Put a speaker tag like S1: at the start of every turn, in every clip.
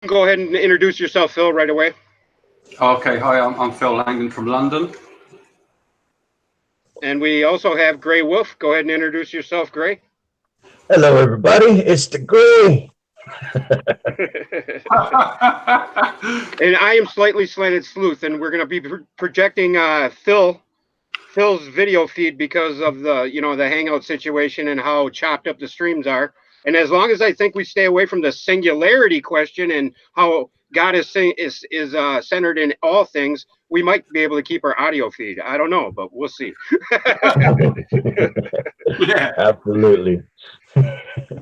S1: go ahead and introduce yourself, Phil, right away.
S2: Okay, hi, I'm Phil Langdon from London.
S1: And we also have Gray Wolf. Go ahead and introduce yourself, Gray.
S3: Hello, everybody. It's the Gray.
S1: And I am Slightly Slanted Sleuth, and we're going to be projecting Phil's video feed because of the Hangout situation and how chopped up the streams are. And as long as I think we stay away from the singularity question and how God is centered in all things, we might be able to keep our audio feed. I don't know, but we'll see.
S2: Yeah,
S3: Absolutely.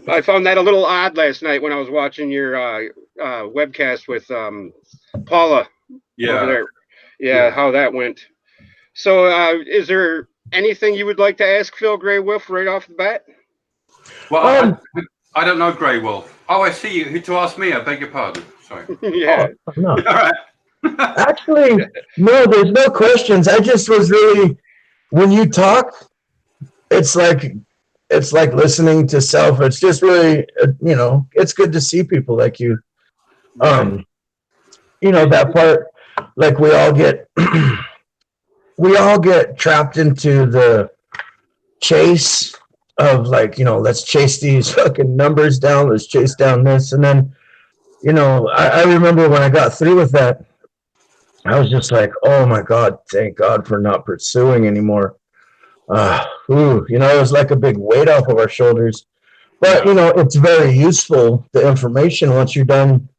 S1: I found that a little odd last night when I was watching your webcast with Paula over
S2: yeah,
S1: there. Yeah, how that went. So, is there anything you would like to ask Phil Gray Wolf right off the bat?
S2: Well, I don't know Grey Wolf. Oh, I see you. Who to ask me? I beg your pardon. Sorry.
S1: Yeah.
S3: Oh, no.
S2: All right.
S3: Actually, no, there's no questions. I just was really, when you talk, it's like listening to self. It's just really, it's good to see people like you. That part, like we all get trapped into the chase of let's chase these fucking numbers down. Let's chase down this. And then, I remember when I got through with that, I was just like, oh my God, thank God for not pursuing anymore. It was like a big weight off of our shoulders. But, it's very useful, the information. Once you're done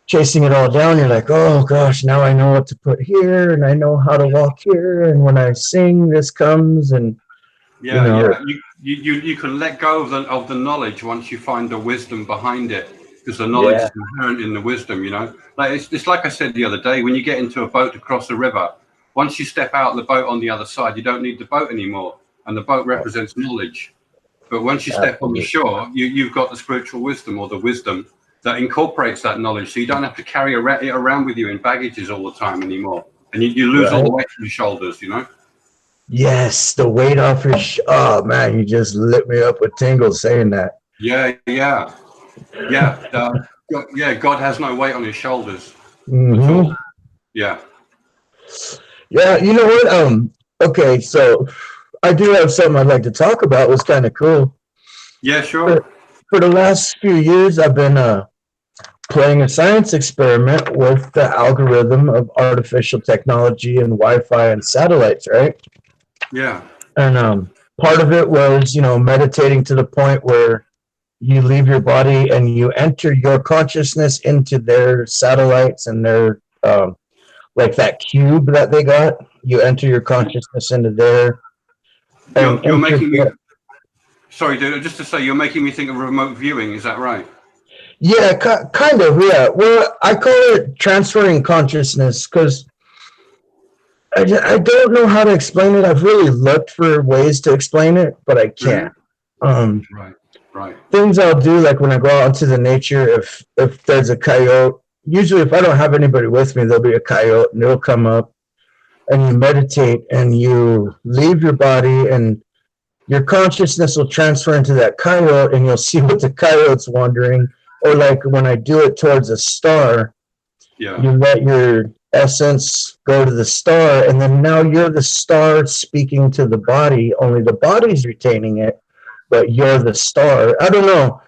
S3: chasing it all down, you're like, oh gosh, now I know what to put here, and I know how to walk here, and when I sing, this comes, and
S2: you can let go of the knowledge once you find the wisdom behind it, because the knowledge is inherent in the wisdom. Like it's like I said the other day, when you get into a boat to cross the river, once you step out of the boat on the other side, you don't need the boat anymore, and the boat represents knowledge. But once you step on the shore, you've got the spiritual wisdom, or the wisdom that incorporates that knowledge, so you don't have to carry it around with you in baggages all the time anymore, and you lose all the weight from your shoulders.
S3: Yes, the weight off your oh man, you just lit me up with tingles saying that.
S2: Yeah. God has no weight on his shoulders
S3: Mm-hmm.
S2: at all. Yeah.
S3: Yeah, you know what? Okay, so I do have something I'd like to talk about. It was kind of cool.
S2: Yeah, sure.
S3: For the last few years, I've been playing a science experiment with the algorithm of artificial technology and Wi-Fi and satellites, right?
S2: Yeah.
S3: And part of it was, meditating to the point where you leave your body and you enter your consciousness into their satellites and their, like that cube that they got. You enter your consciousness into there.
S2: You're making me... Sorry, dude, just to say, you're making me think of remote viewing. Is that right?
S3: Yeah, kind of, yeah. Well, I call it transferring consciousness because I don't know how to explain it. I've really looked for ways to explain it, but I can't.
S2: Right.
S3: Things I'll do, like when I go out into the nature, if there's a coyote, usually if I don't have anybody with me, there'll be a coyote, and it'll come up, and you meditate, and you leave your body, and your consciousness will transfer into that coyote, and you'll see what the coyote's wandering. Or like when I do it towards a star, you let your essence go to the star, and then now you're the star speaking to the body, only the body's retaining it, but you're the star. I don't know.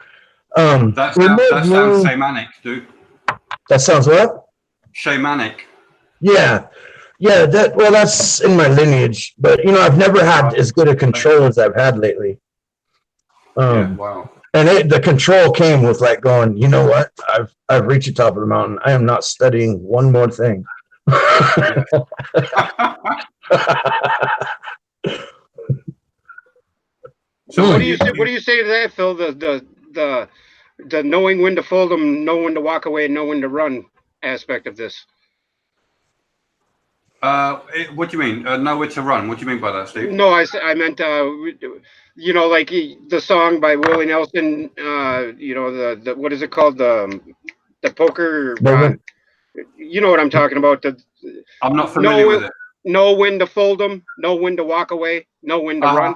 S2: That sounds shamanic, dude.
S3: That sounds what?
S2: Shamanic.
S3: Yeah, that's in my lineage, but I've never had as good a control as I've had lately.
S2: Wow.
S3: And the control came with like going, you know what? I've reached the top of the mountain. I am not studying one more thing.
S1: So what do you say to that, Phil? The knowing when to fold them, know when to walk away, know when to run aspect of this.
S2: What do you mean? Know where to run? What do you mean by that, Steve?
S1: No, I meant like the song by Willie Nelson. The what is it called? The poker. You know what I'm talking about.
S2: I'm not familiar with it.
S1: Know when to fold them, know when to walk away, know when to run.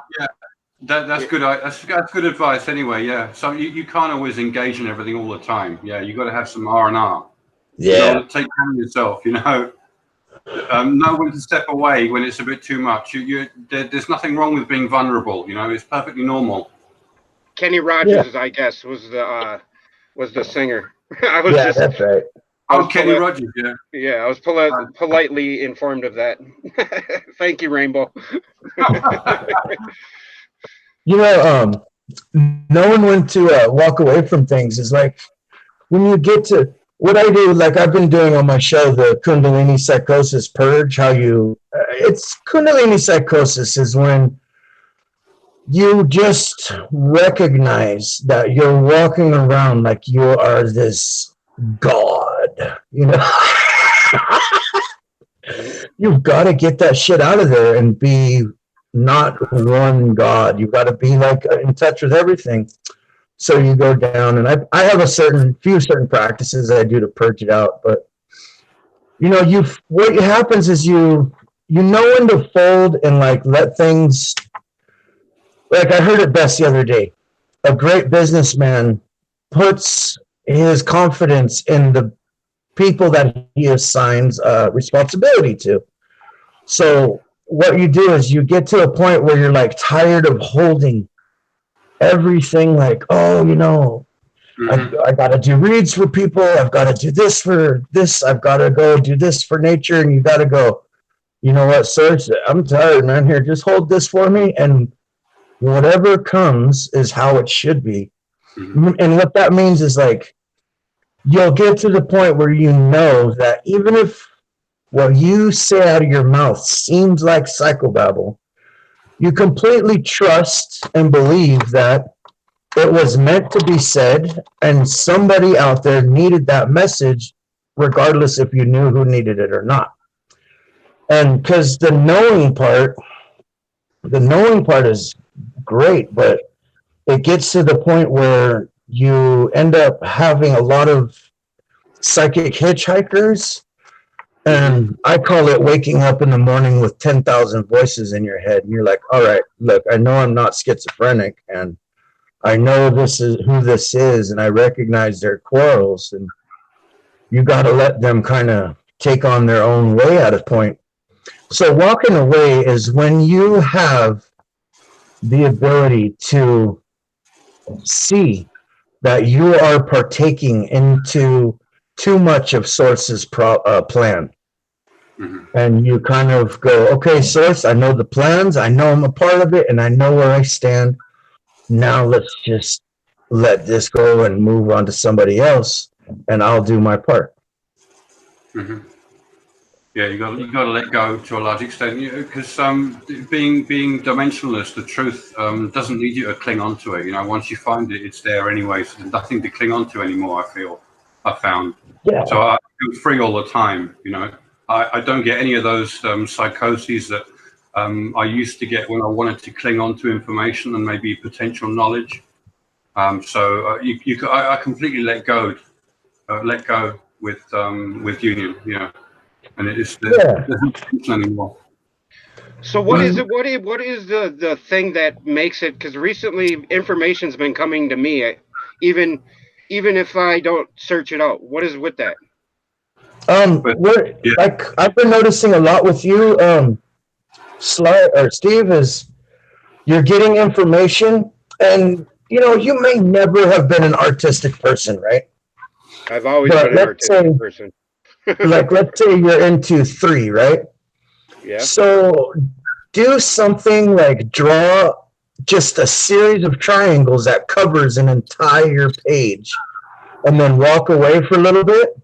S2: That's good. That's good advice. Anyway, yeah. So you can't always engage in everything all the time. Yeah, you got to have some R&R. You
S3: Yeah.
S2: got to take care of yourself. You know, know when to step away when it's a bit too much. There's nothing wrong with being vulnerable. You know, it's perfectly normal.
S1: Kenny Rogers, I guess, was the singer.
S3: That's right.
S2: Kenny Rogers, yeah.
S1: Yeah, I was politely informed of that. Thank you, Rainbow.
S3: You know, knowing when to walk away from things is like when you get to what I do, like I've been doing on my show, the Kundalini Psychosis Purge, it's Kundalini Psychosis is when you just recognize that you're walking around like you are this god, you know. You've got to get that shit out of there and be not one god. You've got to be like in touch with everything. So you go down, and I have few certain practices I do to purge it out. But you know, what happens is you know when to fold and like let things. Like I heard it best the other day. A great businessman puts his confidence in the people that he assigns responsibility to. So what you do is you get to a point where you're like tired of holding everything, like, oh, you know, I got to do reads for people. I've got to do this for this. I've got to go do this for nature. And you got to go, you know what, Source, I'm tired, man. Here, just hold this for me. And whatever comes is how it should be. And what that means is like, you'll get to the point where you know that even if what you say out of your mouth seems like psychobabble, you completely trust and believe that it was meant to be said and somebody out there needed that message, regardless if you knew who needed it or not. And because the knowing part is great, but it gets to the point where you end up having a lot of psychic hitchhikers, and I call it waking up in the morning with 10,000 voices in your head, and you're like, all right, look, I know I'm not schizophrenic, and I know this is who this is, and I recognize their quarrels, and you got to let them kind of take on their own way at a point. So walking away is when you have the ability to see that you are partaking into too much of Source's plan. And you kind of go, okay, Source, I know the plans, I know I'm a part of it, and I know where I stand. Now let's just let this go and move on to somebody else, and I'll do my part.
S2: Yeah, you got to let go to a large extent, because being dimensionless, the truth doesn't need you to cling on to it. You know, once you find it, it's there anyway. So there's nothing to cling on to anymore. I found.
S3: Yeah.
S2: So I feel free all the time. You know, I don't get any of those psychoses that I used to get when I wanted to cling on to information and maybe potential knowledge. I completely let go with union. You know. And it is there's no anymore.
S1: So what is it? What is the thing that makes it? Because recently information's been coming to me, even if I don't search it out. What is with that?
S3: Like I've been noticing a lot with you, Steve, is you're getting information, and you know you may never have been an artistic person, right?
S1: I've always been an artistic person.
S3: Like, let's say you're into 3, right?
S1: Yeah.
S3: So do something like draw just a series of triangles that covers an entire page, and then walk away for a little bit.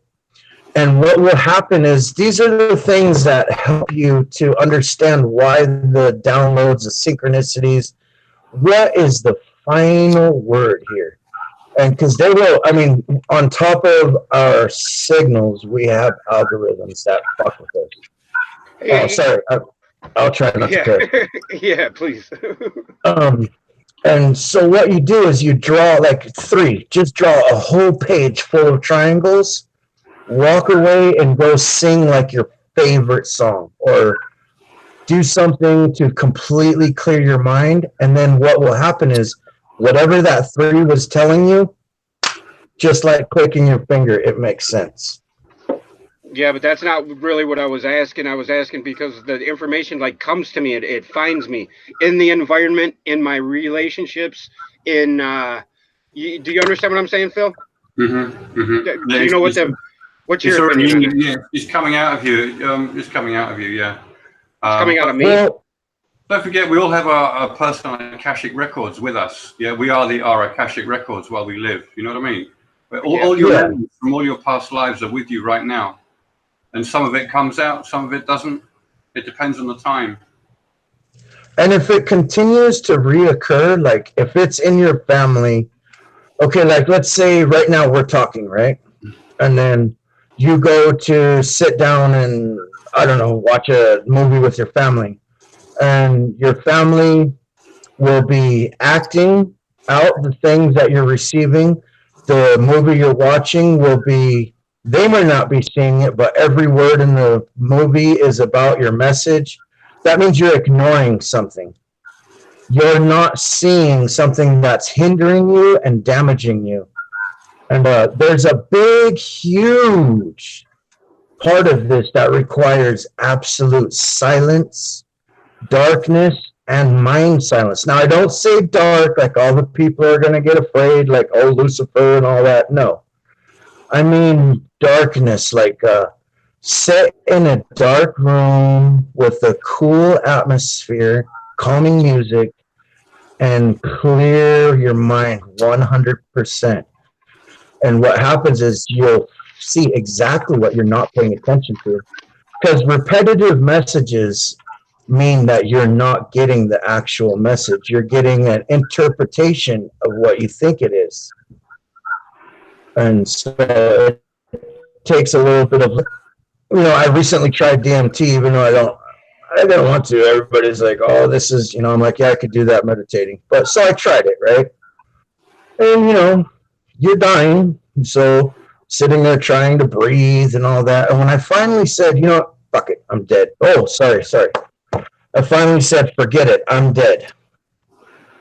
S3: And what will happen is these are the things that help you to understand why the downloads, the synchronicities, what is the final word here? And because they will, I mean, on top of our signals, we have algorithms that fuck with us.
S1: Yeah,
S3: sorry. I'll try not to care.
S1: Yeah, please.
S3: And so what you do is you draw like 3. Just draw a whole page full of triangles, walk away and go sing like your favorite song. Or do something to completely clear your mind, and then what will happen is whatever that 3 was telling you, just like clicking your finger, it makes sense.
S1: Yeah, but that's not really what I was asking. I was asking because the information like comes to me. It finds me in the environment, in my relationships, in do you understand what I'm saying, Phil?
S2: Mm-hmm. Mm-hmm.
S1: Do you know what's
S2: It's
S1: your
S2: already
S1: opinion on
S2: in
S1: it?
S2: you. Yeah, it's coming out of you. It's coming out of you. Yeah.
S1: It's coming out of me.
S3: Well,
S2: Don't forget, we all have our personal Akashic records with us. Yeah, we are our Akashic records while we live. You know what I mean? But all your memories from all your past lives are with you right now. And some of it comes out, some of it doesn't. It depends on the time.
S3: and if it continues to reoccur, like if it's in your family, okay, like let's say right now we're talking, right? And then you go to sit down and, I don't know, watch a movie with your family. And your family will be acting out the things that you're receiving. The movie you're watching will be, they may not be seeing it, but every word in the movie is about your message. That means you're ignoring something. You're not seeing something that's hindering you and damaging you. And there's a big, huge part of this that requires absolute silence, darkness, and mind silence. Now, I don't say dark like all the people are going to get afraid, like, oh, Lucifer and all that. No. I mean darkness, like sit in a dark room with a cool atmosphere, calming music, and clear your mind 100%. And what happens is you'll see exactly what you're not paying attention to. Because repetitive messages mean that you're not getting the actual message. You're getting an interpretation of what you think it is. And so it takes a little bit of, I recently tried DMT, even though I didn't want to. Everybody's like, oh, this is, I'm like, yeah, I could do that meditating. But so I tried it, right? And, you're dying. So sitting there trying to breathe and all that. And when I finally said, fuck it, I'm dead. Oh, sorry. I finally said, forget it, I'm dead.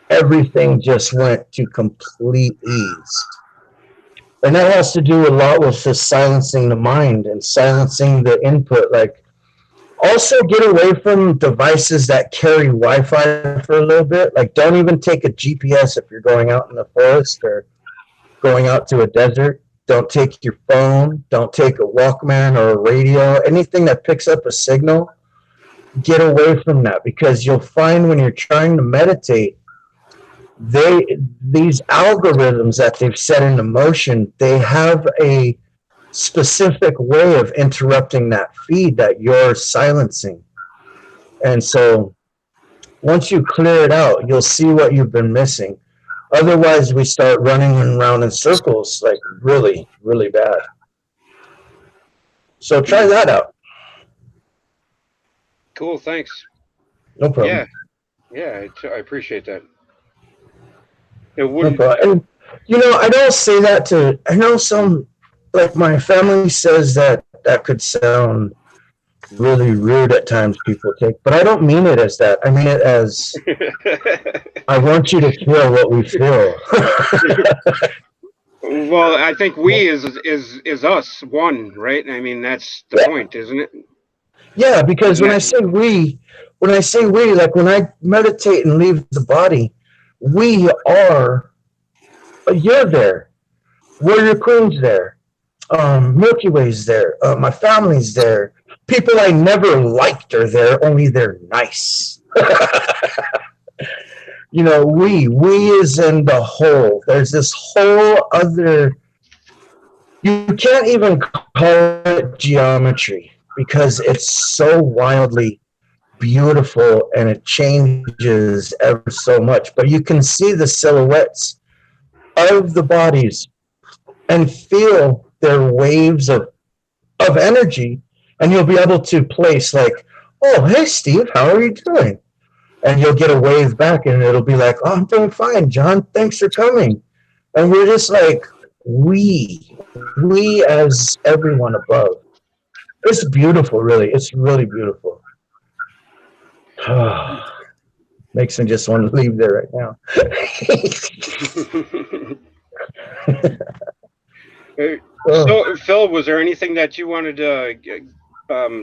S3: Everything just went to complete ease. And that has to do a lot with just silencing the mind and silencing the input. Like, also get away from devices that carry Wi-Fi for a little bit. Like, don't even take a GPS if you're going out in the forest or going out to a desert. Don't take your phone. Don't take a Walkman or a radio. Anything that picks up a signal, get away from that, because you'll find when you're trying to meditate, these algorithms that they've set into motion, they have a specific way of interrupting that feed that you're silencing. And so once you clear it out, you'll see what you've been missing. Otherwise, we start running around in circles, like really, really bad. So try that out.
S1: Cool, thanks.
S3: No problem.
S1: Yeah, I appreciate that.
S3: No problem. And, I don't say that to, I know some, like my family says that could sound really rude at times, people take, but I don't mean it as that. I mean it as, I want you to feel what we feel.
S1: Well, I think we is us, one, right? I mean, that's the point, isn't it?
S3: Yeah, because when I say we, like when I meditate and leave the body, we are, you're there. Warrior Queen's there. Milky Way's there. My family's there. People I never liked are there, only they're nice. We is in the whole. There's this whole other, you can't even call it geometry because it's so wildly beautiful and it changes ever so much. But you can see the silhouettes of the bodies and feel their waves of energy, and you'll be able to place like, oh, hey, Steve, how are you doing? And you'll get a wave back, and it'll be like, oh, I'm doing fine, John. Thanks for coming. And we're just like, we as everyone above. It's beautiful, really. It's really beautiful. Makes me just want to leave there right now.
S1: So, Phil, was there anything that you wanted to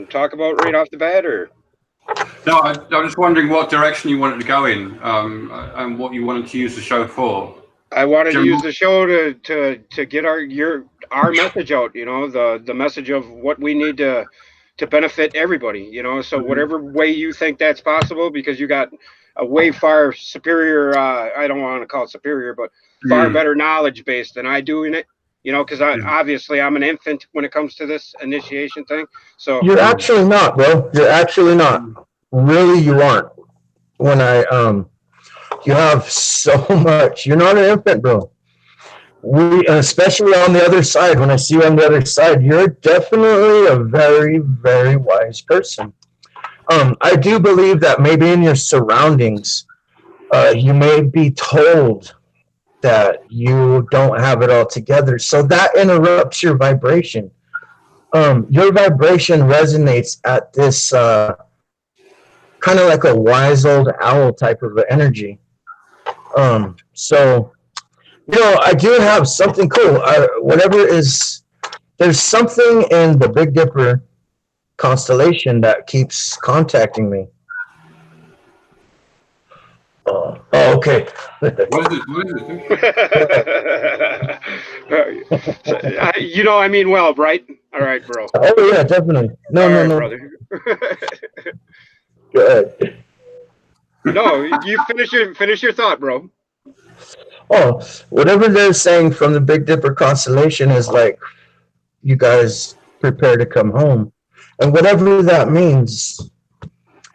S1: talk about right off the bat, or?
S2: No, I was just wondering what direction you wanted to go in, and what you wanted to use the show for.
S1: I wanted to use the show to get our message out. You know, the message of what we need to benefit everybody. You know, so whatever way you think that's possible, because you got a way far superior. I don't want to call it superior, but far better knowledge base than I do in it. You know, because obviously I'm an infant when it comes to this initiation thing. So
S3: you're actually not, bro. You're actually not. Really, you aren't. When you have so much. You're not an infant, bro. Especially on the other side. When I see you on the other side, you're definitely a very, very wise person. I do believe that maybe in your surroundings, you may be told that you don't have it all together. So that interrupts your vibration. Your vibration resonates at this kind of like a wise old owl type of energy. So, you know, I do have something cool. There's something in the Big Dipper constellation that keeps contacting me. Oh, okay.
S2: What is
S1: it? You know, I mean, well, right? All right, bro.
S3: Oh yeah, definitely. No,
S1: brother.
S3: Good.
S1: No, you finish your thought, bro.
S3: Oh, whatever they're saying from the Big Dipper constellation is like, you guys prepare to come home, and whatever that means,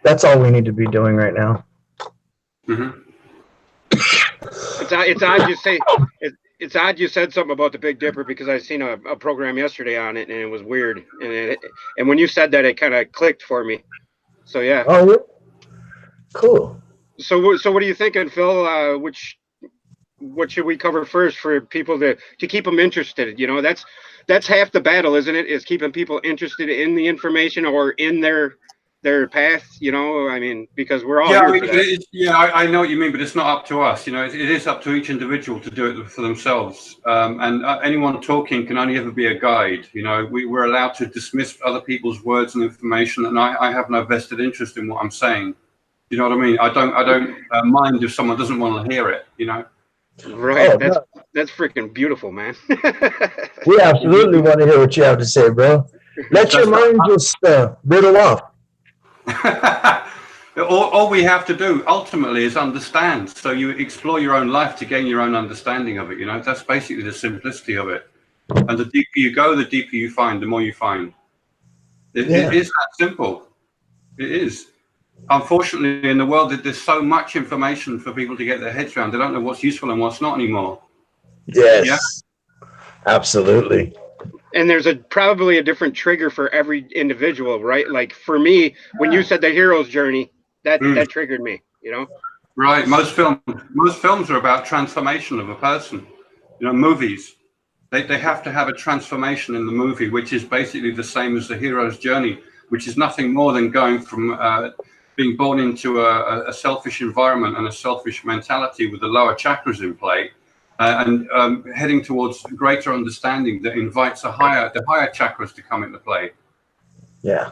S3: that's all we need to be doing right now.
S1: It's odd you say it's odd you said something about the Big Dipper, because I seen a program yesterday on it and it was weird, and when you said that, it kind of clicked for me. So yeah.
S3: Oh, cool.
S1: So what are you thinking, Phil? What should we cover first for people to keep them interested? You know, that's half the battle, isn't it? Is keeping people interested in the information or in their path. You know, I mean, because we're all here for that.
S2: I know what you mean, but it's not up to us. You know, it is up to each individual to do it for themselves. And anyone talking can only ever be a guide. You know, we're allowed to dismiss other people's words and information, and I have no vested interest in what I'm saying. You know what I mean? I don't mind if someone doesn't want to hear it. You know.
S1: Right. That's freaking beautiful, man.
S3: We absolutely want to hear what you have to say, bro. Let your mind just riddle off.
S2: All we have to do ultimately is understand. So you explore your own life to gain your own understanding of it. You know, that's basically the simplicity of it. And the deeper you go, the deeper you find, the more you find. It is that simple. It is. Unfortunately, in the world, there's so much information for people to get their heads around. They don't know what's useful and what's not anymore.
S3: Yes. Yeah? Absolutely.
S1: And there's probably a different trigger for every individual, right? Like for me, when you said the hero's journey, that triggered me, you know?
S2: Right. Most films are about transformation of a person. You know, movies, they have to have a transformation in the movie, which is basically the same as the hero's journey, which is nothing more than going from being born into a selfish environment and a selfish mentality with the lower chakras in play, and heading towards greater understanding that invites the higher chakras to come into play.
S3: Yeah,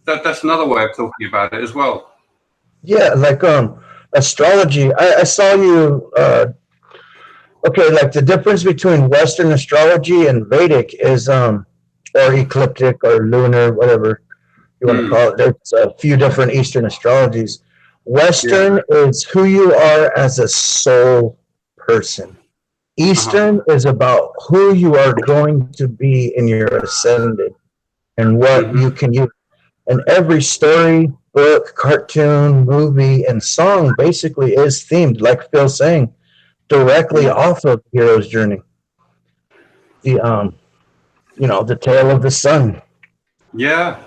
S2: that's another way of talking about it as well.
S3: Yeah, like astrology. I saw you. Okay, like the difference between Western astrology and Vedic is or ecliptic or lunar, whatever you want to call it. There's a few different Eastern astrologies. Western is who you are as a soul person. Eastern is about who you are going to be in your ascended and what you can use. And every story, book, cartoon, movie, and song basically is themed, like Phil's saying, directly off of Hero's Journey. The the tale of the sun.
S2: Yeah.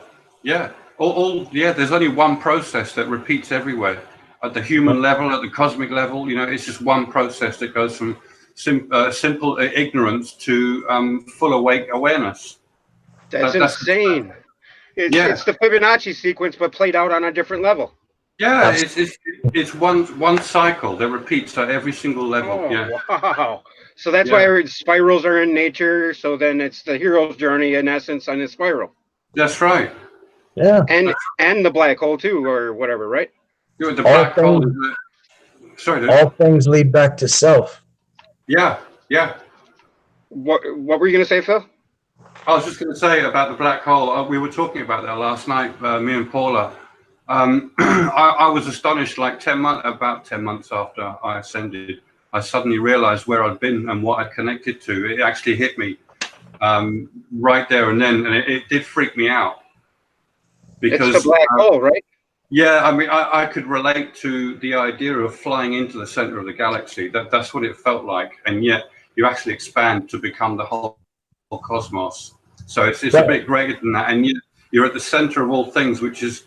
S2: There's only one process that repeats everywhere. At the human level, at the cosmic level, it's just one process that goes from simple ignorance to full awake awareness.
S1: That's insane. It's the Fibonacci sequence, but played out on a different level.
S2: Yeah, it's one cycle that repeats at every single level.
S1: Oh,
S2: Yeah,
S1: wow. So that's
S2: yeah,
S1: why spirals are in nature. So then it's the hero's journey in essence on a spiral.
S2: that's right.
S3: Yeah.
S1: And the black hole too, or whatever, right?
S2: You're the
S3: All
S2: black hole.
S3: things,
S2: Sorry, dude.
S3: all things lead back to self.
S2: Yeah, yeah.
S1: What were you gonna say, Phil?
S2: I was just going to say about the black hole. We were talking about that last night, me and Paula. I was astonished. Like about 10 months after I ascended, I suddenly realized where I'd been and what I'd connected to. It actually hit me right there and then, and it did freak me out because
S1: It's the black hole, right?
S2: yeah, I mean, I could relate to the idea of flying into the center of the galaxy. That's what it felt like, and yet you actually expand to become the whole cosmos. So it's a bit greater than that, and yet you're at the center of all things, which is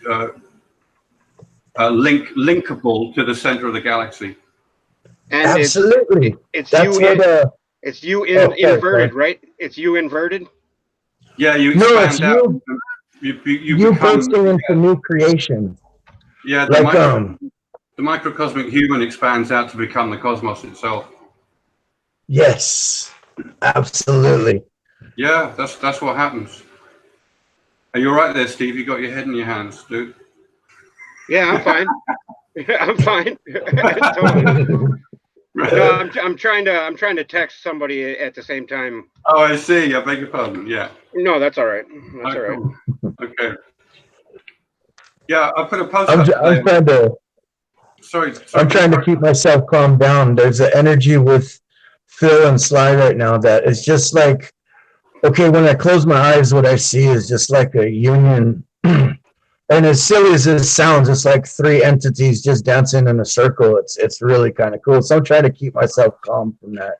S2: linkable to the center of the galaxy.
S1: And
S3: Absolutely.
S1: it's
S3: That's
S1: you.
S3: what.
S1: It's you
S3: sorry.
S1: inverted, right? It's you inverted.
S2: Yeah, you
S3: No, it's
S2: expand out.
S3: You
S2: become,
S3: bursting into new creation.
S2: Yeah, the microcosmic human expands out to become the cosmos itself.
S3: Yes, absolutely.
S2: Yeah, that's what happens. Are you all right there, Steve? You got your head in your hands, dude.
S1: Yeah, I'm fine. I'm fine. Totally. No, I'm trying to text somebody at the same time.
S2: Oh, I see. I beg your pardon. Yeah.
S1: No, that's all right. That's all right.
S2: Cool. Okay. Yeah, I put a post
S3: I'm
S2: up today.
S3: trying to.
S2: Sorry.
S3: I'm trying to keep myself calm down. There's an energy with Phil and Sly right now that is just like, okay, when I close my eyes, what I see is just like a union. And as silly as it sounds, it's like three entities just dancing in a circle. It's really kind of cool. So I'm trying to keep myself calm from that.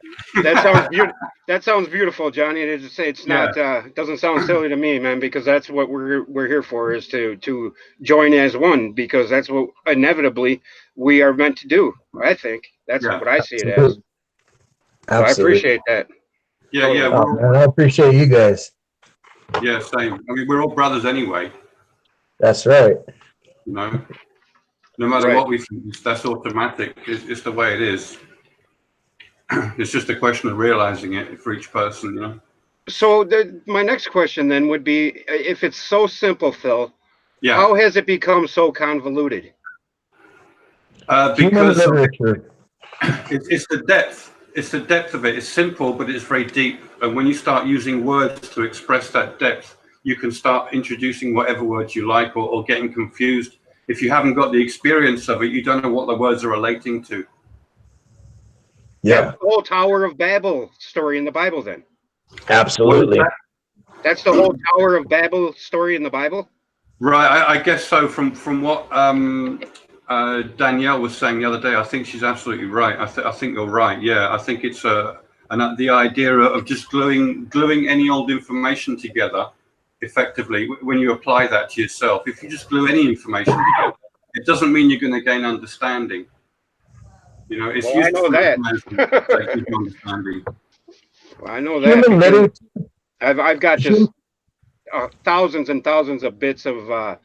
S1: That sounds beautiful. That sounds beautiful, Johnny. To say it's not doesn't sound silly to me, man, because that's what we're here for, is to join as one, because that's what inevitably we are meant to do. I think that's what I see it as. So I appreciate that.
S2: Yeah,
S1: totally.
S2: yeah.
S3: And I appreciate you guys.
S2: Yeah, same. I mean, we're all brothers anyway.
S3: That's right.
S2: You know, no matter what we think, that's automatic. It's the way it is. It's just a question of realizing it for each person, you know.
S1: So my next question then would be, if it's so simple, Phil, how has it become so convoluted?
S2: Because it's the depth. It's the depth of it. It's simple, but it's very deep. And when you start using words to express that depth, you can start introducing whatever words you like, or getting confused. If you haven't got the experience of it, you don't know what the words are relating to.
S3: Yeah.
S1: The whole Tower of Babel story in the Bible, then.
S3: Absolutely.
S1: That's the whole Tower of Babel story in the Bible?
S2: Right, I guess so. From what Danielle was saying the other day, I think she's absolutely right. I think you're right. Yeah, I think it's the idea of just gluing any old information together effectively. When you apply that to yourself, if you just glue any information together, it doesn't mean you're going to gain understanding. You know, it's
S1: I know that.
S2: Understanding.
S1: Well, I know that. I've got just thousands and thousands of bits of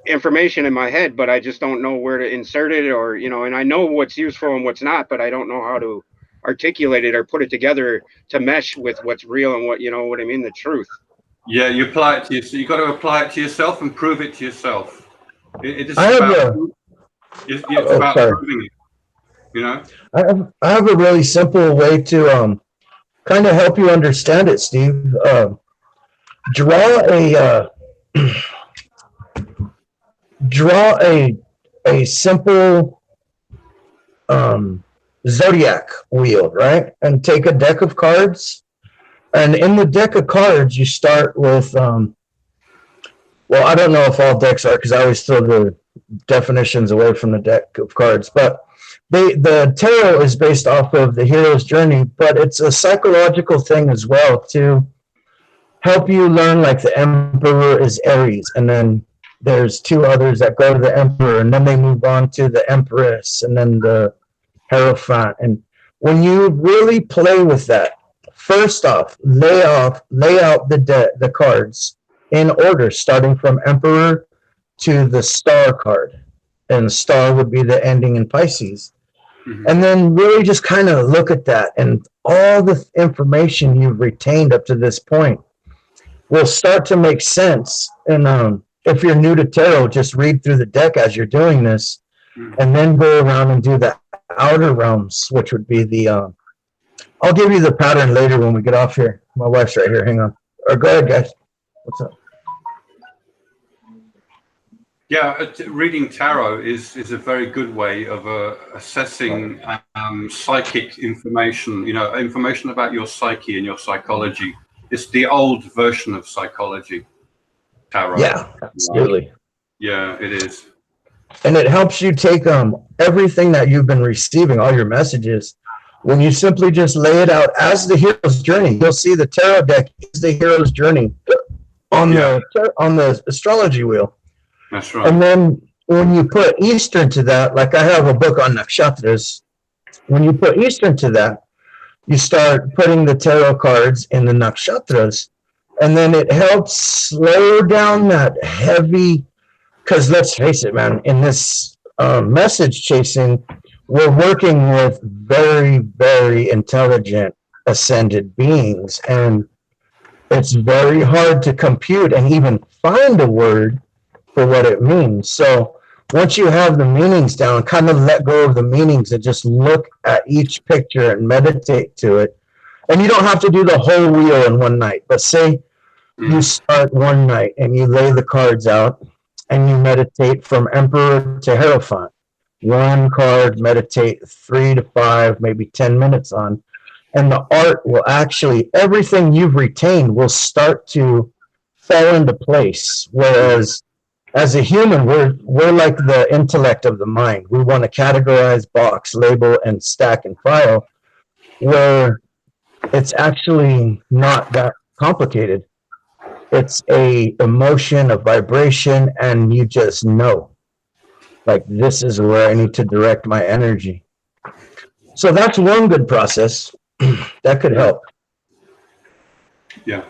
S1: information in my head, but I just don't know where to insert it, or, you know, and I know what's useful and what's not, but I don't know how to articulate it or put it together to mesh with what's real and what, you know what I mean, the truth.
S2: Yeah, you apply it to yourself. You got to apply it to yourself and prove it to yourself. It's about proving it. You know,
S3: I have a really simple way to kind of help you understand it, Steve. Draw a simple zodiac wheel, right? And take a deck of cards. And in the deck of cards, you start with, well, I don't know if all decks are, because I always throw the definitions away from the deck of cards. But the tarot is based off of the hero's journey, but it's a psychological thing as well to help you learn, like the Emperor is Aries, and then there's two others that go to the Emperor, and then they move on to the Empress, and then the Hierophant. And when you really play with that, first off, lay out the cards in order, starting from Emperor to the Star card. and star would be the ending in Pisces.
S2: Mhm.
S3: And then really just kind of look at that, and all the information you've retained up to this point will start to make sense. And if you're new to tarot, just read through the deck as you're doing this, and then go around and do the outer realms, which would be the. I'll give you the pattern later when we get off here. My wife's right here. Hang on. Or go ahead, guys. What's up?
S2: Yeah, reading tarot is a very good way of assessing psychic information, you know, information about your psyche and your psychology. It's the old version of psychology, tarot.
S3: Yeah, absolutely.
S2: Yeah, it is.
S3: And it helps you take everything that you've been receiving, all your messages, when you simply just lay it out as the hero's journey. You'll see the tarot deck is the hero's journey on the astrology wheel.
S2: That's right.
S3: And then when you put Eastern to that, like I have a book on nakshatras, when you put Eastern to that, you start putting the tarot cards in the nakshatras, and then it helps slow down that heavy, because let's face it, man, in this message chasing, we're working with very, very intelligent ascended beings, and it's very hard to compute and even find a word for what it means. So once you have the meanings down, kind of let go of the meanings and just look at each picture and meditate to it. And you don't have to do the whole wheel in one night, but say you start one night and you lay the cards out and you meditate from Emperor to Hierophant. One card, meditate 3 to 5, maybe 10 minutes on. And the art will actually, everything you've retained will start to fall into place. Whereas as a human, we're like the intellect of the mind. We want to categorize, box, label, and stack and file, where it's actually not that complicated. It's a emotion, a vibration, and you just know, like, this is where I need to direct my energy. So that's one good process that could help.
S2: Yeah.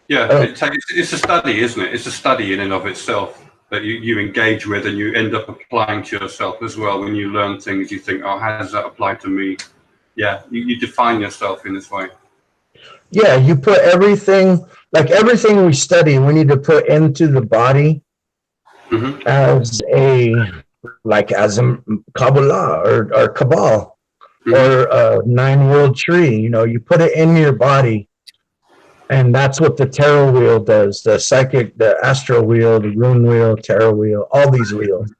S2: Yeah, it's a study, isn't it? It's a study in and of itself that you engage with, and you end up applying to yourself as well. When you learn things, you think, oh, how does that apply to me? Yeah, you define yourself in this way.
S3: Yeah, you put everything, like everything we study, we need to put into the body as a Kabbalah or Cabal or a 9-world tree. You know, you put it in your body. And that's what the tarot wheel does. The psychic, the astral wheel, the rune wheel, tarot wheel, all these wheels.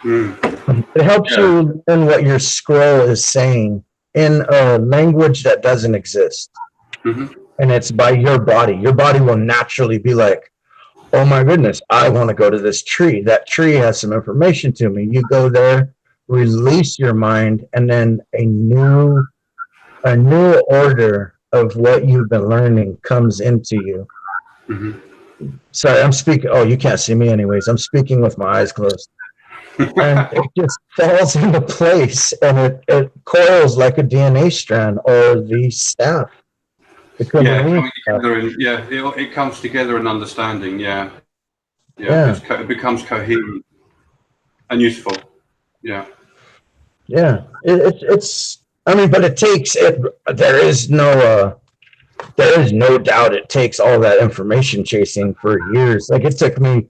S3: It helps you learn what your scroll is saying in a language that doesn't exist. And it's by your body. Your body will naturally be like, oh my goodness, I want to go to this tree. That tree has some information to me. You go there, release your mind, and then a new order of what you've been learning comes into you. Sorry, I'm speaking. Oh, you can't see me anyways. I'm speaking with my eyes closed. And it just falls into place, and it coils like a DNA strand or the staff.
S2: It comes together in understanding. Yeah. It becomes coherent and useful. Yeah.
S3: It's. I mean, but it takes it. There is no doubt it takes all that information chasing for years. Like, it took me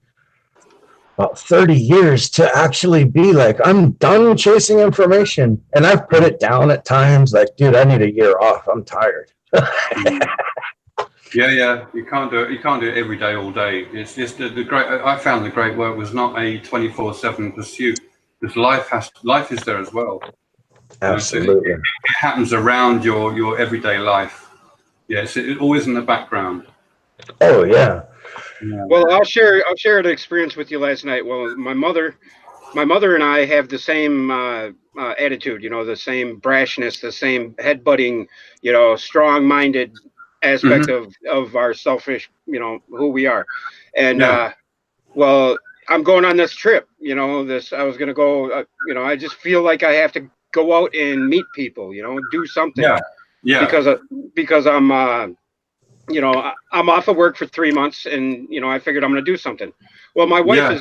S3: about 30 years to actually be like, I'm done chasing information. And I've put it down at times, like, dude, I need a year off. I'm tired.
S2: Yeah. You can't do it. You can't do it every day, all day. It's just the great. I found the great work was not a 24/7 pursuit, because life is there as well.
S3: Absolutely.
S2: It happens around your everyday life. Yes, it's always in the background.
S3: Oh yeah.
S1: Well, I'll share an experience with you last night. Well, my mother and I have the same attitude, you know, the same brashness, the same headbutting, you know, strong-minded aspect of our selfish, you know, who we are. And well, I'm going on this trip, you know, I was going to go, you know, I just feel like I have to go out and meet people, you know, do something. Because I'm you know, I'm off of work for 3 months, and you know, I figured I'm going to do something. Well,
S2: Yeah.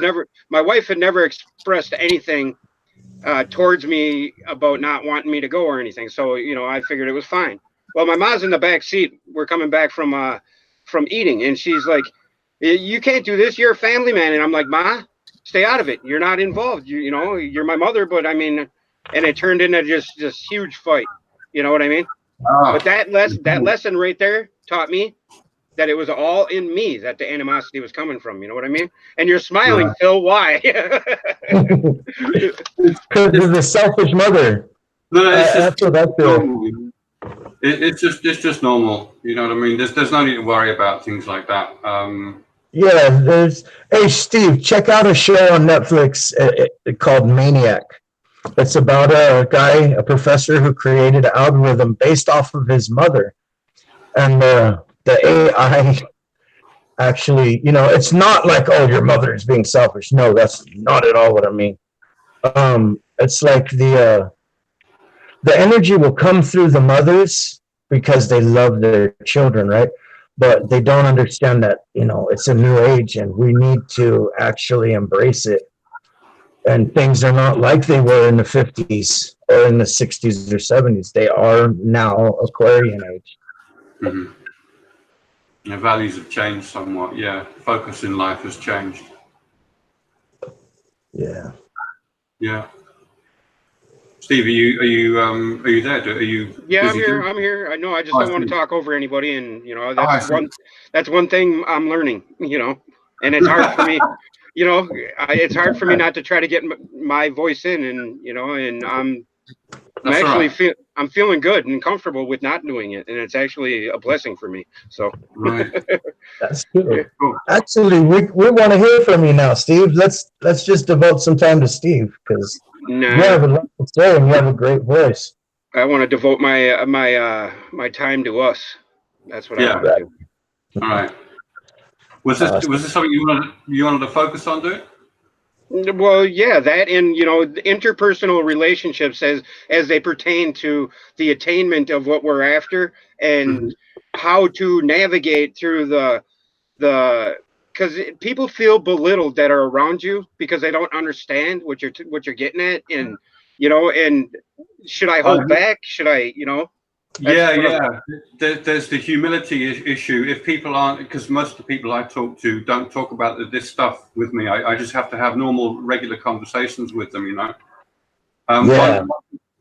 S1: my wife had never expressed anything towards me about not wanting me to go or anything. So, you know, I figured it was fine. Well, my mom's in the back seat. We're coming back from eating, and she's like, "You can't do this. You're a family man." And I'm like, "Ma, stay out of it. You're not involved. You know, you're my mother." But I mean, and it turned into just this huge fight. You know what I mean? But
S2: Ah,
S1: that lesson right there taught me that it was all in me that the animosity was coming from. You know what I mean? And you're smiling,
S2: right.
S1: Phil. Why?
S3: Because of the selfish mother.
S2: No, no, it's just
S3: That's what I feel.
S2: normal. It's just normal. You know what I mean? There's no need to worry about things like that.
S3: Yeah, hey, Steve, check out a show on Netflix called Maniac. It's about a guy, a professor who created an algorithm based off of his mother. And the AI actually, you know, it's not like, oh, your mother is being selfish. No, that's not at all what I mean. It's like the energy will come through the mothers because they love their children, right? But they don't understand that, you know, it's a new age and we need to actually embrace it. And things are not like they were in the 50s or in the 60s or 70s. They are now Aquarian age.
S2: Mhm. Yeah, values have changed somewhat. Yeah, focus in life has changed.
S3: Yeah.
S2: Yeah. Steve, are you there? Are you
S1: Yeah, I'm
S2: busy
S1: here.
S2: doing?
S1: I'm here. I know. I just
S2: Oh,
S1: don't
S2: I
S1: want to
S2: see.
S1: talk over anybody, and you know,
S2: Oh, I see.
S1: that's one thing I'm learning. You know, and it's hard for me. You know, it's hard for me not to try to get my voice in, and you know, and I'm
S2: That's all
S1: actually
S2: right.
S1: I'm feeling good and comfortable with not doing it, and it's actually a blessing for me. So,
S2: Right.
S3: That's good.
S2: Cool.
S3: Actually, we want to hear from you now, Steve. Let's just devote some time to Steve because you
S1: nah,
S3: have a lot to say and you have a great voice.
S1: I want to devote my time to us. That's what I
S2: Yeah.
S1: want to
S3: Right.
S1: do.
S2: All right. Was
S3: Awesome.
S2: this something you wanted to focus on doing?
S1: Well, yeah, that and you know, the interpersonal relationships as they pertain to the attainment of what we're after
S2: Hmm.
S1: and how to navigate through the because people feel belittled that are around you because they don't understand what you're getting at, and you know, and should I hold back? Should I, you know, that's
S2: Yeah,
S1: what I'm.
S2: yeah. There's the humility issue. If people aren't, because most of the people I talk to don't talk about this stuff with me. I just have to have normal, regular conversations with them. You know. Um,
S3: Yeah.
S2: one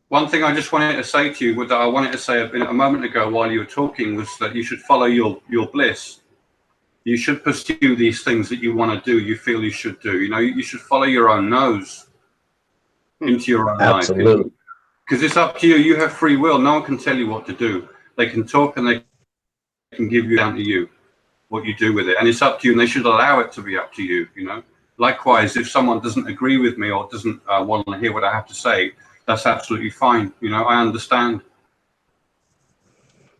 S2: one thing I just wanted to say to you, that I wanted to say a moment ago while you were talking, was that you should follow your bliss. You should pursue these things that you want to do. You feel you should do. You know, you should follow your own nose into your own life. You know,
S3: Absolutely.
S2: because it's up to you. You have free will. No one can tell you what to do. They can talk and they can give you down to you what you do with it, and it's up to you. And they should allow it to be up to you. You know. Likewise, if someone doesn't agree with me or doesn't want to hear what I have to say, that's absolutely fine. You know, I understand.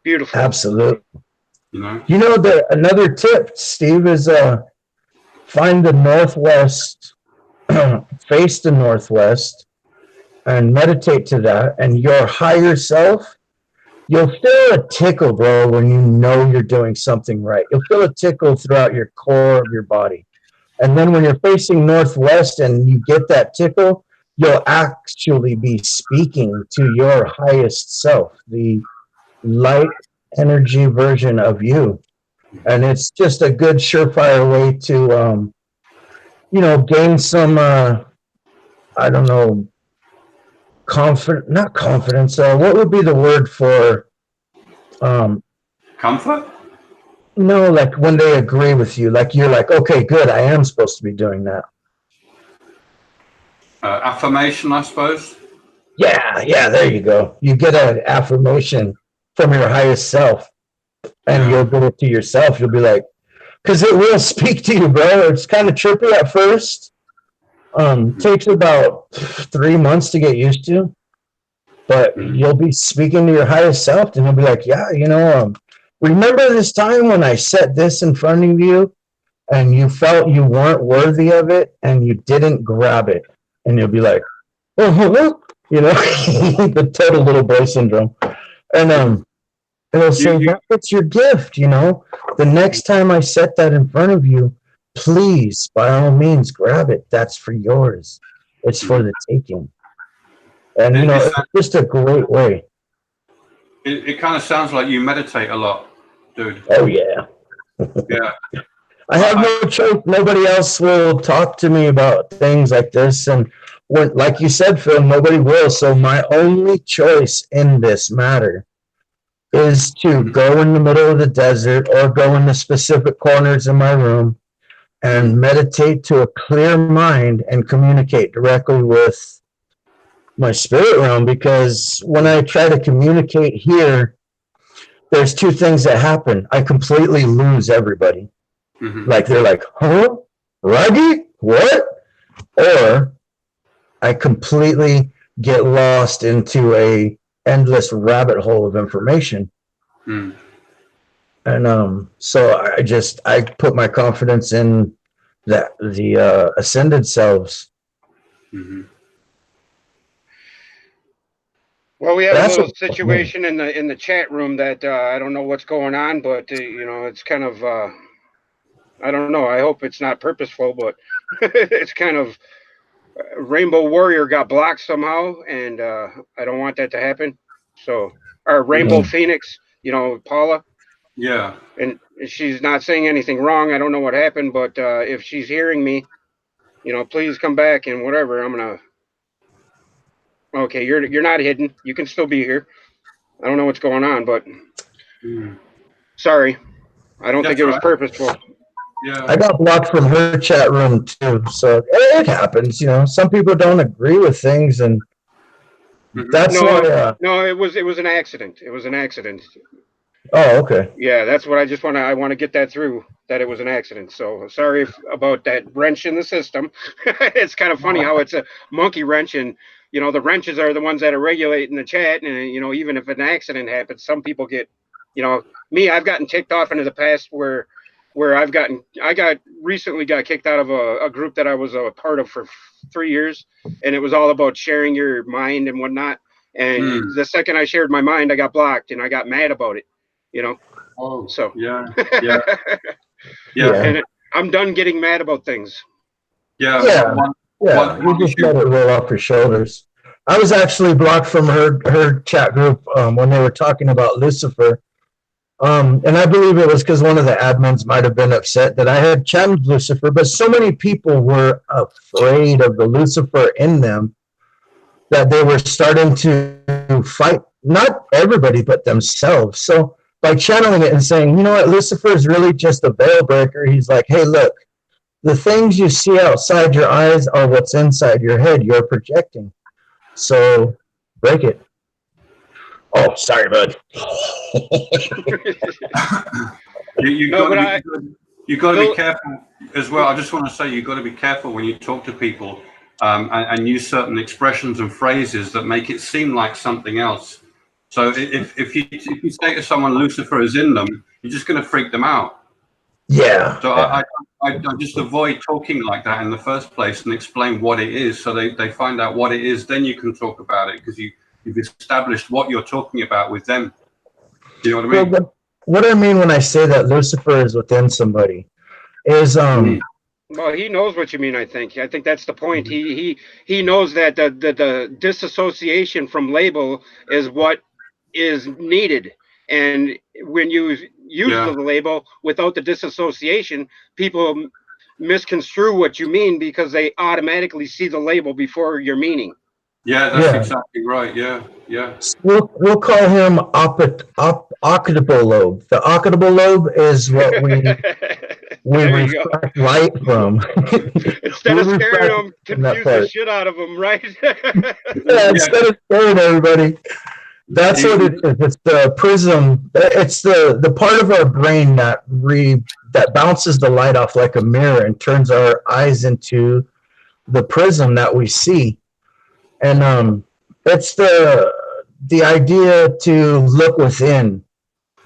S1: Beautiful.
S3: Absolutely.
S2: You know.
S3: You know, another tip, Steve, is find the northwest, face the northwest, and meditate to that. And your higher self, you'll feel a tickle, bro, when you know you're doing something right. You'll feel a tickle throughout your core of your body. And then when you're facing northwest and you get that tickle, you'll actually be speaking to your highest self, the light energy version of you. And it's just a good surefire way to, you know, gain some, I don't know, not confidence. What would be the word for, um,
S2: Comfort.
S3: no, like when they agree with you, like you're like, okay, good, I am supposed to be doing that.
S2: Affirmation, I suppose.
S3: Yeah, there you go. You get an affirmation from your highest self, and
S2: Yeah.
S3: you'll give it to yourself. You'll be like, because it will speak to you, bro. It's kind of trippy at first. Takes about 3 months to get used to, but
S2: Mhm.
S3: you'll be speaking to your highest self, and you'll be like, yeah, you know, remember this time when I set this in front of you, and you felt you weren't worthy of it, and you didn't grab it, and you'll be like, oh, you know, the total little boy syndrome. And It'll say, that's your gift, you know. The next time I set that in front of you, please, by all means, grab it. That's for yours. It's for the taking. And, you know, it's just a great way.
S2: It kind of sounds like you meditate a lot, dude.
S3: Oh, yeah.
S2: Yeah.
S3: I have no choice. Nobody else will talk to me about things like this. And when, like you said, Phil, nobody will. So my only choice in this matter is to go in the middle of the desert or go in the specific corners in my room and meditate to a clear mind and communicate directly with my spirit realm. Because when I try to communicate here, there's two things that happen. I completely lose everybody. Like they're like, huh? Ruggy? What? Or I completely get lost into a endless rabbit hole of information. And so I put my confidence in that the ascended selves.
S1: Well, we have a little situation in the chat room that I don't know what's going on, but you know, it's kind of I don't know. I hope it's not purposeful, but it's kind of Rainbow Warrior got blocked somehow, and I don't want that to happen. So our Rainbow Phoenix, you know, Paula.
S2: Yeah.
S1: And she's not saying anything wrong. I don't know what happened, but if she's hearing me, you know, please come back and whatever. I'm gonna. Okay, you're not hidden. You can still be here. I don't know what's going on, but sorry. I don't think it was purposeful.
S2: Yeah.
S3: I got blocked from her chat room too, so it happens. You know, some people don't agree with things, and that's why.
S1: No, it was an accident. It was an accident.
S3: Oh, okay.
S1: Yeah, that's what I want to get that through, that it was an accident. So sorry about that wrench in the system. It's kind of funny how it's a monkey wrench, and you know the wrenches are the ones that are regulating the chat, and you know even if an accident happens, some people get, you know, me, I've gotten ticked off into the past where I recently got kicked out of a group that I was a part of for 3 years, and it was all about sharing your mind and whatnot. And the second I shared my mind, I got blocked, and I got mad about it. You know.
S2: Oh.
S1: So.
S2: Yeah.
S1: And I'm done getting mad about things.
S3: Yeah. You just let it roll off your shoulders. I was actually blocked from her chat group when they were talking about Lucifer. And I believe it was because one of the admins might have been upset that I had chatted Lucifer, but so many people were afraid of the Lucifer in them that they were starting to fight, not everybody, but themselves. So by channeling it and saying, you know what, Lucifer is really just a veil breaker. He's like, hey, look, the things you see outside your eyes are what's inside your head. You're projecting. So break it. Oh, sorry, bud.
S2: You got to be careful as well. I just want to say you got to be careful when you talk to people and use certain expressions and phrases that make it seem like something else. So if you say to someone Lucifer is in them, you're just going to freak them out.
S3: Yeah.
S2: So I just avoid talking like that in the first place and explain what it is, so they find out what it is. Then you can talk about it because you've established what you're talking about with them. Do you know what I mean?
S3: Well, what I mean when I say that Lucifer is within somebody is
S1: Well, he knows what you mean. I think that's the point. He knows that the disassociation from label is what is needed, and when you use the label without the disassociation, people misconstrue what you mean because they automatically see the label before your meaning.
S2: Yeah, that's exactly right. Yeah.
S3: We'll call him occipital lobe. The occipital lobe is what we refract light from.
S1: Instead of scaring them, confuse the shit out of them, right?
S3: Instead of scaring everybody. That's what it is. It's the prism. It's the part of our brain that bounces the light off like a mirror and turns our eyes into the prism that we see. And it's the idea to look within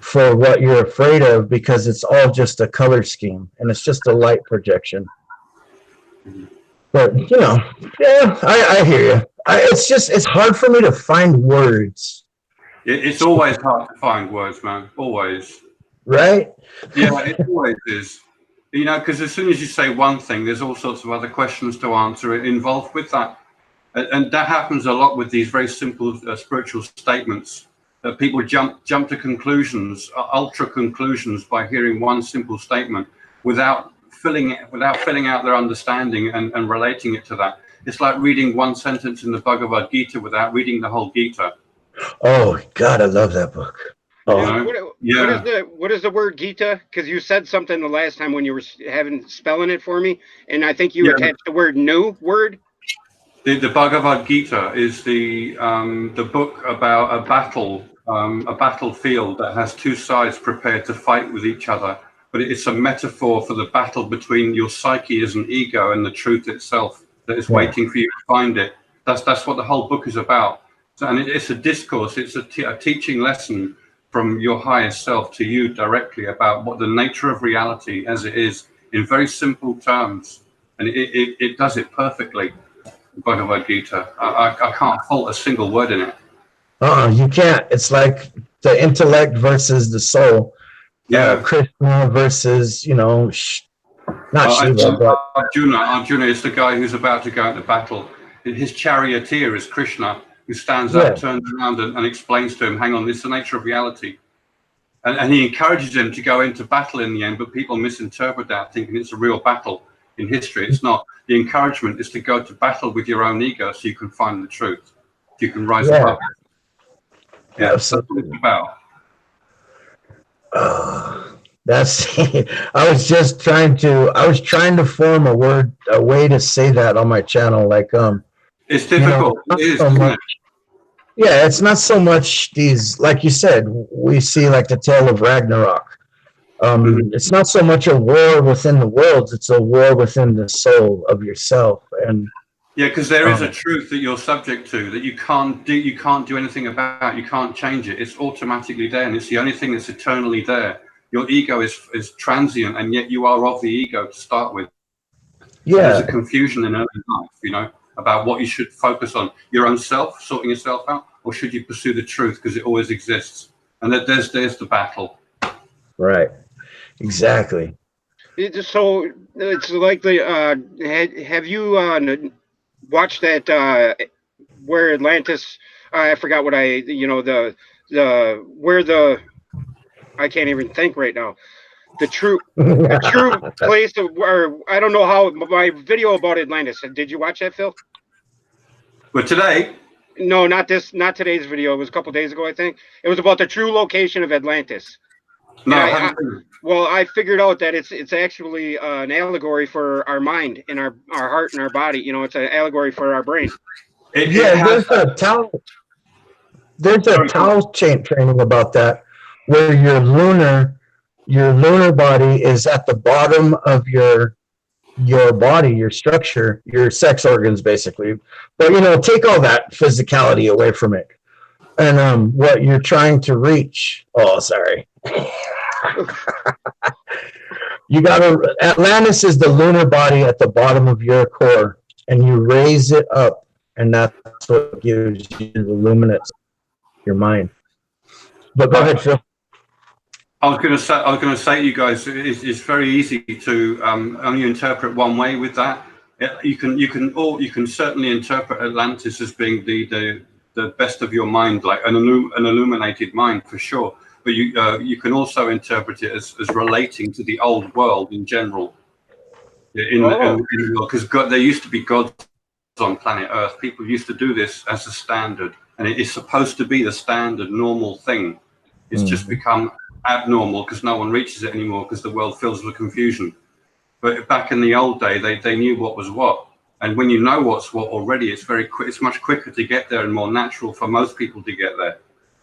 S3: for what you're afraid of, because it's all just a color scheme and it's just a light projection. But you know, I hear you. It's hard for me to find words
S2: It's always hard to find words, man. Always.
S3: Right?
S2: Yeah, it always is. You know, because as soon as you say one thing, there's all sorts of other questions to answer involved with that. And that happens a lot with these very simple spiritual statements. People jump to conclusions, ultra conclusions, by hearing one simple statement without filling out their understanding and relating it to that. It's like reading one sentence in the Bhagavad Gita without reading the whole Gita.
S3: Oh God, I love that book. Oh,
S2: You know?
S1: What is the word Gita? Because you said something the last time when you were spelling it for me, and I think you attached the word "new" word.
S2: The Bhagavad Gita is the book about a battlefield that has two sides prepared to fight with each other. But it's a metaphor for the battle between your psyche as an ego and the truth itself that is waiting for you to find it. That's what the whole book is about. So, and it's a discourse. It's a teaching lesson from your highest self to you directly about what the nature of reality as it is in very simple terms, and it does it perfectly. Bhagavad Gita. I can't fault a single word in it.
S3: you can't. It's like the intellect versus the soul.
S2: Yeah.
S3: Krishna versus, not Shiva, but
S2: Arjuna is the guy who's about to go into battle. His charioteer is Krishna, who stands up, turns around, and explains to him, hang on, this is the nature of reality. And he encourages him to go into battle in the end, but people misinterpret that, thinking it's a real battle. In history, it's not. The encouragement is to go to battle with your own ego so you can find the truth. You can rise above it. Yeah, that's what it's about.
S3: That's I was trying to form a way to say that on my channel. Like
S2: it's difficult. It is, isn't it?
S3: Yeah, it's not so much these, like you said, we see like the tale of Ragnarok. It's not so much a war within the worlds; it's a war within the soul of yourself. And
S2: yeah, because there is a truth that you're subject to that you can't do anything about. You can't change it. It's automatically there, and it's the only thing that's eternally there. Your ego is transient, and yet you are of the ego to start with.
S3: Yeah,
S2: so there's a confusion in early life, about what you should focus on: your own self, sorting yourself out, or should you pursue the truth because it always exists? And there's the battle.
S3: Right. Exactly.
S1: So it's like have you watched that where Atlantis? I forgot what I can't even think right now. The true place where I don't know how my video about Atlantis. Did you watch that, Phil?
S2: But today?
S1: No, not today's video. It was a couple days ago, I think. It was about the true location of Atlantis.
S2: No,
S1: I figured out that it's actually an allegory for our mind and our heart and our body. It's an allegory for our brain.
S3: There's a Tao training about that, where your lunar body is at the bottom of your body, your structure, your sex organs, basically. But take all that physicality away from it, and what you're trying to reach. Oh, sorry. Atlantis is the lunar body at the bottom of your core, and you raise it up, and that's what gives you the luminance, your mind. But go ahead, Phil.
S2: I was going to say to you guys, it's very easy to only interpret one way with that. You can certainly interpret Atlantis as being the best of your mind, like an illuminated mind for sure. But you can also interpret it as relating to the old world in general. Because there used to be gods on planet Earth. People used to do this as a standard, and it is supposed to be the standard normal thing. It's just become abnormal because no one reaches it anymore because the world fills with confusion. But back in the old day, they knew what was what. And when you know what's what already, it's very quick. It's much quicker to get there and more natural for most people to get there.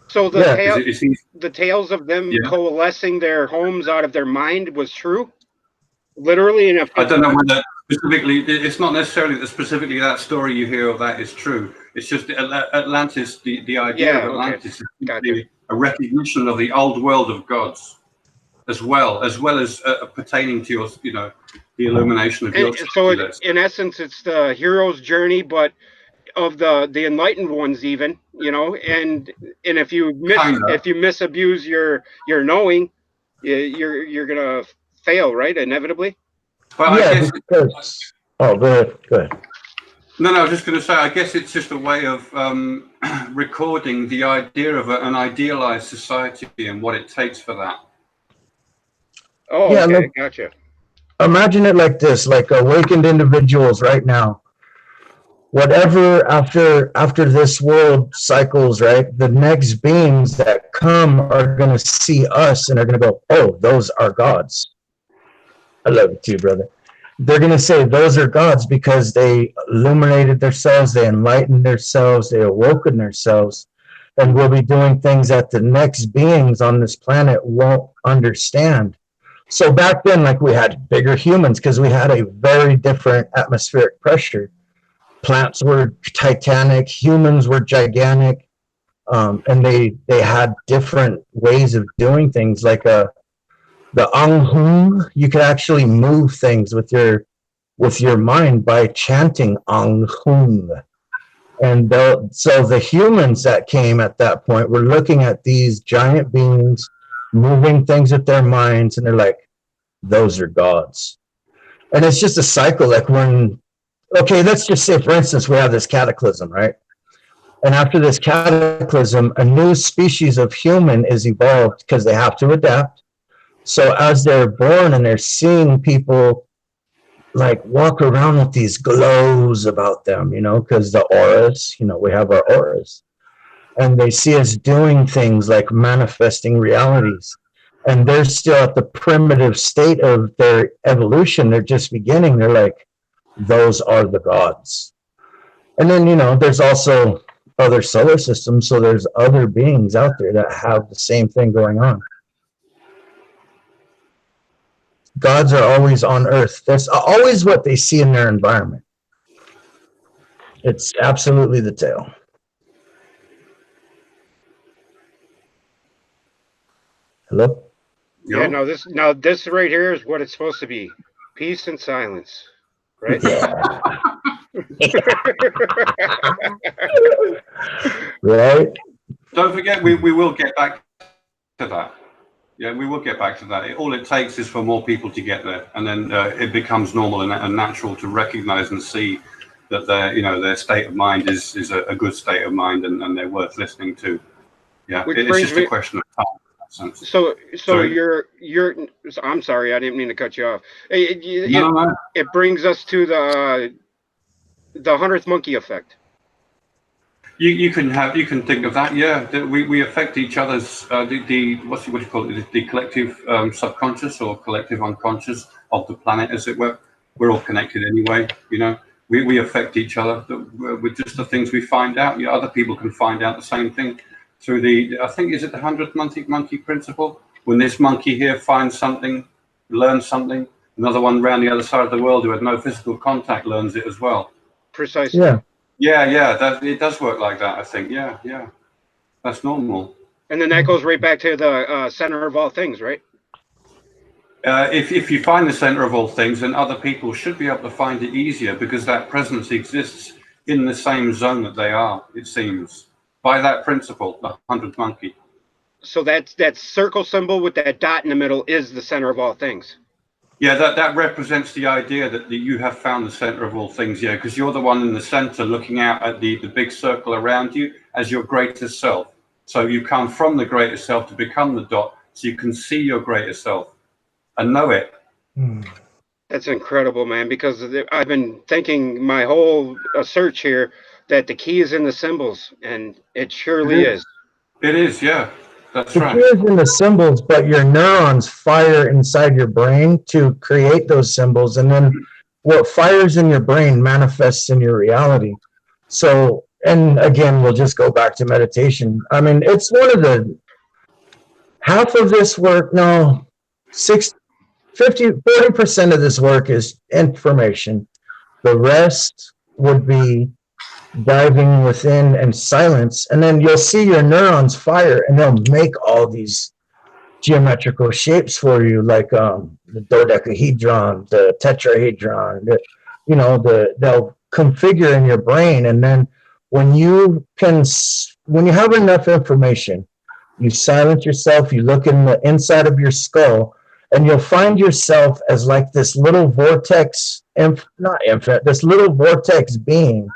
S1: So the tales of them coalescing their homes out of their mind was true, literally.
S2: I don't know whether specifically. It's not necessarily specifically that story you hear of that is true. It's just Atlantis. The idea of Atlantis is a recognition of the old world of gods, as well as pertaining to your, the illumination of your.
S1: So in essence, it's the hero's journey, but of the enlightened ones, even, you know, and if you
S2: Kinda.
S1: misabuse your knowing, you're gonna fail, right? Inevitably.
S2: Well, I
S3: Yeah,
S2: guess.
S3: because oh, go ahead, go ahead.
S2: No, I was just going to say, I guess it's just a way of recording the idea of an idealized society and what it takes for that.
S1: Oh,
S3: Yeah,
S1: okay,
S3: look,
S1: gotcha.
S3: imagine it like this: like awakened individuals right now. Whatever after this world cycles, right? The next beings that come are going to see us and are going to go, "Oh, those are gods." I love it too, brother. They're going to say those are gods because they illuminated themselves, they enlightened themselves, they awoken themselves, and will be doing things that the next beings on this planet won't understand. So back then, like we had bigger humans because we had a very different atmospheric pressure. Plants were titanic, humans were gigantic, and they had different ways of doing things. Like the Anghung, you could actually move things with your mind by chanting Anghung. And so the humans that came at that point were looking at these giant beings moving things with their minds, and they're like, those are gods. And it's just a cycle. Like when, okay, let's just say, for instance, we have this cataclysm, right? And after this cataclysm, a new species of human is evolved because they have to adapt. So as they're born and they're seeing people like walk around with these glows about them, you know, because the auras, you know, we have our auras. And they see us doing things like manifesting realities. And they're still at the primitive state of their evolution. They're just beginning. They're like, those are the gods. And then, you know, there's also other solar systems. So there's other beings out there that have the same thing going on. Gods are always on Earth. That's always what they see in their environment. It's absolutely the tale. Hello?
S1: Yeah, no, this right here is what it's supposed to be. Peace and silence. Right?
S3: Yeah. Right?
S2: Don't forget, we will get back to that. Yeah, we will get back to that. All it takes is for more people to get there, and then it becomes normal and natural to recognize and see that their state of mind is a good state of mind, and they're worth listening to. Yeah, it's just a question of time.
S1: So
S2: Sorry?
S1: you're. I'm sorry, I didn't mean to cut you off.
S2: No.
S1: It brings us to the 100th monkey effect.
S2: You can think of that. Yeah, we affect each other's what do you call it? The collective subconscious or collective unconscious of the planet, as it were. We're all connected anyway. You know, we affect each other with just the things we find out. Other people can find out the same thing through I think, is it the 100th monkey principle? When this monkey here finds something, learns something, another one around the other side of the world who had no physical contact learns it as well.
S1: Precisely.
S2: Yeah. It does work like that, I think. Yeah. That's normal.
S1: And then that goes right back to the center of all things, right?
S2: If you find the center of all things, then other people should be able to find it easier because that presence exists in the same zone that they are, it seems, by that principle, the 100th monkey.
S1: So that circle symbol with that dot in the middle is the center of all things.
S2: Yeah, that represents the idea that you have found the center of all things, yeah, because you're the one in the center looking out at the big circle around you as your greatest self. So you come from the greatest self to become the dot, so you can see your greatest self and know it.
S1: That's incredible, man, because I've been thinking my whole search here that the key is in the symbols, and it surely is.
S2: It is, yeah. That's
S3: the
S2: right.
S3: key is in the symbols, but your neurons fire inside your brain to create those symbols. And then what fires in your brain manifests in your reality. So, and again, we'll just go back to meditation. I mean, it's one of the, half of this work, no, 40% of this work is information. The rest would be diving within and silence, and then you'll see your neurons fire, and they'll make all these geometrical shapes for you, like the dodecahedron, the tetrahedron. They'll configure in your brain, and then when you have enough information, you silence yourself, you look in the inside of your skull, and you'll find yourself as like this little vortex, this little vortex being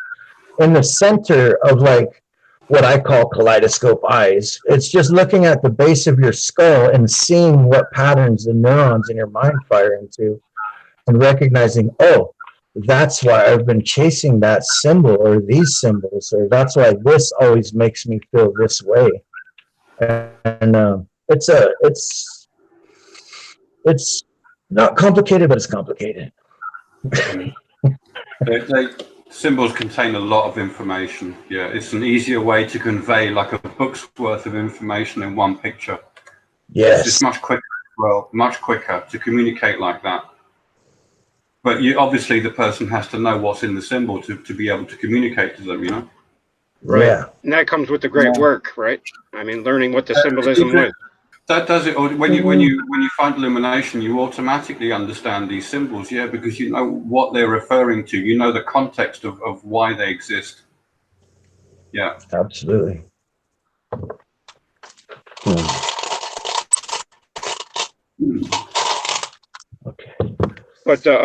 S3: in the center of like what I call kaleidoscope eyes. It's just looking at the base of your skull and seeing what patterns the neurons in your mind fire into and recognizing, oh, that's why I've been chasing that symbol or these symbols, or that's why this always makes me feel this way. And it's not complicated, but it's complicated.
S2: Symbols contain a lot of information. Yeah, it's an easier way to convey like a book's worth of information in one picture.
S3: Yes,
S2: it's much quicker. Well, much quicker to communicate like that. But you obviously the person has to know what's in the symbol to be able to communicate to them. You know.
S1: Right.
S3: Yeah.
S1: And that comes with the great work, right? I mean, learning what the symbolism was.
S2: That does it. Or when you find illumination, you automatically understand these symbols, yeah, because you know what they're referring to. You know the context of why they exist. Yeah.
S3: Absolutely. Okay.
S1: But
S3: the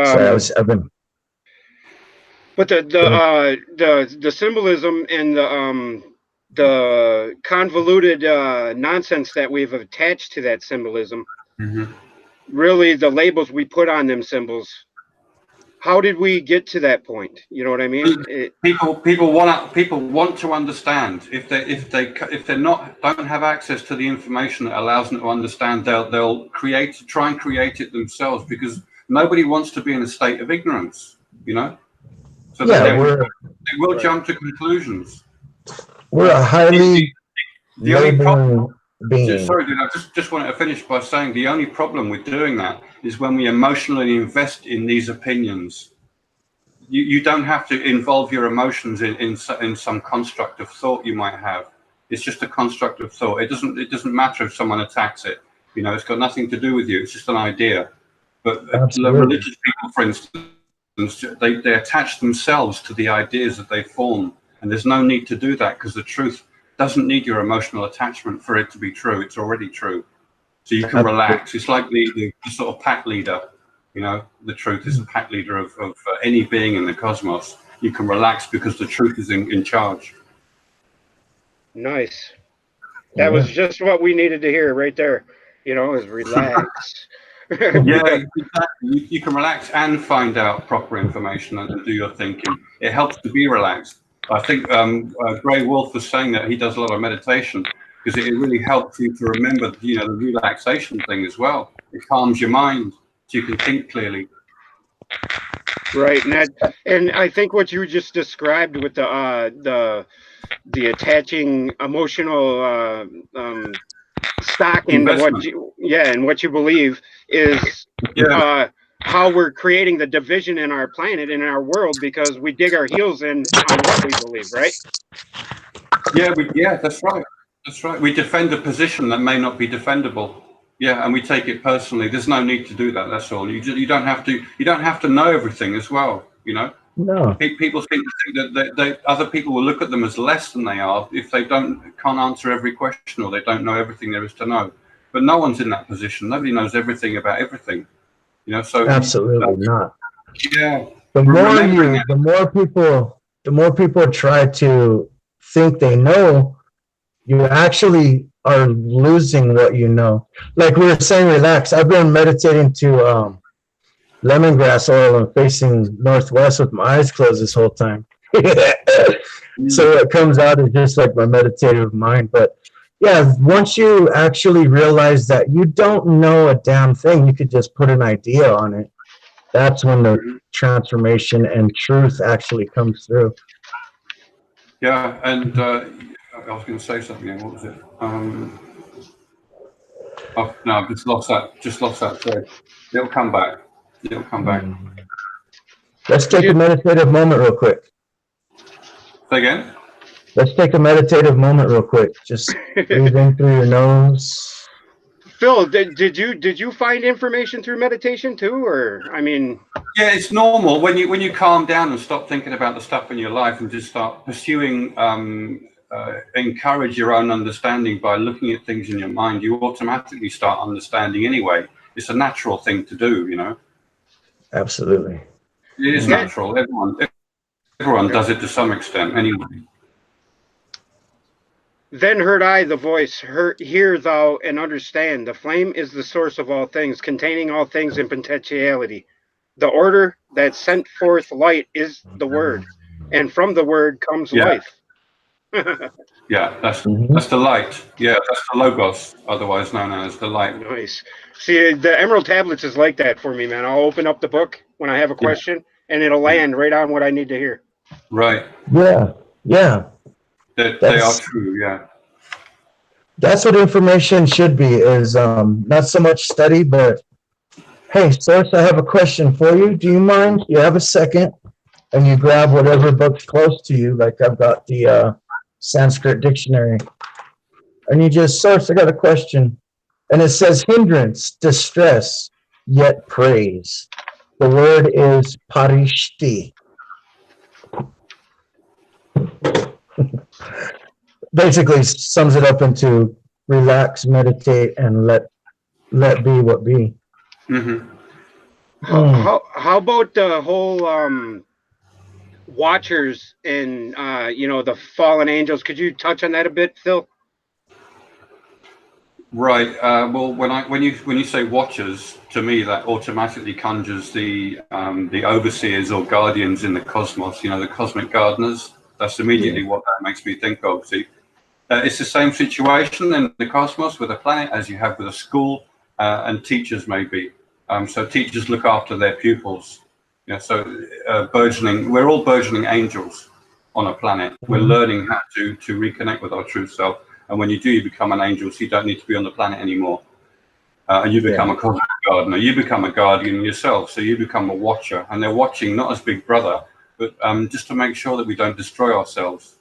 S1: the symbolism and the convoluted nonsense that we've attached to that symbolism, really the labels we put on them symbols, how did we get to that point? You know what I mean?
S2: People want to understand. If they don't have access to the information that allows them to understand, they'll try and create it themselves, because nobody wants to be in a state of ignorance, you know. So they will jump to conclusions.
S3: We're a highly
S2: the only problem.
S3: Being.
S2: Sorry, dude, I just wanted to finish by saying the only problem with doing that is when we emotionally invest in these opinions. You don't have to involve your emotions in some construct of thought you might have. It's just a construct of thought. It doesn't matter if someone attacks it. You know, it's got nothing to do with you. It's just an idea. But religious people, for instance, they attach themselves to the ideas that they form, and there's no need to do that, because the truth doesn't need your emotional attachment for it to be true. It's already true. So you can relax. It's like the sort of pack leader. You know, the truth is a pack leader of any being in the cosmos. You can relax because the truth is in charge.
S1: Nice. That was just what we needed to hear right there. You know, is relax.
S2: Yeah, exactly. You can relax and find out proper information and do your thinking. It helps to be relaxed. I think Gray Wolf was saying that he does a lot of meditation because it really helps you to remember, you know, the relaxation thing as well. It calms your mind so you can think clearly.
S1: Right, and I think what you just described with the attaching emotional stock into what you believe is how we're creating the division in our planet and in our world, because we dig our heels in on what we believe, right?
S2: Yeah, that's right. That's right. We defend a position that may not be defendable. Yeah, and we take it personally. There's no need to do that. That's all. You don't have to. You don't have to know everything as well. You know.
S3: No.
S2: People think that other people will look at them as less than they are if they can't answer every question, or they don't know everything there is to know. But no one's in that position. Nobody knows everything about everything. You know. So
S3: absolutely not.
S2: Yeah.
S3: The more people try to think they know, you actually are losing what you know. Like we were saying, relax. I've been meditating to lemongrass oil and facing northwest with my eyes closed this whole time. So it comes out as just like my meditative mind. But yeah, once you actually realize that you don't know a damn thing, you could just put an idea on it. That's when the transformation and truth actually comes through.
S2: Yeah, and I was going to say something. What was it? Oh, no, I've just lost that thread. It'll come back.
S3: Let's take a meditative moment real quick.
S2: Say again?
S3: Let's take a meditative moment real quick. Just breathe in through your nose.
S1: Phil, did you find information through meditation too, or I mean?
S2: Yeah, it's normal when you calm down and stop thinking about the stuff in your life and just start pursuing, encourage your own understanding by looking at things in your mind. You automatically start understanding anyway. It's a natural thing to do, you know.
S3: Absolutely.
S2: It is natural. Everyone does it to some extent anyway.
S1: Then heard I the voice, hear thou and understand. The flame is the source of all things, containing all things in potentiality. The order that sent forth light is the word, and from the word comes
S2: Yeah.
S1: life.
S2: Yeah, that's the light. Yeah, that's the logos, otherwise known as the light.
S1: Nice. See, the Emerald Tablets is like that for me, man. I'll open up the book when I have a question, and it'll land right on what I need to hear.
S2: Right.
S3: Yeah. Yeah.
S2: They are true. Yeah.
S3: That's what information should be, is not so much study, but hey, Source, I have a question for you. Do you mind? You have a second, and you grab whatever book's close to you, like I've got the Sanskrit dictionary, and you just, Source, I got a question. And it says hindrance, distress, yet praise. The word is parishti. Basically sums it up into relax, meditate, and let be what be.
S1: How about the whole Watchers and the fallen angels? Could you touch on that a bit, Phil?
S2: Right. Well, when you say watchers, to me that automatically conjures the overseers or guardians in the cosmos. You know, the cosmic gardeners. That's immediately what that makes me think of. See, it's the same situation in the cosmos with a planet as you have with a school and teachers maybe. So teachers look after their pupils. Yeah. So burgeoning, we're all burgeoning angels on a planet. We're learning how to reconnect with our true self. And when you do, you become an angel, so you don't need to be on the planet anymore. And you become a cosmic gardener. You become a guardian yourself, so you become a watcher. And they're watching not as Big Brother, but just to make sure that we don't destroy ourselves.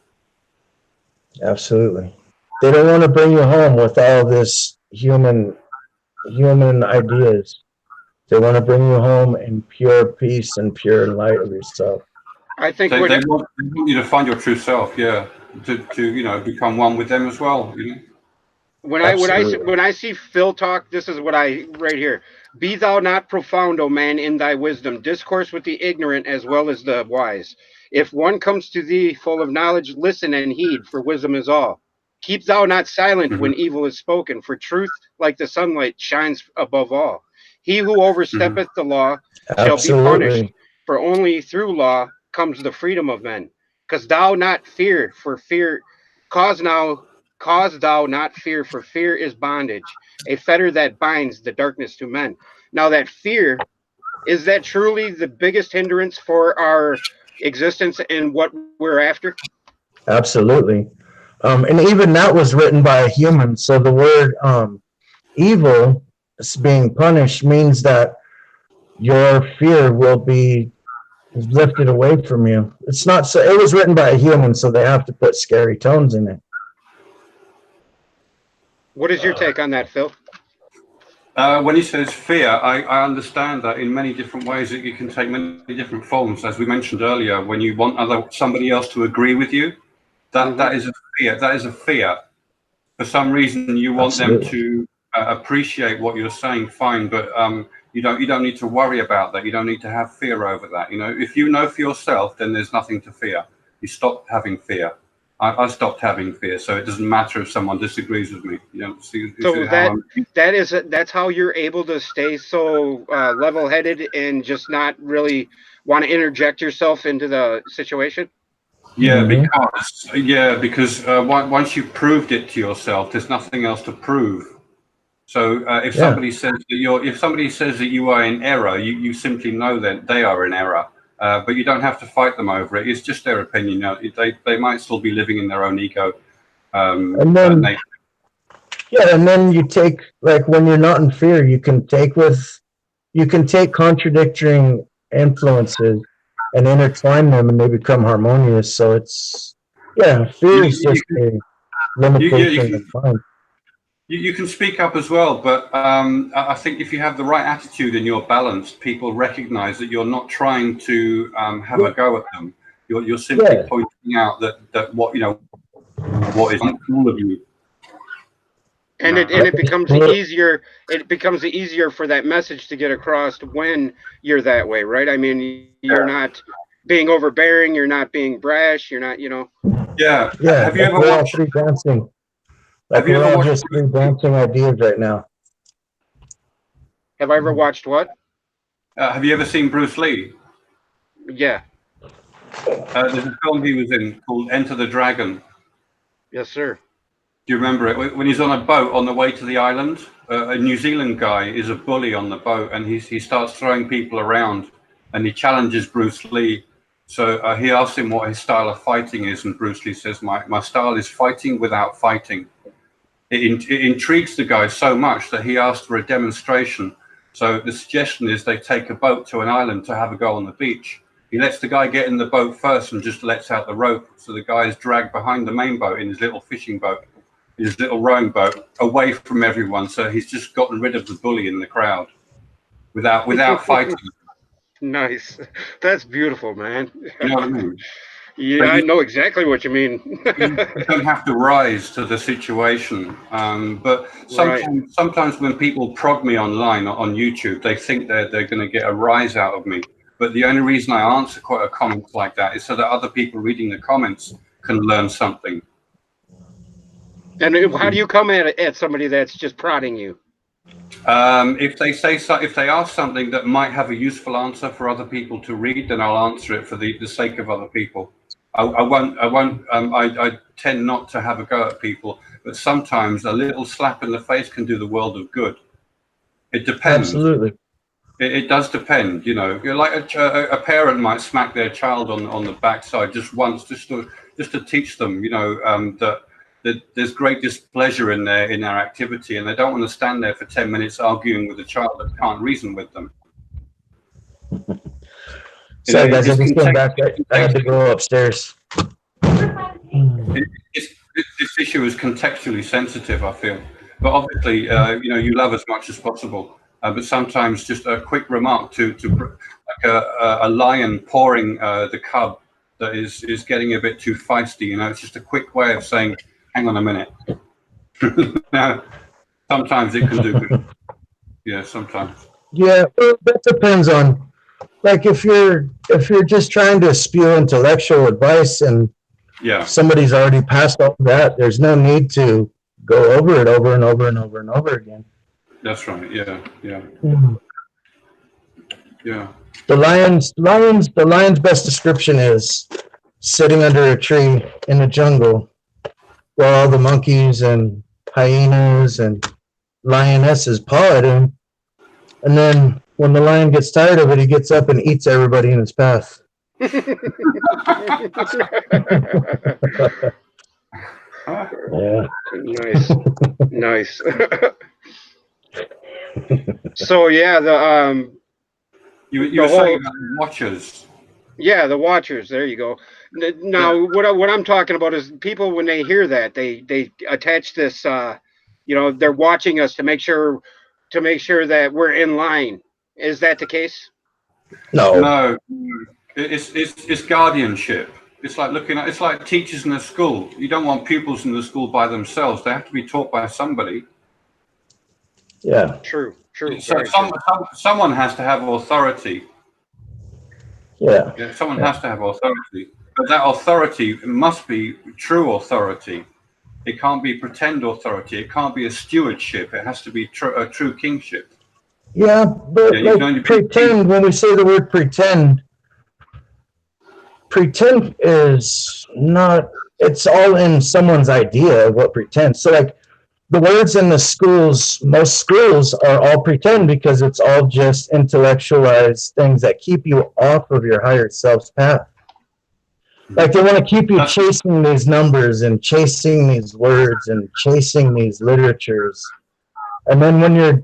S3: Absolutely. They don't want to bring you home with all this human ideas. They want to bring you home in pure peace and pure light of yourself.
S1: I think
S2: they want you to find your true self, to become one with them as well. You know?
S1: When I see Phil talk, this is what I right here. Be thou not profound, O man, in thy wisdom. Discourse with the ignorant as well as the wise. If one comes to thee full of knowledge, listen and heed, for wisdom is all. Keep thou not silent when evil is spoken, for truth, like the sunlight, shines above all. He who oversteppeth the law shall be punished, for only through law comes the freedom of men. Cause thou not fear, for fear, cause thou not fear, for fear is bondage, a fetter that binds the darkness to men. Now that fear, is that truly the biggest hindrance for our existence and what we're after?
S3: Absolutely. And even that was written by a human. So the word evil being punished means that your fear will be lifted away from you. It's not so. It was written by a human, so they have to put scary tones in it.
S1: What is your take on that, Phil?
S2: When he says fear, I understand that in many different ways. That you can take many different forms. As we mentioned earlier, when you want somebody else to agree with you, that is a fear. That is a fear. For some reason, you want them to appreciate what you're saying. Fine, but you don't need to worry about that. You don't need to have fear over that. You know, if you know for yourself, then there's nothing to fear. You stop having fear. I stopped having fear, so it doesn't matter if someone disagrees with me. You know,
S1: that's how you're able to stay so level-headed and just not really want to interject yourself into the situation.
S2: Yeah, because once you've proved it to yourself, there's nothing else to prove. So if somebody says that you are in error, you simply know that they are in error. But you don't have to fight them over it. It's just their opinion. You know, they might still be living in their own ego.
S3: And then you take, like, when you're not in fear, you can take contradicting influences and intertwine them, and they become harmonious. So it's fear is just a limitation of mind.
S2: You can speak up as well, but I think if you have the right attitude and you're balanced, people recognize that you're not trying to have a go at them. You're simply pointing out that what what is cool of you.
S1: And it becomes easier. It becomes easier for that message to get across when you're that way, right? I mean, you're not being overbearing. You're not being brash. You're not,
S2: Yeah.
S3: Yeah.
S2: Have you ever
S3: we're all
S2: watched?
S3: three dancing. Like
S2: Have you
S3: we're
S2: ever
S3: all
S2: watched?
S3: just three dancing ideas right now.
S1: Have I ever watched what?
S2: Have you ever seen Bruce Lee?
S1: Yeah.
S2: There's a film he was in called Enter the Dragon.
S1: Yes, sir.
S2: Do you remember it? When he's on a boat on the way to the island, a New Zealand guy is a bully on the boat, and he starts throwing people around, and he challenges Bruce Lee. So he asks him what his style of fighting is, and Bruce Lee says, my style is fighting without fighting. It intrigues the guy so much that he asked for a demonstration. So the suggestion is they take a boat to an island to have a go on the beach. He lets the guy get in the boat first and just lets out the rope. So the guy is dragged behind the main boat in his little fishing boat, his little rowing boat, away from everyone. So he's just gotten rid of the bully in the crowd without fighting.
S1: Nice. That's beautiful, man.
S2: You know what I mean?
S1: Yeah, I know exactly what you mean.
S2: You don't have to rise to the situation. But sometimes when people prod me online on YouTube, they think they're going to get a rise out of me. But the only reason I answer quite a comment like that is so that other people reading the comments can learn something.
S1: And how do you come at somebody that's just prodding you?
S2: If they ask something that might have a useful answer for other people to read, then I'll answer it for the sake of other people. I tend not to have a go at people, but sometimes a little slap in the face can do the world of good. It depends.
S3: Absolutely.
S2: It does depend, You're like a parent might smack their child on the backside just once, just to teach them, that there's great displeasure in their activity, and they don't want to stand there for 10 minutes arguing with a child that can't reason with them.
S3: Sorry, guys, I just came back. I had to go upstairs.
S2: This issue is contextually sensitive, I feel. But obviously, you love as much as possible. But sometimes just a quick remark to like a lion pawing the cub that is getting a bit too feisty. It's just a quick way of saying, hang on a minute. Now, sometimes it can do good. Yeah, sometimes.
S3: Yeah, that depends on. Like if you're just trying to spew intellectual advice and somebody's already passed all that, there's no need to go over it over and over and over and over again.
S2: That's right. Yeah.
S3: The lion's best description is sitting under a tree in the jungle while all the monkeys and hyenas and lionesses paw at him, and then when the lion gets tired of it, he gets up and eats everybody in his path. Yeah.
S1: Nice. So yeah,
S2: you were saying about the watchers.
S1: Yeah, the watchers. There you go. Now, what I'm talking about is people when they hear that they attach this. They're watching us to make sure that we're in line. Is that the case?
S2: No. It's guardianship. It's like teachers in a school. You don't want pupils in the school by themselves. They have to be taught by somebody.
S3: Yeah.
S1: True.
S2: So someone has to have authority.
S3: Yeah.
S2: Someone has to have authority, but that authority must be true authority. It can't be pretend authority. It can't be a stewardship. It has to be a true kingship.
S3: Yeah, but pretend, when we say the word pretend is not, it's all in someone's idea of what pretend. So like the words in the schools, most schools are all pretend because it's all just intellectualized things that keep you off of your higher self's path. Like they want to keep you chasing these numbers and chasing these words and chasing these literatures. And then when you're,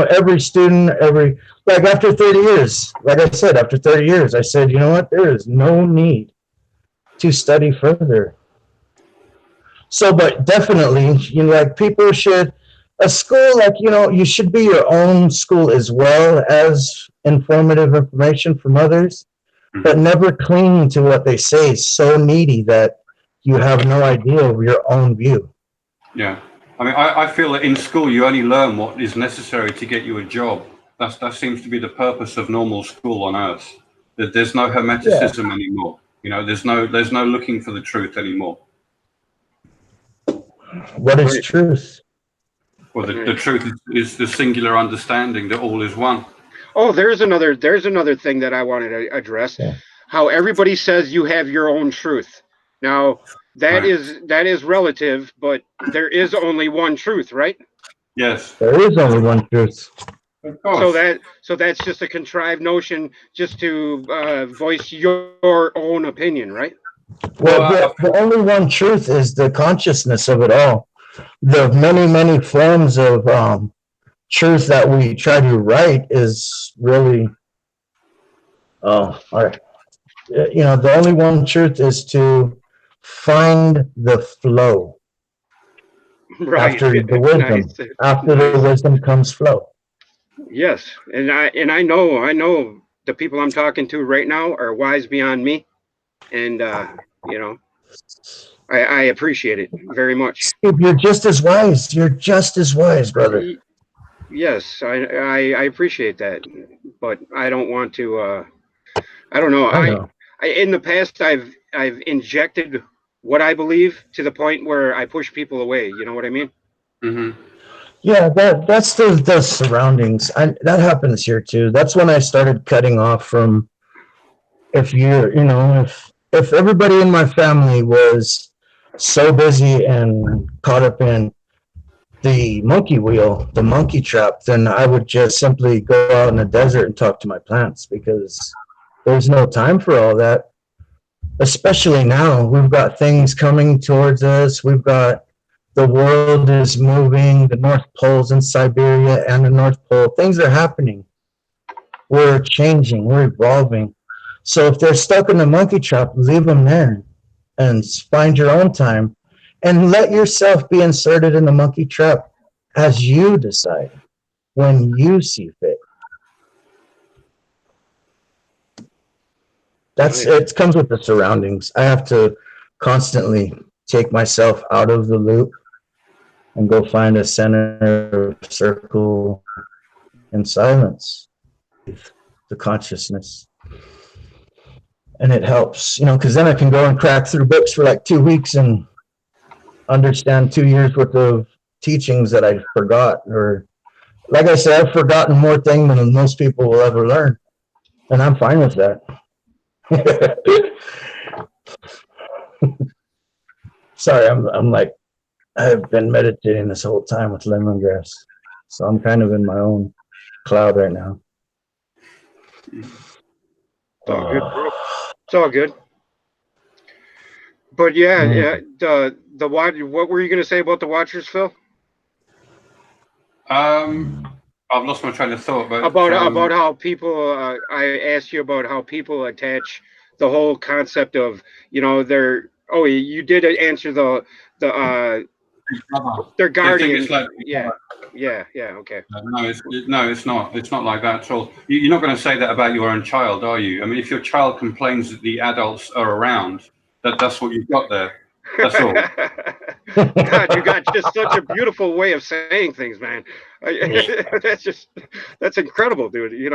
S3: every student, like after 30 years, like I said, after 30 years, I said, you know what? There is no need to study further. So, but definitely, like people should, a school, like, you should be your own school as well as informative information from others, but never cling to what they say so needy that you have no idea of your own view.
S2: Yeah. I mean, I feel that in school you only learn what is necessary to get you a job. That seems to be the purpose of normal school on earth. That there's no hermeticism anymore. There's no looking for the truth anymore.
S3: What is truth?
S2: Well, the truth is the singular understanding that all is one.
S1: Oh, there's another thing that I wanted to address.
S3: Yeah.
S1: How everybody says you have your own truth. Now, that is relative, but there is only one truth, right?
S2: Yes.
S3: There is only one truth.
S2: Of course.
S1: So that's just a contrived notion just to voice your own opinion, right?
S3: Well, the only one truth is the consciousness of it all. The many, many forms of truth that we try to write is really, all right. The only one truth is to find the flow.
S1: Right.
S3: After the wisdom.
S1: Nice.
S3: After the wisdom comes flow.
S1: Yes, and I know the people I'm talking to right now are wise beyond me, and I appreciate it very much.
S3: You're just as wise. You're just as wise, brother.
S1: Yes, I appreciate that, but I don't want to. I don't know.
S3: I know.
S1: In the past I've injected what I believe to the point where I push people away. You know what I mean?
S2: Mm-hmm.
S3: Yeah, that's the surroundings. That happens here too. That's when I started cutting off from. If everybody in my family was so busy and caught up in the monkey wheel, the monkey trap, then I would just simply go out in the desert and talk to my plants, because there's no time for all that. Especially now, we've got things coming towards us. The world is moving, the North Pole's in Siberia and the North Pole. Things are happening. We're changing, we're evolving. So if they're stuck in the monkey trap, leave them there and find your own time and let yourself be inserted in the monkey trap as you decide, when you see fit. It comes with the surroundings. I have to constantly take myself out of the loop and go find a center circle in silence, the consciousness. And it helps, because then I can go and crack through books for like 2 weeks and understand 2 years worth of teachings that I forgot. Or, like I said, I've forgotten more things than most people will ever learn. And I'm fine with that. Sorry, I'm like, I've been meditating this whole time with lemongrass, so I'm kind of in my own cloud right now.
S1: It's all good, bro. It's all good. But yeah, the watch. What were you gonna say about the Watchers, Phil?
S2: I've lost my train of thought. But
S1: about how people. I asked you about how people attach the whole concept of their. Oh, you did answer their guardian.
S2: Like,
S1: yeah, okay.
S2: No, it's not. It's not like that at all. You're not going to say that about your own child, are you? I mean, if your child complains that the adults are around, that's what you've got there. That's all.
S1: God, you got just such a beautiful way of saying things, man. That's incredible, dude.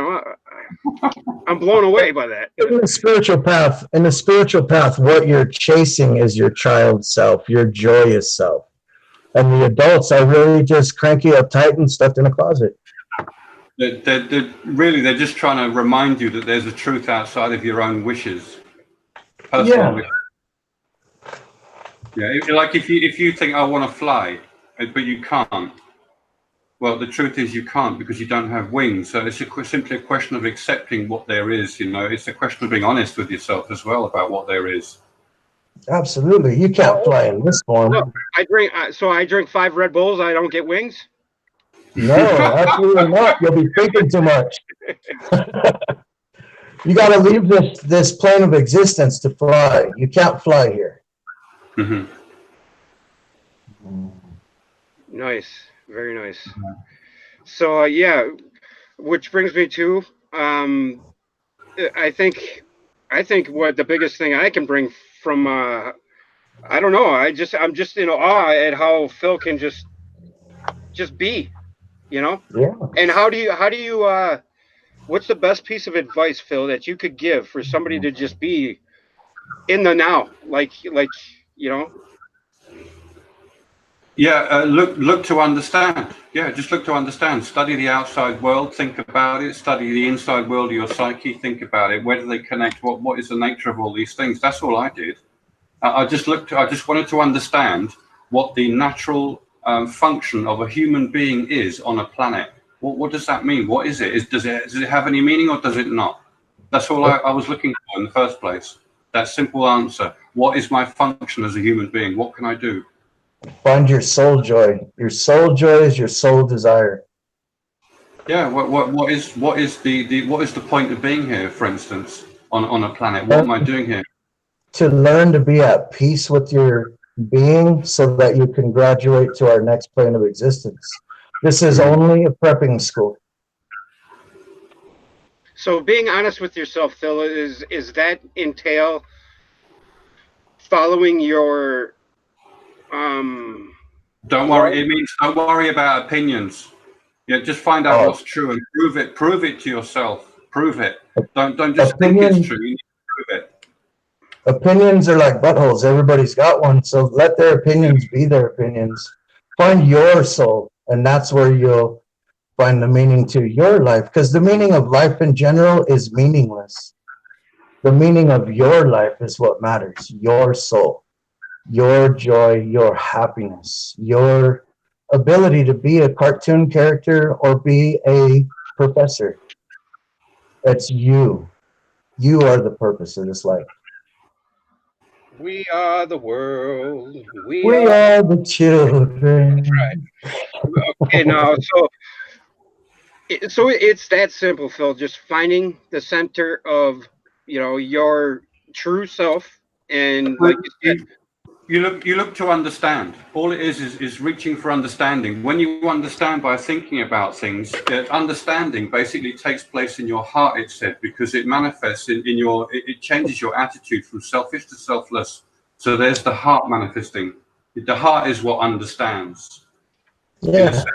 S1: I'm blown away by that.
S3: In the spiritual path, what you're chasing is your child self, your joyous self. And the adults are really just cranky, uptight, and stuffed in a closet.
S2: They're just trying to remind you that there's a truth outside of your own wishes. Personally. Yeah, like if you think I want to fly, but you can't. Well, the truth is you can't, because you don't have wings. So it's simply a question of accepting what there is. It's a question of being honest with yourself as well about what there is.
S3: Absolutely, you can't fly in this form.
S1: No, I drink 5 Red Bulls. I don't get wings.
S3: No, absolutely not. You'll be thinking too much. You got to leave this plane of existence to fly. You can't fly here.
S2: Mm-hmm.
S1: Nice. Very nice. So yeah, which brings me to um, I think I think what the biggest thing I can bring from I don't know. I'm just in awe at how Phil can just be, you know.
S3: Yeah.
S1: And how do you what's the best piece of advice, Phil, that you could give for somebody to just be in the now, like you know?
S2: Yeah, look to understand. Yeah, just look to understand. Study the outside world, think about it. Study the inside world of your psyche, think about it. Where do they connect? What is the nature of all these things? That's all I did. I just looked. I just wanted to understand what the natural function of a human being is on a planet. What does that mean? What is it? Does it have any meaning or does it not? That's all I was looking for in the first place. That simple answer. What is my function as a human being? What can I do?
S3: Find your soul joy. Your soul joy is your soul desire.
S2: Yeah. What is the point of being here? For instance, on a planet, what am I doing here?
S3: To learn to be at peace with your being so that you can graduate to our next plane of existence. This is only a prepping school.
S1: So being honest with yourself, Phil, is that entail following your um
S2: Don't
S1: love?
S2: worry. It means don't worry about opinions. Yeah, just find out
S3: Oh,
S2: what's true and prove it. Prove it to yourself. Prove it. Don't just think it's
S3: opinion,
S2: true. You need to prove it.
S3: opinions are like buttholes. Everybody's got one. So let their opinions be their opinions. Find your soul. And that's where you'll find the meaning to your life. Because the meaning of life in general is meaningless. The meaning of your life is what matters. Your soul, your joy, your happiness, your ability to be a cartoon character or be a professor. It's you. You are the purpose of this life.
S1: We are the world. We
S3: We
S1: are
S3: are the children.
S1: okay now. So it's that simple, Phil. Just finding the center of your true self, and
S2: Well,
S1: like you said,
S2: you look to understand. All it is reaching for understanding. When you understand by thinking about things, understanding basically takes place in your heart. It said because it manifests in your. It changes your attitude from selfish to selfless. So there's the heart manifesting. The heart is what understands. In a
S3: Yeah.
S2: sense.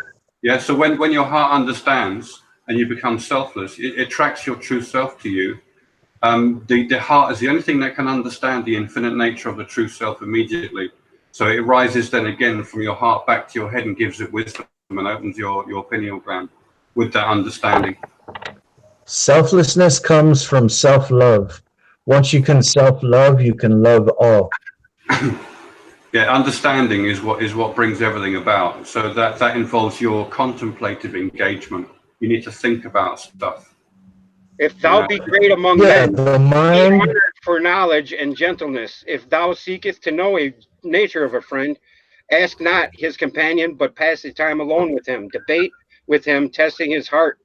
S2: Yeah. So when your heart understands and you become selfless, it attracts your true self to you. The heart is the only thing that can understand the infinite nature of the true self immediately. So it rises then again from your heart back to your head and gives it wisdom and opens your pineal gland with that understanding.
S3: Selflessness comes from self love. Once you can self love, you can love all.
S2: Yeah, understanding is what brings everything about. So that involves your contemplative engagement. You need to think about stuff.
S1: if
S2: You
S1: thou
S2: know.
S1: be great among
S3: Yeah,
S1: men,
S3: the
S1: be
S3: mind.
S1: honored for knowledge and gentleness. If thou seekest to know a nature of a friend, ask not his companion, but pass the time alone with him. Debate with him, testing his heart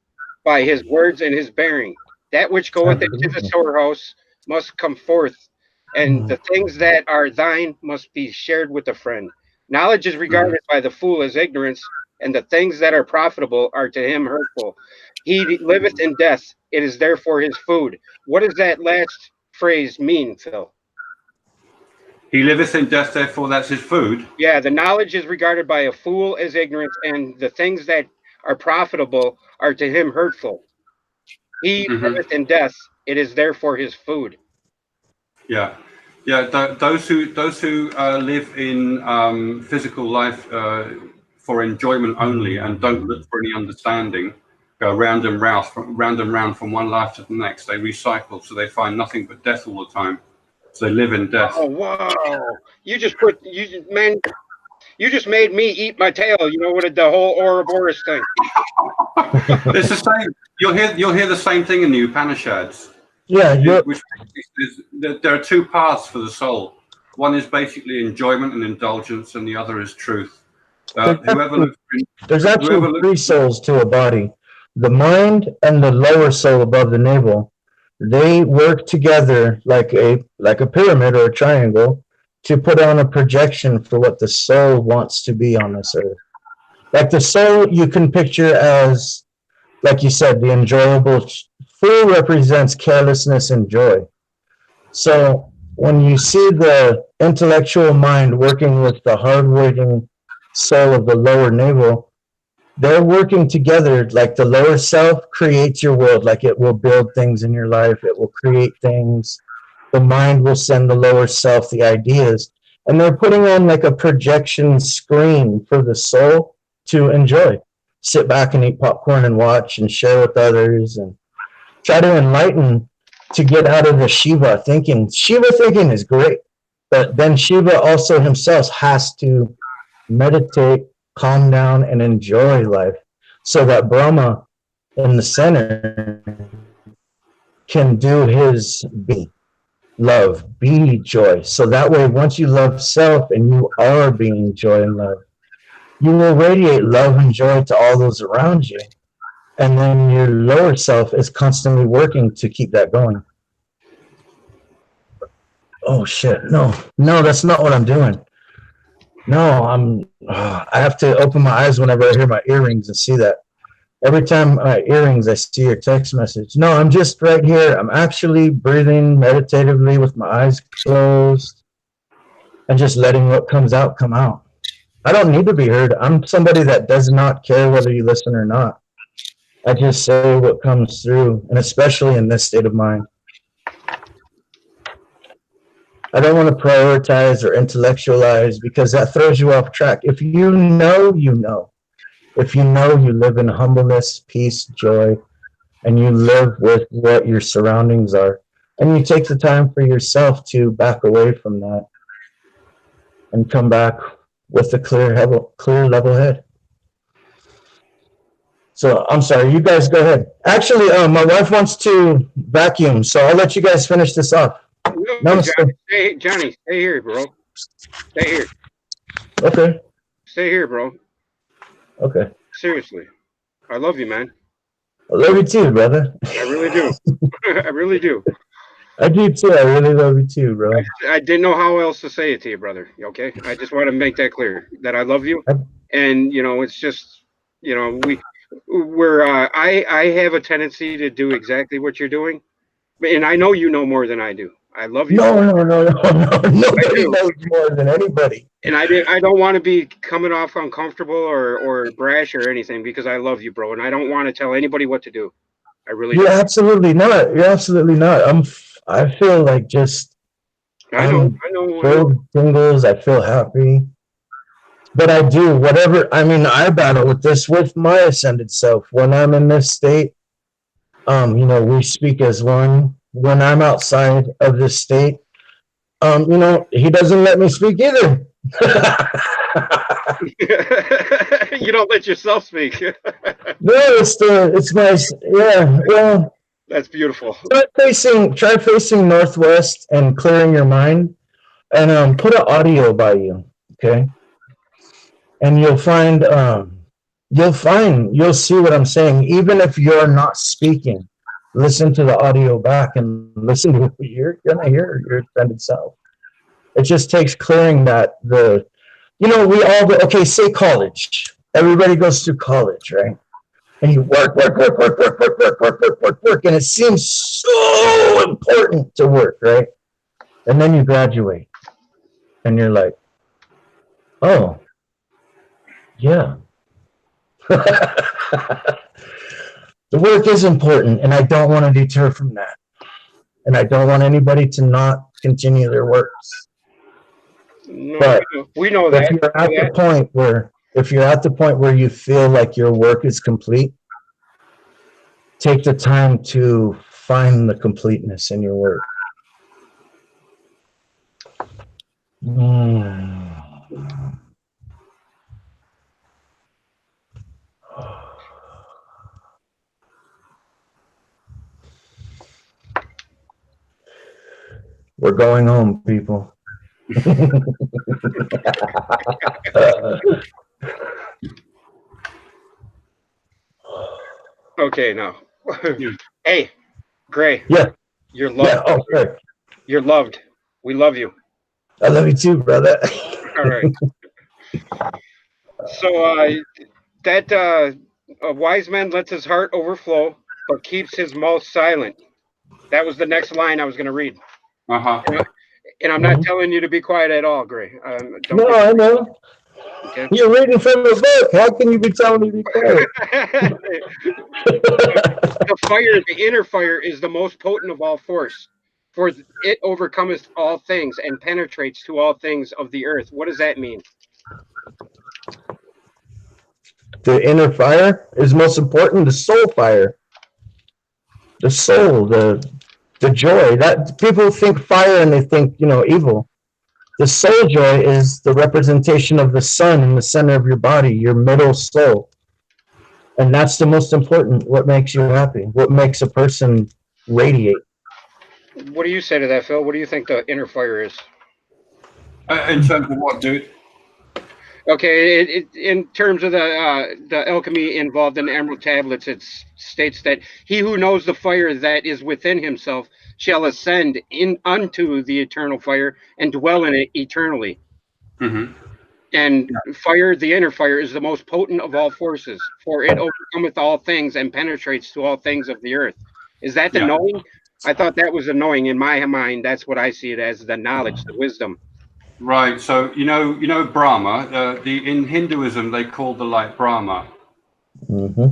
S1: by his words and his bearing. That which goeth into the
S3: Absolutely.
S1: storehouse must come forth, and the things that are thine must be shared with a friend. Knowledge is
S2: Mhm.
S1: regarded by the fool as ignorance, and the things that are profitable are to him hurtful. He liveth in death, it is therefore his food. What does that last phrase mean, Phil?
S2: He liveth in death, therefore that's his food.
S1: Yeah, the knowledge is regarded by a fool as ignorance, and the things that are profitable are to him hurtful. He
S2: Hmm.
S1: liveth in death, it is therefore his food.
S2: Yeah, yeah. Those who live in physical life for enjoyment only and don't look for any understanding, go round and round from one life to the next. They recycle, so they find nothing but death all the time. So they live in death.
S1: Oh wow! You just made me eat my tail. You know what the whole Ouroboros thing.
S2: It's the same. You'll hear the same thing in the Upanishads.
S3: Yeah, you're
S2: Which is that there are two paths for the soul. One is basically enjoyment and indulgence, and the other is truth.
S3: there's
S2: Whoever
S3: actually,
S2: looks for,
S3: there's actually
S2: whoever looks
S3: three souls to a body. The mind and the lower soul above the navel. They work together like a pyramid or a triangle to put on a projection for what the soul wants to be on this earth. Like the soul, you can picture as, like you said, the enjoyable. Fool represents carelessness and joy. So when you see the intellectual mind working with the hard-working soul of the lower navel, they're working together. Like the lower self creates your world, like it will build things in your life, it will create things. The mind will send the lower self the ideas, and they're putting on like a projection screen for the soul to enjoy. Sit back and eat popcorn and watch and share with others and try to enlighten, to get out of the Shiva thinking. Shiva thinking is great, but then Shiva also himself has to meditate, calm down, and enjoy life so that Brahma in the center can do his be love, be joy. So that way, once you love self and you are being joy and love, you will radiate love and joy to all those around you. And then your lower self is constantly working to keep that going. Oh shit, no, that's not what I'm doing. No, I have to open my eyes whenever I hear my earrings and see that. Every time my earrings, I see your text message. No, I'm just right here. I'm actually breathing meditatively with my eyes closed and just letting what comes out come out. I don't need to be heard. I'm somebody that does not care whether you listen or not. I just say what comes through, and especially in this state of mind. I don't want to prioritize or intellectualize because that throws you off track. If you know, you know. If you know, you live in humbleness, peace, joy, and you live with what your surroundings are. And you take the time for yourself to back away from that and come back with a clear level head. So I'm sorry, you guys go ahead. Actually, my wife wants to vacuum, so I'll let you guys finish this off.
S1: No, Johnny, stay here, bro. Stay here.
S3: Okay.
S1: Stay here, bro.
S3: Okay.
S1: Seriously. I love you, man.
S3: I love you too, brother.
S1: I really do. I really do.
S3: I do too. I really love you too, bro.
S1: I didn't know how else to say it to you, brother. Okay? I just want to make that clear that I love you. And, you know, it's just, you know, I have a tendency to do exactly what you're doing. And I know you know more than I do. I love you.
S3: No. Nobody knows more than anybody.
S1: And I don't want to be coming off uncomfortable or brash or anything because I love you, bro. And I don't want to tell anybody what to do. I really
S3: You're absolutely not. You're absolutely not. I feel like just
S1: I know.
S3: Filled tingles. I feel happy. But I do whatever. I mean, I battle with this with my ascended self. When I'm in this state, you know, we speak as one. When I'm outside of this state, you know, he doesn't let me speak either.
S1: You don't let yourself speak.
S3: No, it's nice. Yeah, well,
S1: that's beautiful.
S3: Try facing northwest and clearing your mind, and put an audio by you, okay? And you'll see what I'm saying, even if you're not speaking. Listen to the audio back and listen to what you're gonna hear your ascended self. It just takes clearing that you know, we all go, okay, say college. Everybody goes through college, right? And you work, and it seems so important to work, right? And then you graduate, and you're like, oh, yeah. The work is important, and I don't want to deter from that. And I don't want anybody to not continue their works.
S1: No,
S3: but
S1: we know that.
S3: If you're at the point where you feel like your work is complete, take the time to find the completeness in your work. We're going home, people.
S1: Okay, now. Hey, Gray.
S3: Yeah.
S1: You're loved.
S3: Yeah. Oh, sure.
S1: You're loved. We love you.
S3: I love you too, brother.
S1: All right. So, that a wise man lets his heart overflow, but keeps his mouth silent. That was the next line I was going to read.
S2: Uh-huh.
S1: And I'm not telling you to be quiet at all, Gray. Don't
S3: No,
S1: get
S3: I know.
S1: okay.
S3: You're reading from the book. How can you be telling me to be quiet?
S1: The fire, the inner fire, is the most potent of all force, for it overcometh all things and penetrates to all things of the earth. What does that mean?
S3: The inner fire is most important. The soul fire, the soul, the joy. That people think fire and they think evil. The soul joy is the representation of the sun in the center of your body, your middle soul. And that's the most important. What makes you happy? What makes a person radiate?
S1: What do you say to that, Phil? What do you think the inner fire is?
S2: In terms of what, dude?
S1: Okay, in terms of the alchemy involved in the Emerald Tablets, it states that he who knows the fire that is within himself shall ascend in unto the eternal fire and dwell in it eternally.
S2: Mm-hmm.
S1: And fire, the inner fire, is the most potent of all forces, for it overcometh all things and penetrates to all things of the earth. Is that the knowing? I thought that was the knowing in my mind. That's what I see it as, the knowledge, the wisdom.
S2: Right. So Brahma. In Hinduism, they call the light Brahma.
S3: Mm-hmm.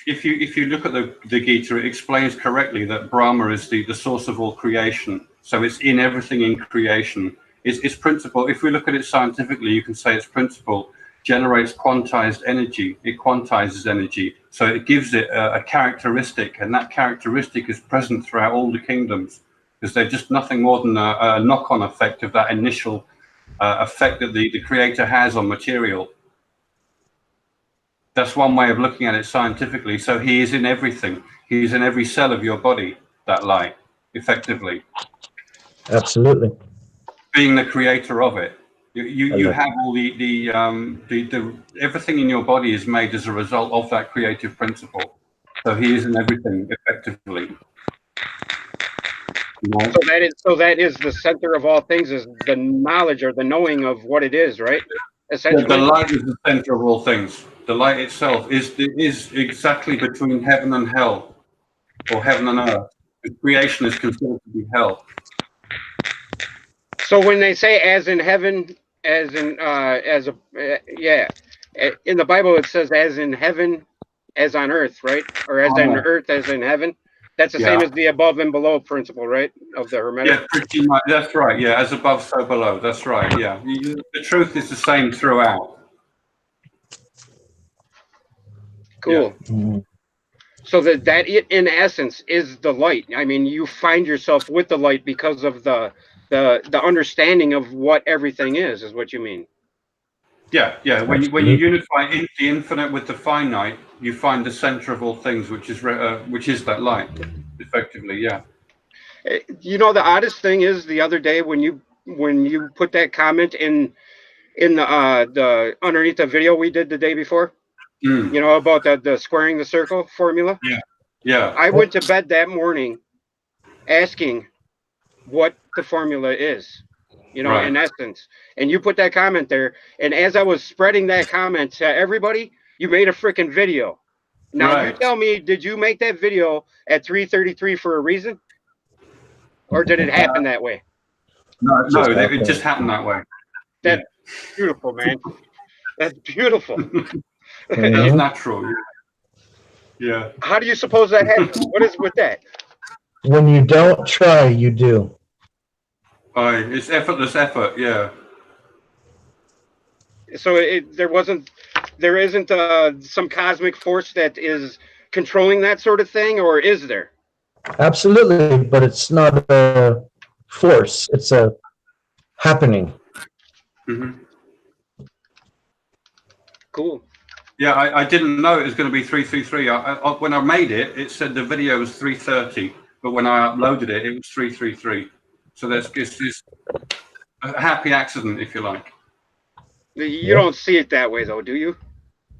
S2: If you look at the Gita, it explains correctly that Brahma is the source of all creation. So it's in everything in creation. Its principle, if we look at it scientifically, you can say its principle generates quantized energy. It quantizes energy. So it gives it a characteristic, and that characteristic is present throughout all the kingdoms, because they're just nothing more than a knock-on effect of that initial effect that the creator has on material. That's one way of looking at it scientifically. So he is in everything. He's in every cell of your body, that light, effectively.
S3: Absolutely.
S2: Being the creator of it. You have all the everything in your body is made as a result of that creative principle. So he is in everything, effectively. You know?
S1: So that is the center of all things, is the knowledge or the knowing of what it is, right? Essentially,
S2: the light is the center of all things. The light itself is exactly between heaven and hell, or heaven and earth. The creation is considered to be hell.
S1: So when they say as in heaven, as in in the Bible it says as in heaven, as on earth, right? Or as on earth, as in heaven. That's the same as the above and below principle, right? Of the Hermetic.
S2: Yeah, pretty much. That's right. Yeah, as above, so below. That's right. Yeah, the truth is the same throughout.
S1: Cool.
S2: Yeah.
S3: Mm-hmm.
S1: So that it in essence is the light. I mean, you find yourself with the light because of the understanding of what everything is what you mean.
S2: Yeah. When you unify the infinite with the finite, you find the center of all things, which is that light, effectively. Yeah.
S1: You know, the oddest thing is the other day when you put that comment in the underneath the video we did the day before, you know, about the squaring the circle formula.
S2: Yeah.
S1: I went to bed that morning asking what the formula is, you know, in essence. And you put that comment there, and as I was spreading that comment to everybody, you made a freaking video. Now you tell me, did you make that video at 3:33 for a reason, or did it happen that way?
S2: No, it just happened that way.
S1: That's beautiful, man. That's beautiful.
S2: It's natural. Yeah.
S1: How do you suppose that happens? What is with that?
S3: When you don't try, you do.
S2: It's effortless effort. Yeah.
S1: So there isn't some cosmic force that is controlling that sort of thing, or is there?
S3: Absolutely, but it's not a force. It's a happening.
S2: Mm-hmm.
S1: Cool.
S2: Yeah, I didn't know it was going to be 333. When I made it, it said the video was 330, but when I uploaded it, it was 333. So that's just a happy accident, if you like.
S1: You don't see it that way, though, do you?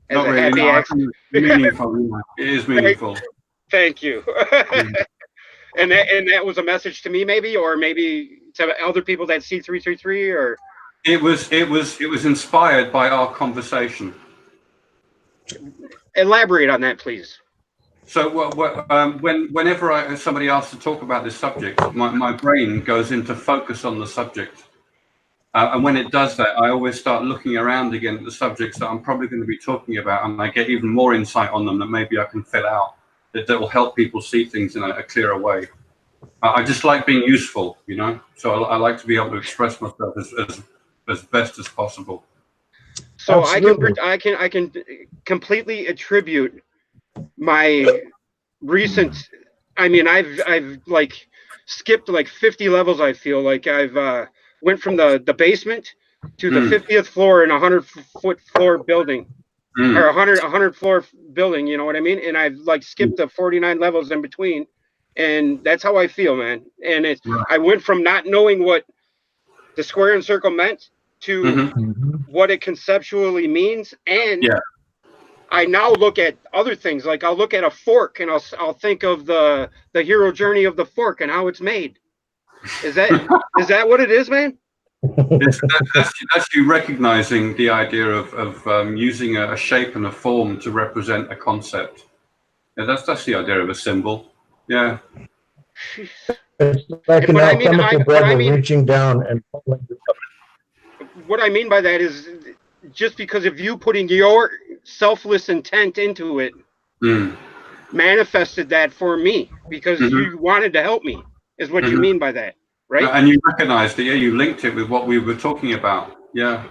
S1: As
S2: Not
S1: a
S2: really.
S1: happy
S2: No,
S1: accident.
S2: meaningful. It is meaningful.
S1: Thank you. And that was a message to me, maybe, or maybe to other people that see 333, or
S2: It was inspired by our conversation.
S1: Elaborate on that, please.
S2: So whenever somebody asks to talk about this subject, my brain goes into focus on the subject. And when it does that, I always start looking around again at the subjects that I'm probably going to be talking about, and I get even more insight on them that maybe I can fill out, that will help people see things in a clearer way. I just like being useful, you know, so I like to be able to express myself as best as possible.
S1: So
S3: Absolutely.
S1: I can completely attribute my recent, I mean, I've like skipped like 50 levels. I feel like I've went from the basement to the 50th floor in a 100-foot floor building, or 100 floor building, you know what I mean? And I've like skipped the 49 levels in between, and that's how I feel, man. And it's I went from not knowing what the square and circle meant to what it conceptually means, and I now look at other things. Like I'll look at a fork and I'll think of the hero journey of the fork and how it's made. Is that what it is, man?
S2: That's you recognizing the idea of using a shape and a form to represent a concept. Yeah, that's the idea of a symbol. Yeah.
S3: It's like an alchemical brother reaching down and pulling you up.
S1: What I mean by that is just because of you putting your selfless intent into it manifested that for me because you wanted to help me is what you mean by that, right?
S2: And you recognized it, you linked it with what we were talking about. Yeah.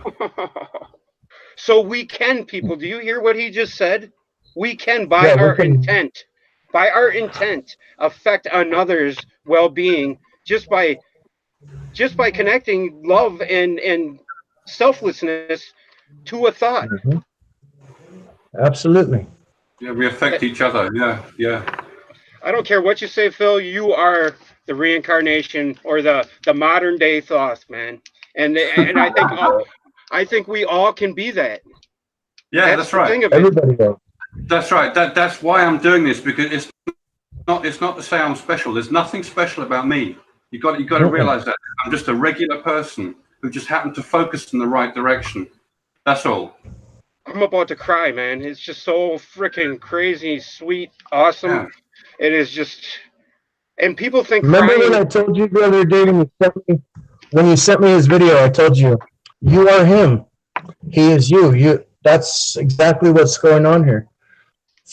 S1: So we can, people, do you hear what he just said? We can by our intent affect another's well-being just by connecting love and selflessness to a thought.
S3: Absolutely.
S2: Yeah, we affect each other. Yeah.
S1: I don't care what you say, Phil. You are the reincarnation or the modern day thought, man. And I think we all can be that.
S2: Yeah, that's right.
S1: Thing of
S3: Everybody does.
S2: That's right. That's why I'm doing this, because it's not to say I'm special. There's nothing special about me. You got to realize that I'm just a regular person who just happened to focus in the right direction. That's all.
S1: I'm about to cry, man. It's just so freaking crazy, sweet, awesome. Yeah. It is just, and people think.
S3: Remember when I told you the other day when you sent me his video? I told you, you are him. He is you. That's exactly what's going on here.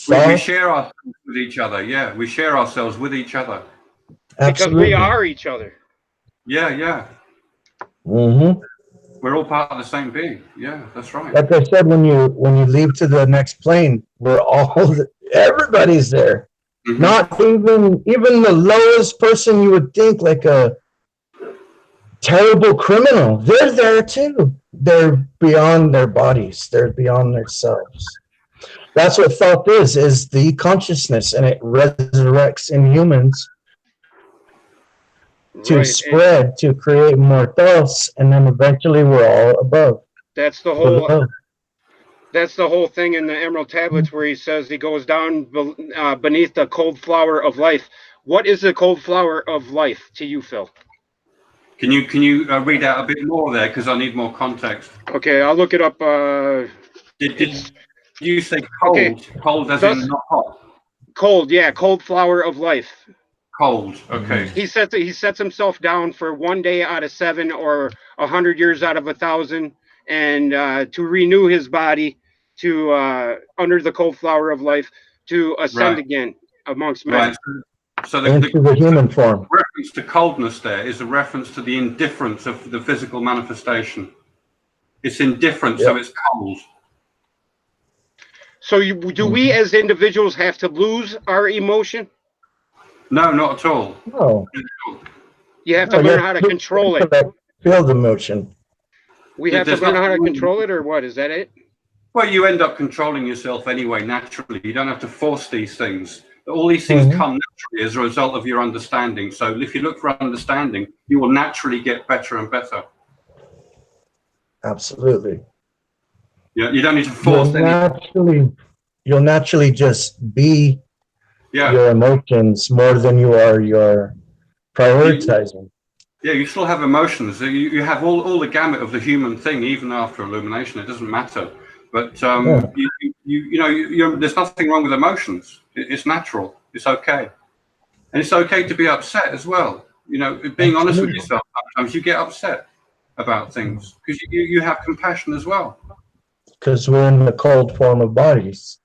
S2: We share ourselves with each other. Yeah, we share ourselves with each other.
S3: Absolutely.
S1: Because we are each other.
S2: Yeah.
S3: Mm-hmm.
S2: We're all part of the same being. Yeah, that's right.
S3: Like I said, when you leave to the next plane, everybody's there. Not even the lowest person you would think, like a terrible criminal. They're there too. They're beyond their bodies. They're beyond themselves. That's what thought is the consciousness, and it resurrects in humans to spread, to create more thoughts, and then eventually we're all above.
S1: That's the whole thing in the Emerald Tablets where he says he goes down beneath the cold flower of life. What is the cold flower of life to you, Phil?
S2: Can you read out a bit more there, because I need more context.
S1: Okay, I'll look it up.
S2: Did you say cold? Okay. Cold as in not hot?
S1: Cold, yeah, cold flower of life.
S2: Cold, okay.
S1: He sets himself down for 1 day out of 7 or 100 years out of 1,000, and to renew his body to under the cold flower of life to ascend again amongst men.
S2: Right. So the
S3: human form.
S2: Reference to coldness there is a reference to the indifference of the physical manifestation. It's indifferent, so it's cold.
S1: So do we as individuals have to lose our emotion?
S2: No, not at all.
S3: No.
S1: You have to learn how to control it.
S3: Feel the emotion.
S1: We have to learn how to control it, or what? Is that it?
S2: Well, you end up controlling yourself anyway, naturally. You don't have to force these things. All these things come naturally as a result of your understanding. So if you look for understanding, you will naturally get better and better.
S3: Absolutely.
S2: Yeah, you don't need to force anything.
S3: You'll naturally just be your emotions more than you are your prioritizing.
S2: Yeah, you still have emotions. You have all the gamut of the human thing, even after illumination. It doesn't matter. But there's nothing wrong with emotions. It's natural. It's okay. And it's okay to be upset as well. Being honest with yourself, sometimes you get upset about things because you have compassion as well.
S3: Because we're in the cold form of bodies.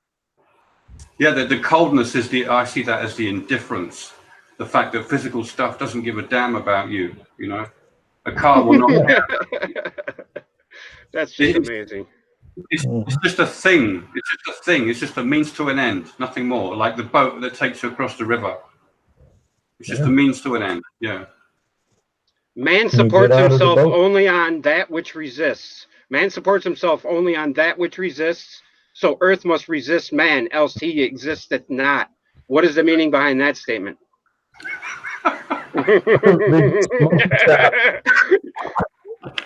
S2: Yeah, the coldness is I see that as the indifference. The fact that physical stuff doesn't give a damn about you, A car will not care.
S1: That's just amazing.
S2: It's just a thing. It's just a thing. It's just a means to an end, nothing more. Like the boat that takes you across the river. It's just a means to an end. Yeah.
S1: Man supports himself only on that which resists. Man supports himself only on that which resists. So earth must resist man, else he existeth not. What is the meaning behind that statement?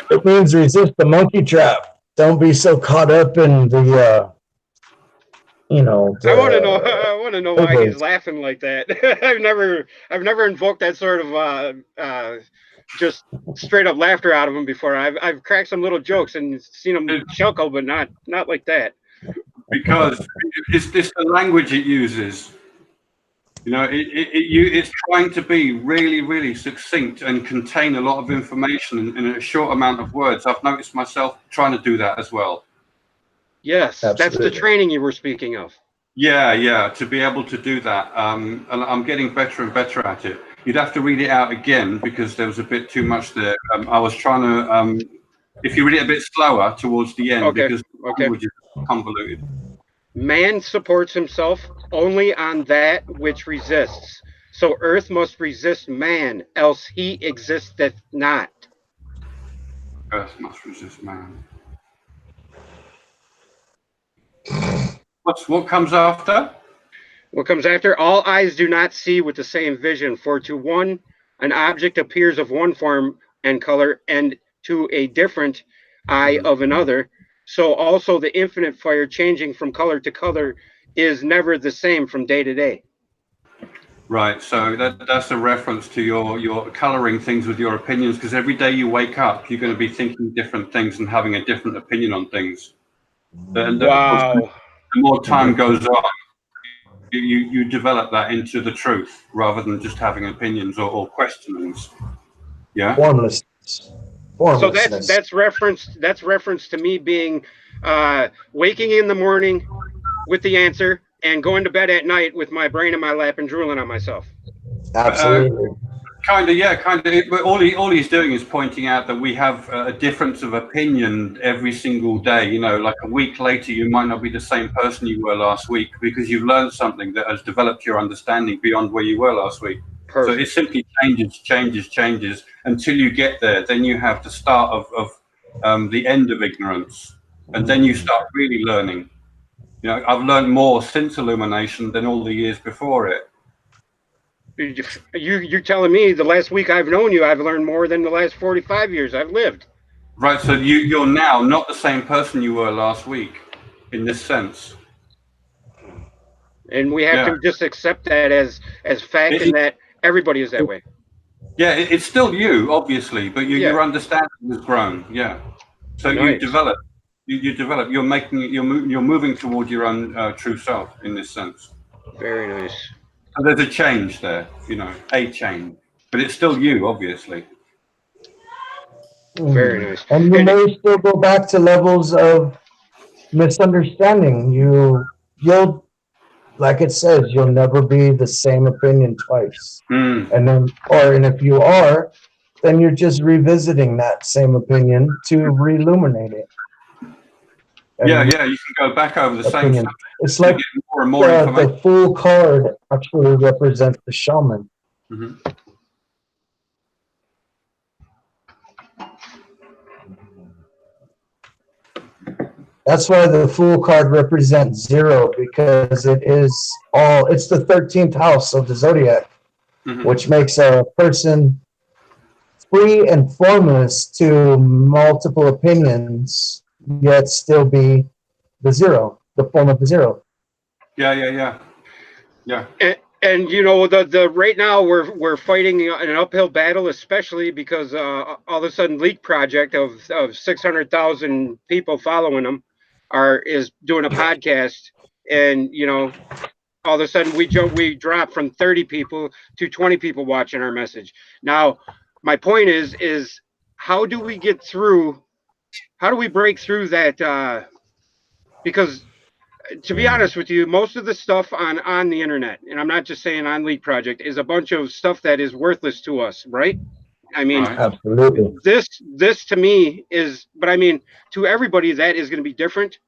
S3: It means resist the monkey trap. Don't be so caught up in the
S1: I want to know why he's laughing like that. I've never invoked that sort of just straight up laughter out of him before. I've cracked some little jokes and seen him chuckle, but not like that.
S2: Because it's the language it uses. It's trying to be really, really succinct and contain a lot of information in a short amount of words. I've noticed myself trying to do that as well.
S1: Yes, absolutely. That's the training you were speaking of.
S2: Yeah, to be able to do that. And I'm getting better and better at it. You'd have to read it out again because there was a bit too much there. I was trying to, if you read it a bit slower towards the end, because the language is convoluted.
S1: Man supports himself only on that which resists. So earth must resist man, else he existeth not.
S2: Earth must resist man. What comes after?
S1: What comes after? All eyes do not see with the same vision, for to one an object appears of one form and color, and to a different eye of another. So also the infinite fire changing from color to color is never the same from day to day.
S2: Right, so that's a reference to your coloring things with your opinions, because every day you wake up, you're going to be thinking different things and having a different opinion on things. And
S1: wow.
S2: The more time goes on, you develop that into the truth rather than just having opinions or questionings. Yeah.
S3: Formlessness.
S1: So that's reference to me being waking in the morning with the answer and going to bed at night with my brain in my lap and drooling on myself.
S3: Absolutely.
S2: Kind of. But all he's doing is pointing out that we have a difference of opinion every single day. Like a week later, you might not be the same person you were last week because you've learned something that has developed your understanding beyond where you were last week. Perfect. So it simply changes until you get there. Then you have the start of the end of ignorance, and then you start really learning. I've learned more since illumination than all the years before it.
S1: You're telling me the last week I've known you, I've learned more than the last 45 years I've lived.
S2: Right, so you're now not the same person you were last week, in this sense.
S1: And we have to just accept that as fact, and that everybody is that way.
S2: Yeah, it's still you, obviously, but your understanding has grown. Yeah, so nice. You develop. You're moving toward your own true self in this sense.
S1: Very nice.
S2: And there's a change there, a change, but it's still you, obviously.
S1: Very nice.
S3: And you may still go back to levels of misunderstanding. You'll, like it says, you'll never be the same opinion twice. And if you are, then you're just revisiting that same opinion to re-illuminate it.
S2: And you can go back over the opinion. Same stuff.
S3: It's like
S2: more and more
S3: the Fool card actually represents the shaman.
S2: Mm-hmm.
S3: That's why the Fool card represents 0, because it's the 13th house of the zodiac, which makes a person free and formless to multiple opinions, yet still be the 0, the form of the 0.
S2: Yeah.
S1: And the right now we're fighting an uphill battle, especially because all of a sudden leak project of 600,000 people following them. is doing a podcast, and all of a sudden we drop from 30 people to 20 people watching our message. Now, my point is how do we get through? How do we break through that? Because to be honest with you, most of the stuff on the internet, and I'm not just saying on Leak Project, is a bunch of stuff that is worthless to us, right? I mean,
S2: Right.
S3: Absolutely.
S1: this to me is, but I mean, to everybody that is going to be different.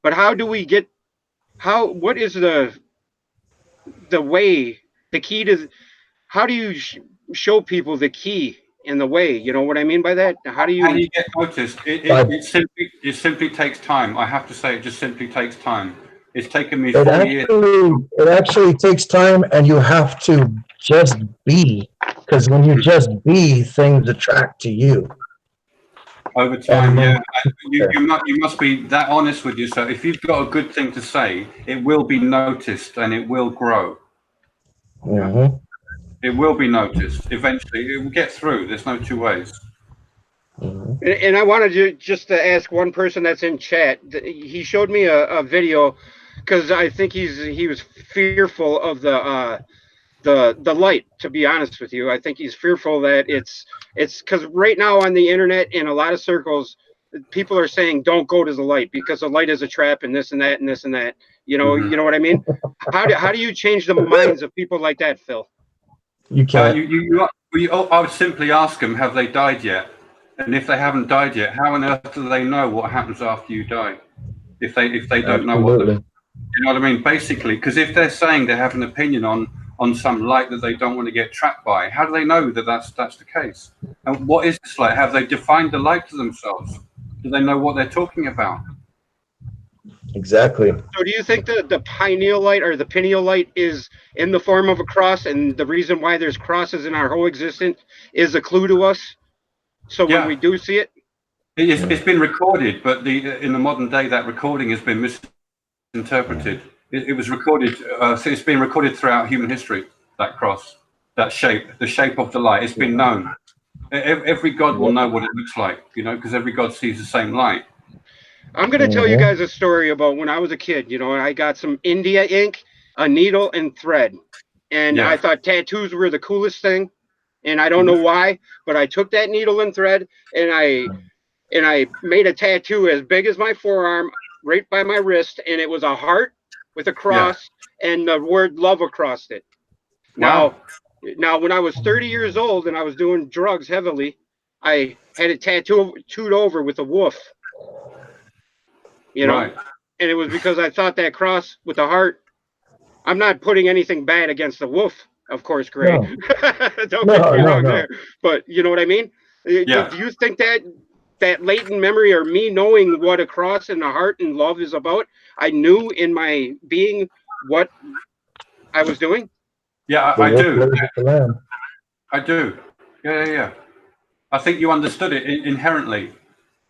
S1: But how do we get? What is the way? The key to? How do you show people the key and the way? You know what I mean by that? How do
S2: How do
S1: you?
S2: you get noticed?
S3: But
S2: It simply takes time. I have to say, it just simply takes time. It's taken me
S3: it
S2: 4 years.
S3: actually takes time, and you have to just be, because when you just be, things attract to you.
S2: Over time,
S3: And
S2: yeah. You must be that honest with yourself. If you've got a good thing to say, it will be noticed and it will grow.
S3: Mhm.
S2: It will be noticed. Eventually, it will get through. There's no two ways.
S3: Mhm.
S1: And I wanted just to ask one person that's in chat. He showed me a video because I think he was fearful of the light. To be honest with you, I think he's fearful that it's because right now on the internet in a lot of circles, people are saying don't go to the light because the light is a trap and this and that and this and that.
S2: Mhm.
S1: You know what I mean? How do you change the minds of people like that, Phil?
S3: You can't.
S2: I would simply ask them, have they died yet? And if they haven't died yet, how on earth do they know what happens after you die? If they don't know what the,
S3: Absolutely.
S2: you know what I mean? Basically, because if they're saying they have an opinion on some light that they don't want to get trapped by, how do they know that that's the case? And what is this light? Have they defined the light to themselves? Do they know what they're talking about?
S3: Exactly.
S1: So do you think the pineal light or the pineal light is in the form of a cross, and the reason why there's crosses in our whole existence is a clue to us? So when
S2: Yeah,
S1: we do see it,
S2: it's been recorded, but in the modern day, that recording has been misinterpreted. It was recorded. So it's been recorded throughout human history. That cross, that shape, the shape of the light. It's been known. Every god will know what it looks like, because every god sees the same light.
S1: I'm going to tell you guys a story about when I was a kid. I got some India ink, a needle, and thread. And I
S2: Yeah.
S1: thought tattoos were the coolest thing. And I don't know
S2: Mhm.
S1: why, but I took that needle and thread and I made a tattoo as big as my forearm right by my wrist. And it was a heart with a
S2: Yeah.
S1: cross and the word love across it.
S2: Wow.
S1: Now, when I was 30 years old and I was doing drugs heavily, I had it tattooed over with a wolf, you know,
S2: Right.
S1: and it was because I thought that cross with the heart. I'm not putting anything bad against the wolf, of course, Gray.
S3: No,
S1: Don't get
S3: no,
S1: me
S3: no,
S1: wrong
S3: no.
S1: there, but you know what I mean.
S2: Yeah.
S1: Do you think that latent memory or me knowing what a cross and a heart and love is about, I knew in my being what I was doing?
S2: Yeah.
S3: The
S2: I
S3: wolf
S2: do.
S3: lays with the lamb.
S2: I do. Yeah. I think you understood it inherently.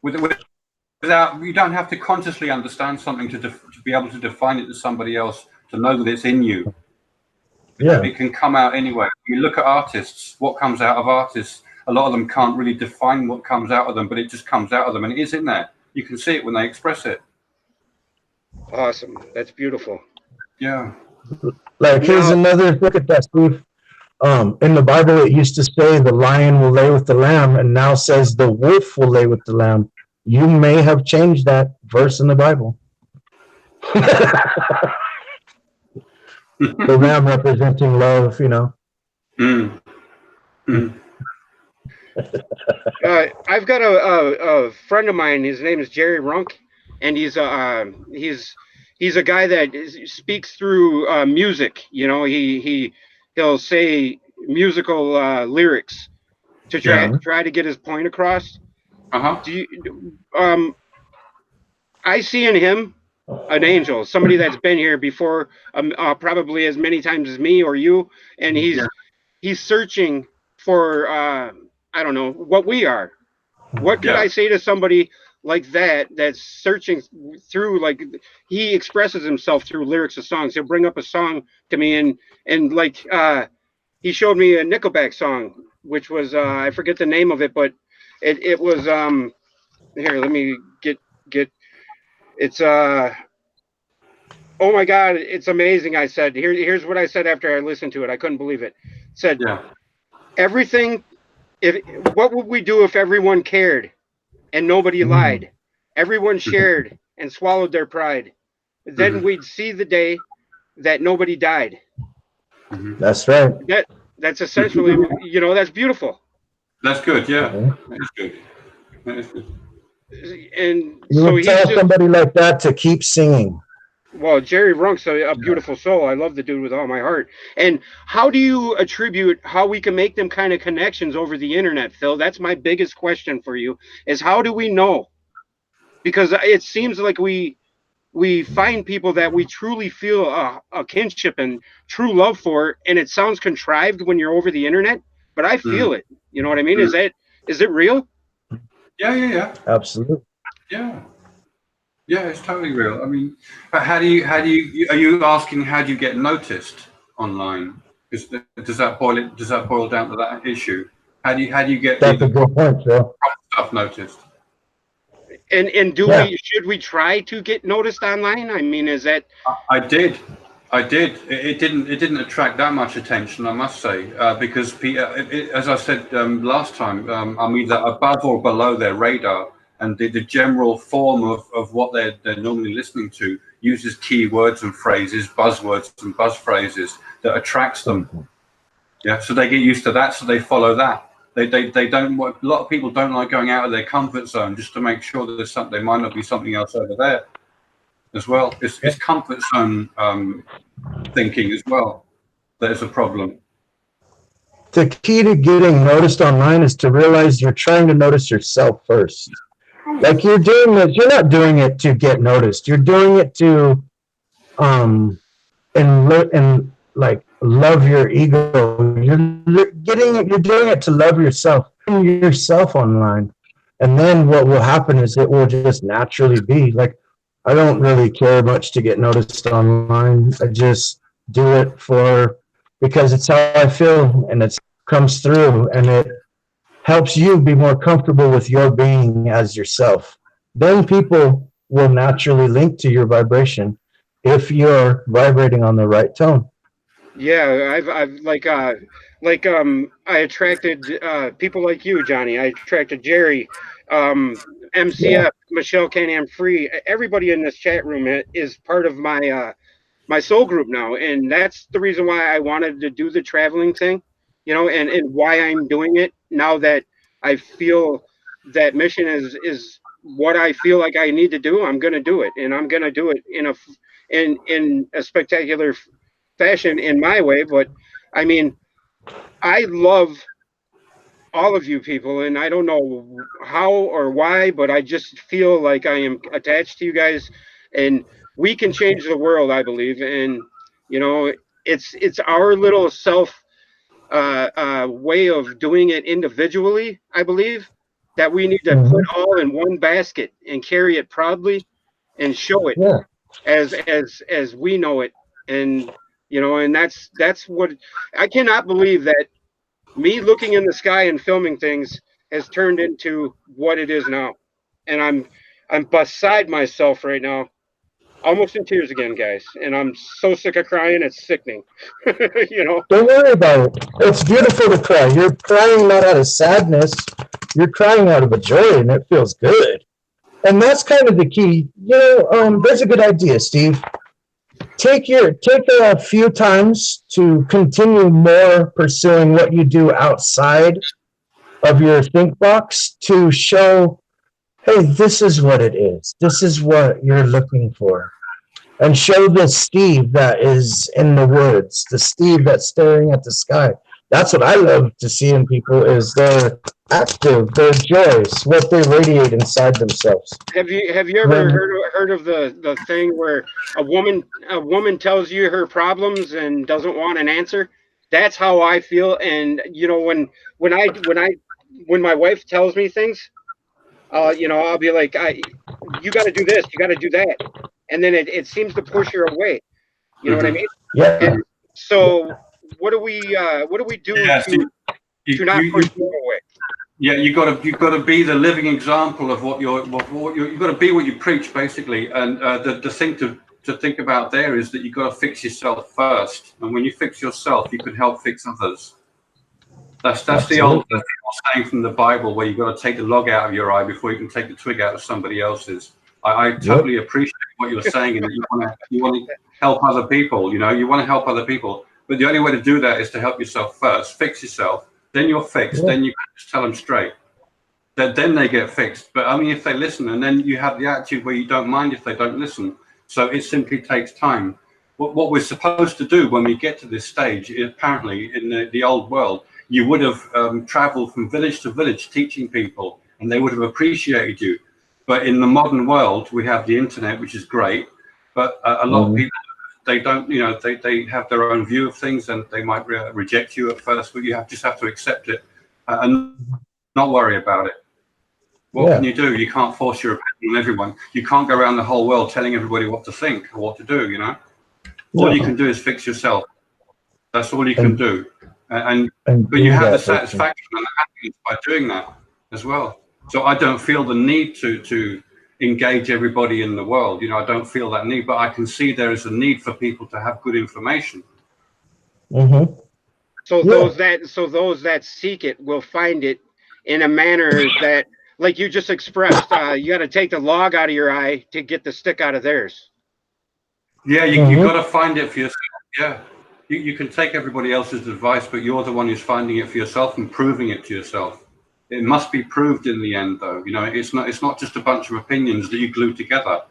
S2: Without, you don't have to consciously understand something to be able to define it to somebody else, to know that it's in you.
S3: Yeah.
S2: It can come out anyway. You look at artists, what comes out of artists, a lot of them can't really define what comes out of them, but it just comes out of them and it is in there. You can see it when they express it.
S1: Awesome. That's beautiful.
S2: Yeah.
S3: Like, here's
S1: Now,
S3: another look at that, Steve. In the Bible, it used to say the lion will lay with the lamb, and now says the wolf will lay with the lamb. You may have changed that verse in the Bible. The lamb representing love,
S2: Mm. Mm.
S1: I've got a friend of mine. His name is Jerry Runk, and he's a guy that speaks through music. He'll say musical lyrics to
S2: Yeah.
S1: try to get his point across.
S2: Uh-huh.
S1: Do you I see in him an angel, somebody that's been here before, probably as many times as me or you, and
S2: Yeah.
S1: he's searching for I don't know what we are. What could
S2: Yeah.
S1: I say to somebody like that that's searching through, like, he expresses himself through lyrics of songs. He'll bring up a song to me and like he showed me a Nickelback song, which was I forget the name of it, but it was here, let me get It's oh my God, it's amazing. I said, here's what I said after I listened to it. I couldn't believe it. Said
S2: Yeah.
S1: everything. If what would we do if everyone cared and nobody
S3: Mm.
S1: lied? Everyone shared and swallowed their pride. Then
S2: Mhm.
S1: we'd see the day that nobody died.
S2: Mhm.
S3: That's right.
S1: That's essentially, that's beautiful.
S2: That's good. Yeah,
S3: Mhm.
S2: that is good. That is good.
S1: And
S3: You
S1: so
S3: would
S1: he's
S3: tell
S1: just,
S3: somebody like that to keep singing.
S1: well, Jerry Runk's a
S2: Yeah.
S1: beautiful soul. I love the dude with all my heart. And how do you attribute how we can make them kind of connections over the internet, Phil? That's my biggest question for you, is how do we know? Because it seems like we find people that we truly feel a kinship and true love for, and it sounds contrived when you're over the internet, but I
S2: Mm.
S1: feel it. You know what I mean?
S2: Mm.
S1: Is it real?
S2: Yeah, yeah, yeah,
S3: Absolutely.
S2: yeah, yeah. It's totally real. I mean, but are you asking how do you get noticed online? Does that boil down to that issue? How do you get
S3: That's a
S2: the
S3: good point, Phil.
S2: stuff noticed?
S1: And do
S3: Yeah.
S1: we should we try to get noticed online? I mean, is that
S2: I did. I did. It didn't attract that much attention, I must say, because as I said last time, I'm either above or below their radar, and the general form of what they're normally listening to uses keywords and phrases, buzzwords and buzz phrases that attracts them.
S3: Mhm.
S2: Yeah, so they get used to that, so they follow that. They don't. A lot of people don't like going out of their comfort zone just to make sure that there's something. There might not be something else over there as well. It's comfort zone thinking as well that is a problem.
S3: The key to getting noticed online is to realize you're trying to notice yourself first. Like you're doing this, you're not doing it to get noticed. You're doing it to and like love your ego. You're doing it to love yourself. Yourself online. And then what will happen is it will just naturally be like I don't really care much to get noticed online. I just do it for because it's how I feel and it comes through and it helps you be more comfortable with your being as yourself. Then people will naturally link to your vibration if you're vibrating on the right tone.
S1: yeah, I've I attracted people like you, Johnny. I attracted Jerry, um,
S3: Yeah.
S1: MCF, Michelle Can Am Free. Everybody in this chat room is part of my soul group now, and that's the reason why I wanted to do the traveling thing, and why I'm doing it now that I feel that mission is what I feel like I need to do. I'm going to do it, and I'm going to do it in a spectacular fashion in my way. But I mean, I love all of you people, and I don't know how or why, but I just feel like I am attached to you guys, and we can change the world, I believe. And you know, it's our little self way of doing it individually, I believe, that we need to put
S3: Mm-hmm.
S1: all in one basket and carry it proudly and show it
S3: Yeah.
S1: as we know it. And and that's what I cannot believe that me looking in the sky and filming things has turned into what it is now. And I'm beside myself right now, almost in tears again, guys. And I'm so sick of crying, it's sickening. you know.
S3: Don't worry about it. It's beautiful to cry. You're crying not out of sadness. You're crying out of a joy, and it feels good. And that's kind of the key. There's a good idea, Steve. Take a few times to continue more pursuing what you do outside of your think box to show, hey, this is what it is. This is what you're looking for. And show the Steve that is in the woods, the Steve that's staring at the sky. That's what I love to see in people is their active, their joys, what they radiate inside themselves.
S1: Have you ever
S3: Then,
S1: heard of the thing where a woman tells you her problems and doesn't want an answer? That's how I feel. And when my wife tells me things, I'll be like, you got to do this, you got to do that, and then it seems to push her away. You know what I
S2: Hmm.
S1: mean?
S3: yeah,
S1: And so, what do we do
S2: Yeah, so
S1: to not push
S2: you
S1: people away?
S2: Yeah, you got to be the living example of you've got to be what you preach, basically. And the thing to think about there is that you've got to fix yourself first. And when you fix yourself, you can help fix others. That's the old saying from the Bible, where you've got to take the log out of your eye before you can take the twig out of somebody else's. I totally appreciate what you're saying, and that you want to help other people. You know, you want to help other people, but the only way to do that is to help yourself first. Fix yourself, then you're fixed.
S3: Yeah.
S2: Then you can just tell them straight. Then they get fixed. But only if they listen, and then you have the attitude where you don't mind if they don't listen. So it simply takes time. What we're supposed to do when we get to this stage, apparently in the old world, you would have traveled from village to village teaching people, and they would have appreciated you. But in the modern world, we have the internet, which is great, but a lot of people, they don't, they have their own view of things, and they might reject you at first, but just have to accept it and not worry about it. What can you do? You can't force your opinion on everyone. You can't go around the whole world telling everybody what to think or what to do, you know? All you can do is fix yourself. That's all you can do. But you have the satisfaction and the happiness by doing that as well. So I don't feel the need to engage everybody in the world. You know, I don't feel that need, but I can see there is a need for people to have good information.
S1: So those that seek it will find it in a manner that, like you just expressed, you got to take the log out of your eye to get the stick out of theirs.
S2: Yeah, you got to find it for yourself. Yeah, you can take everybody else's advice, but you're the one who's finding it for yourself and proving it to yourself. It must be proved in the end, though. You know, it's not just a bunch of opinions that you glue together.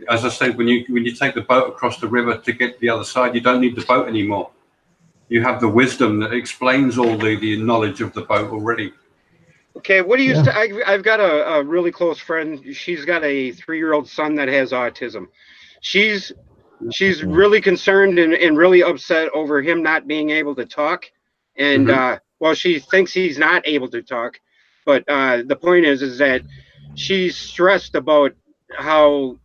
S2: As I said, when you take the boat across the river to get to the other side, you don't need the boat anymore. You have the wisdom that explains all the knowledge of the boat already.
S1: Okay, what do you say? I've got a really close friend. She's got a 3-year-old son that has autism. She's really concerned and really upset over him not being able to talk. And well, she thinks he's not able to talk, but the point is that she's stressed about how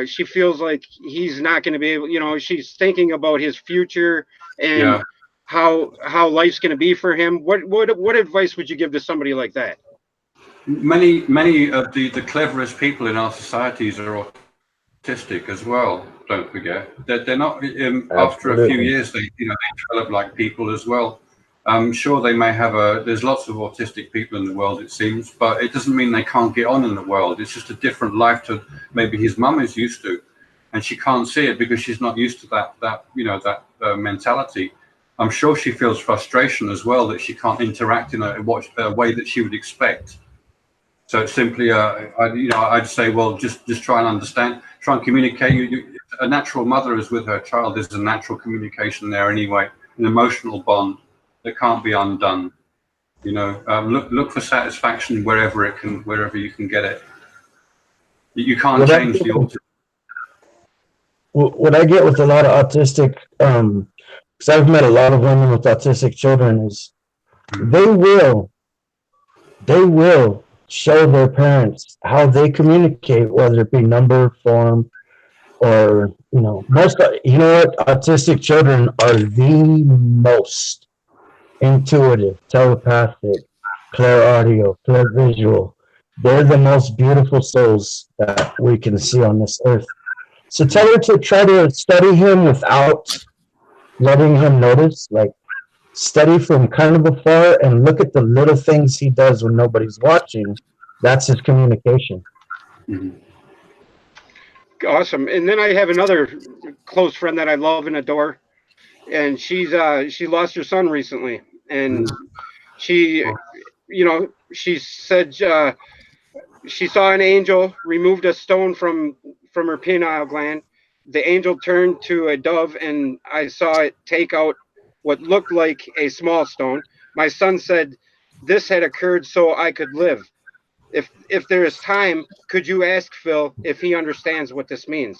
S1: she feels like he's not going to be able. You know, she's thinking about his future and how life's going to be for him. What advice would you give to somebody like that?
S2: Many of the cleverest people in our societies are autistic as well. Don't forget that they're not. After a few years, they develop like people as well. I'm sure they may have there's lots of autistic people in the world, it seems, but it doesn't mean they can't get on in the world. It's just a different life to maybe his mum is used to, and she can't see it because she's not used to that mentality. I'm sure she feels frustration as well that she can't interact in a way that she would expect. So it's simply, I'd say, well, just try and understand, try and communicate. A natural mother is with her child. There's a natural communication there anyway, an emotional bond that can't be undone. You know, look for satisfaction wherever you can get it. You can't change the autism.
S3: What I get with a lot of autistic, because I've met a lot of women with autistic children, is they will show their parents how they communicate, whether it be number, form, or autistic children are the most intuitive, telepathic, clairaudio, clairvisual. They're the most beautiful souls that we can see on this earth. So tell her to try to study him without letting him notice, like study from kind of afar and look at the little things he does when nobody's watching. That's his communication.
S1: Awesome. And then I have another close friend that I love and adore, and she lost her son recently, and she said she saw an angel removed a stone from her pineal gland. The angel turned to a dove, and I saw it take out what looked like a small stone. My son said this had occurred so I could live. If there is time, could you ask Phil if he understands what this means?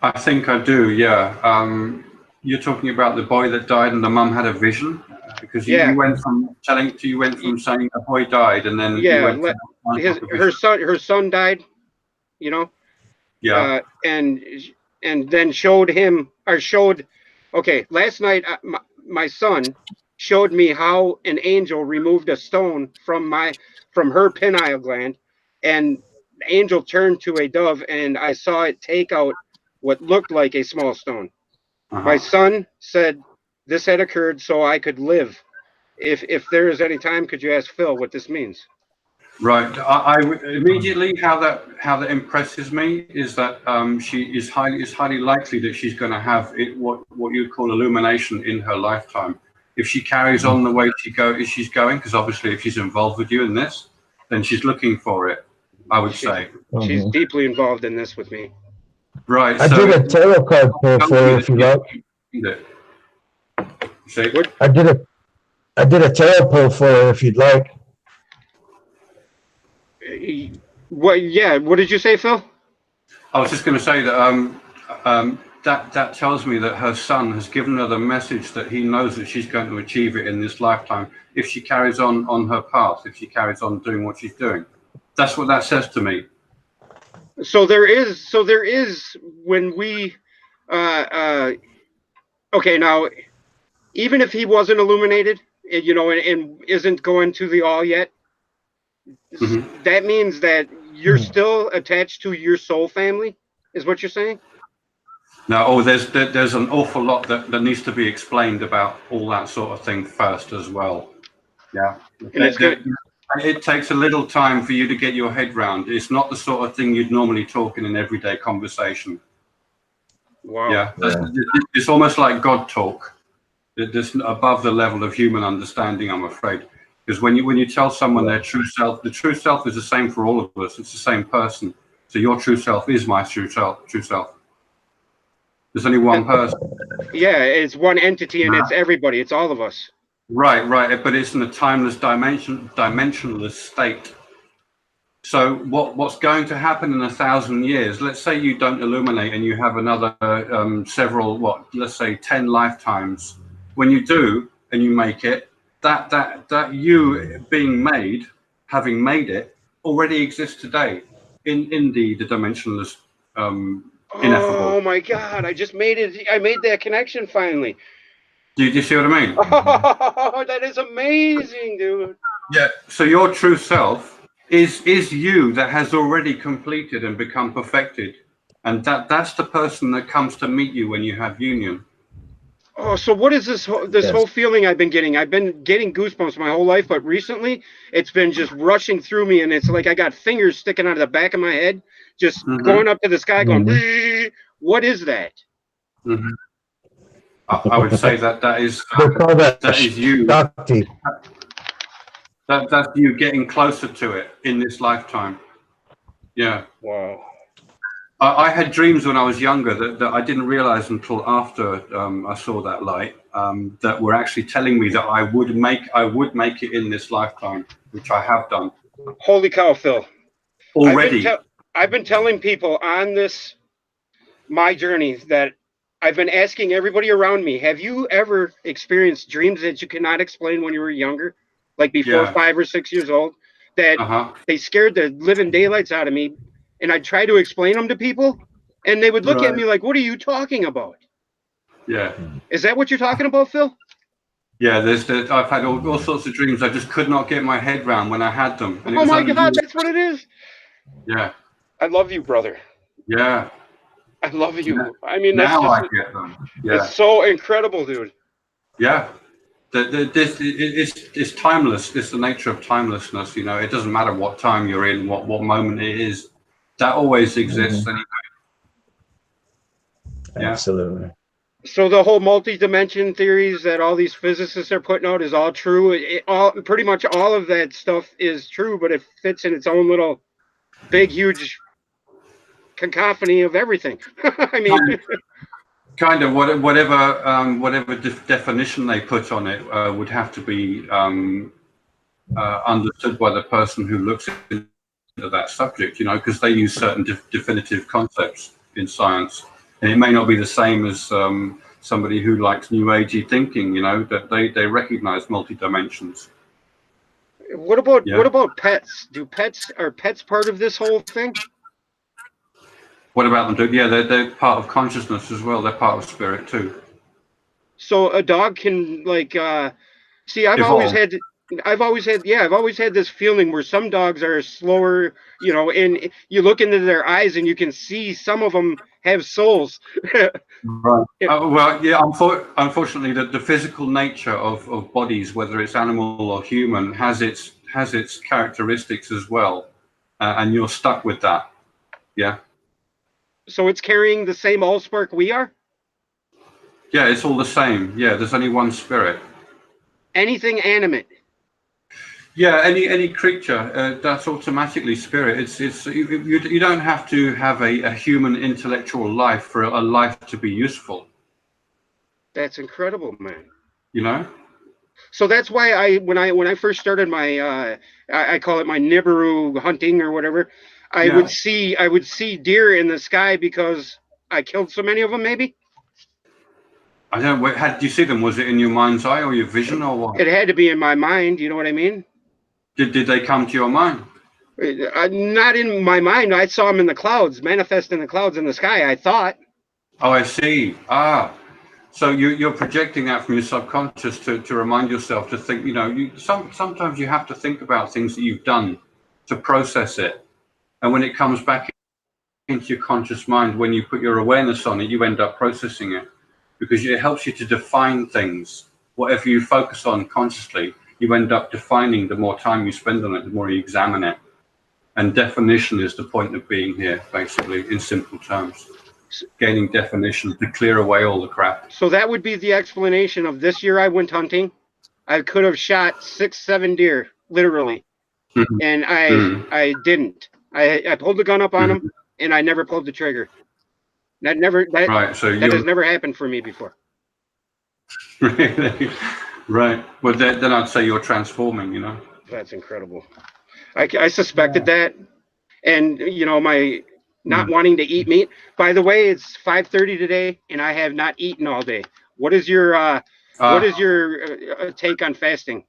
S2: I think I do, yeah. You're talking about the boy that died and the mum had a vision? Because you went from saying the boy died, and then you went
S1: her son died, and then showed okay, last night my son showed me how an angel removed a stone from her pineal gland, and the angel turned to a dove, and I saw it take out what looked like a small stone. My
S2: Uh-huh.
S1: son said this had occurred so I could live. If there is any time, could you ask Phil what this means?
S2: Right. Immediately how that impresses me is that she is highly likely that she's going to have it what you call illumination in her lifetime. If she carries on the way she's going, because obviously if she's involved with you in this, then she's looking for it. I would say.
S1: She's deeply involved in this with me.
S2: Right.
S3: I
S2: So
S3: did a tarot card pull for her if you like.
S2: See?
S3: I did a tarot pull for her if you'd like.
S1: What? Yeah. What did you say, Phil?
S2: I was just going to say that that tells me that her son has given her the message that he knows that she's going to achieve it in this lifetime if she carries on her path, if she carries on doing what she's doing. That's what that says to me.
S1: So there is when we okay, now even if he wasn't illuminated, and isn't going to the all yet, that means that you're still attached to your soul family, is what you're saying?
S2: Now, there's an awful lot that needs to be explained about all that sort of thing first as well. Yeah.
S1: And it's good.
S2: It takes a little time for you to get your head round. It's not the sort of thing you'd normally talk in an everyday conversation.
S1: Wow.
S2: Yeah. It's almost like God talk. It's above the level of human understanding, I'm afraid. Because when you tell someone their true self, the true self is the same for all of us. It's the same person. So your true self is my true self. There's only one person.
S1: Yeah, it's one entity, and it's everybody. It's all of us.
S2: Right, but it's in a timeless dimensionless state. So what's going to happen in 1,000 years? Let's say you don't illuminate and you have another let's say 10 lifetimes. When you do and you make it, that you being made, having made it, already exists today in the dimensionless ineffable.
S1: Oh my God! I just made it. I made that connection finally.
S2: Do you see what I mean?
S1: Oh, that is amazing, dude.
S2: Yeah. So your true self is you that has already completed and become perfected, and that's the person that comes to meet you when you have union.
S1: Oh, so what is this whole feeling I've been getting? I've been getting goosebumps my whole life, but recently it's been just rushing through me, and it's like I got fingers sticking out of the back of my head, just going up to the sky, going. What is that?
S2: I would say that is you. That's you getting closer to it in this lifetime. Yeah.
S1: Wow.
S2: I had dreams when I was younger that I didn't realize until after I saw that light that were actually telling me that I would make it in this lifetime, which I have done.
S1: Holy cow, Phil!
S2: Already.
S1: I've been telling people on my journey that I've been asking everybody around me, have you ever experienced dreams that you cannot explain when you were younger, like before 5 or 6 years old, that they scared the living daylights out of me, and I'd try to explain them to people, and they would look at me like, what are you talking about?
S2: Yeah.
S1: Is that what you're talking about, Phil?
S2: Yeah, I've had all sorts of dreams I just could not get my head around when I had them. And
S1: oh my God, that's what it is.
S2: Yeah.
S1: I love you, brother.
S2: Yeah.
S1: I love you. I mean,
S2: now I get them. Yeah.
S1: It's so incredible, dude.
S2: Yeah. It's timeless. It's the nature of timelessness. You know, it doesn't matter what time you're in, what moment it is. That always exists anyway.
S3: Yeah. Absolutely.
S1: So the whole multi-dimension theories that all these physicists are putting out is all true. Pretty much all of that stuff is true, but it fits in its own little big, huge cacophony of everything. I mean,
S2: kind of whatever definition they put on it would have to be understood by the person who looks into that subject, you know, because they use certain definitive concepts in science, and it may not be the same as somebody who likes new agey thinking, you know, that they recognize multi-dimensions.
S1: What about pets? Are pets part of this whole thing?
S2: What about them? Yeah, they're part of consciousness as well. They're part of spirit too.
S1: So a dog can See,
S2: evolved.
S1: I've always had this feeling where some dogs are slower, you know, and you look into their eyes and you can see some of them have souls.
S2: Right. Well, yeah. Unfortunately, the physical nature of bodies, whether it's animal or human, has its characteristics as well, and you're stuck with that. Yeah.
S1: So it's carrying the same allspark we are.
S2: Yeah. It's all the same. Yeah. There's only one spirit.
S1: Anything animate.
S2: Yeah. Any creature that's automatically spirit. You don't have to have a human intellectual life for a life to be useful.
S1: That's incredible, man.
S2: You know.
S1: So that's why when I first started my I call it my Nibiru hunting or whatever,
S2: Yeah.
S1: I would see deer in the sky because I killed so many of them. Maybe
S2: I don't know. How did you see them? Was it in your mind's eye or your vision or what?
S1: it had to be in my mind. You know what I mean?
S2: Did they come to your mind?
S1: Not in my mind. I saw them in the clouds, manifest in the clouds in the sky. I thought.
S2: Oh, I see. Ah, so you're projecting that from your subconscious to remind yourself to think. You know, sometimes you have to think about things that you've done to process it, and when it comes back into your conscious mind, when you put your awareness on it, you end up processing it because it helps you to define things. Whatever you focus on consciously, you end up defining. The more time you spend on it, the more you examine it. And definition is the point of being here, basically, in simple terms. Gaining definition to clear away all the crap.
S1: So that would be the explanation of this year I went hunting. I could have shot 6, 7 deer, literally, and I didn't. I pulled the gun up on them, and I never pulled the trigger.
S2: Right. So
S1: that has never happened for me before.
S2: Really? Right. Well, then I'd say you're transforming. You know.
S1: That's incredible. I suspected that, and you know my not wanting to eat meat. By the way, it's 5:30 today, and I have not eaten all day. What is your take on fasting?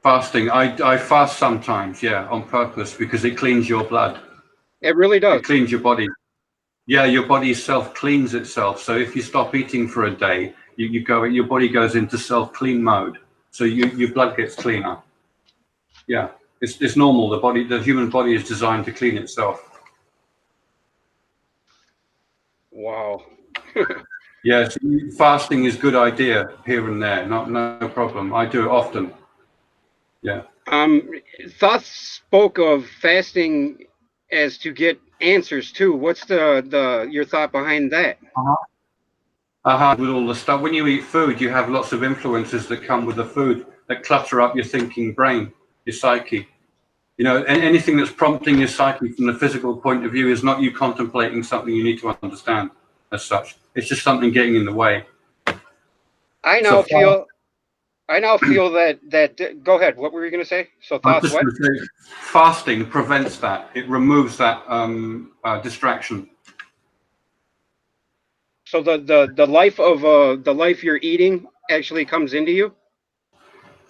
S2: Fasting. I fast sometimes, yeah, on purpose because it cleans your blood.
S1: It really does.
S2: It cleans your body. Yeah, your body self cleans itself. So if you stop eating for a day, your body goes into self-clean mode. So your blood gets cleaner. Yeah, it's normal. The human body is designed to clean itself.
S1: Wow.
S2: Yes, fasting is a good idea here and there. No problem. I do it often. Yeah.
S1: Thoughts spoke of fasting as to get answers too. What's your thought behind that?
S2: With all the stuff, when you eat food, you have lots of influences that come with the food that clutter up your thinking brain, your psyche. You know, anything that's prompting your psyche from the physical point of view is not you contemplating something you need to understand as such. It's just something getting in the way.
S1: I now feel that. Go ahead. What were you going to say? So thoughts. What?
S2: Fasting prevents that. It removes that distraction.
S1: So the life of the life you're eating actually comes into you.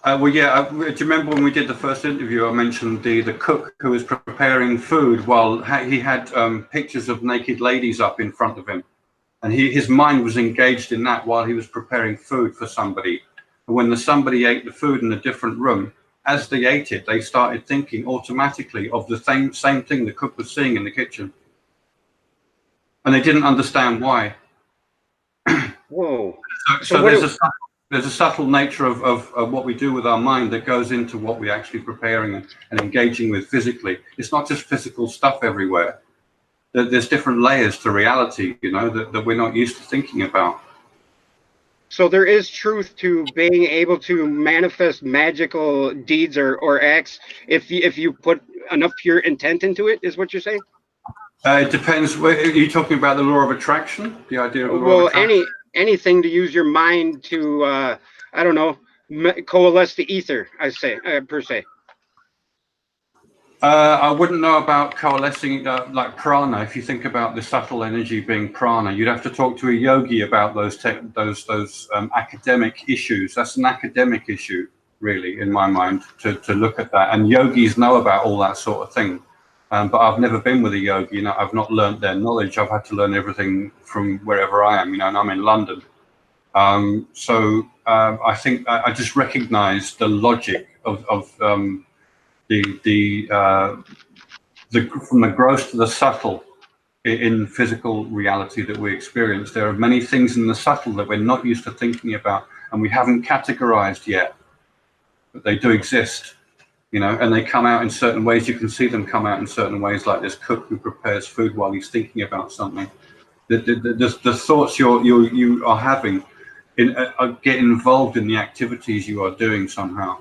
S2: Well, yeah. Do you remember when we did the first interview? I mentioned the cook who was preparing food while he had pictures of naked ladies up in front of him, and his mind was engaged in that while he was preparing food for somebody. And when somebody ate the food in a different room, as they ate it, they started thinking automatically of the same thing the cook was seeing in the kitchen, and they didn't understand why.
S1: Whoa!
S2: So there's a subtle nature of what we do with our mind that goes into what we're actually preparing and engaging with physically. It's not just physical stuff everywhere. There's different layers to reality, you know, that we're not used to thinking about.
S1: So there is truth to being able to manifest magical deeds or acts if you put enough pure intent into it, is what you're saying?
S2: It depends. Are you talking about the law of attraction? The idea of the law of attraction?
S1: Anything to use your mind to, I don't know, coalesce the ether, I say, per se.
S2: I wouldn't know about coalescing like prana. If you think about the subtle energy being prana, you'd have to talk to a yogi about those academic issues. That's an academic issue, really, in my mind, to look at that. And yogis know about all that sort of thing. But I've never been with a yogi. You know, I've not learned their knowledge. I've had to learn everything from wherever I am. You know, and I'm in London. I think I just recognize the logic of from the gross to the subtle in physical reality that we experience. There are many things in the subtle that we're not used to thinking about, and we haven't categorized yet, but they do exist, you know, and they come out in certain ways. You can see them come out in certain ways, like this cook who prepares food while he's thinking about something. The thoughts you are having get involved in the activities you are doing somehow.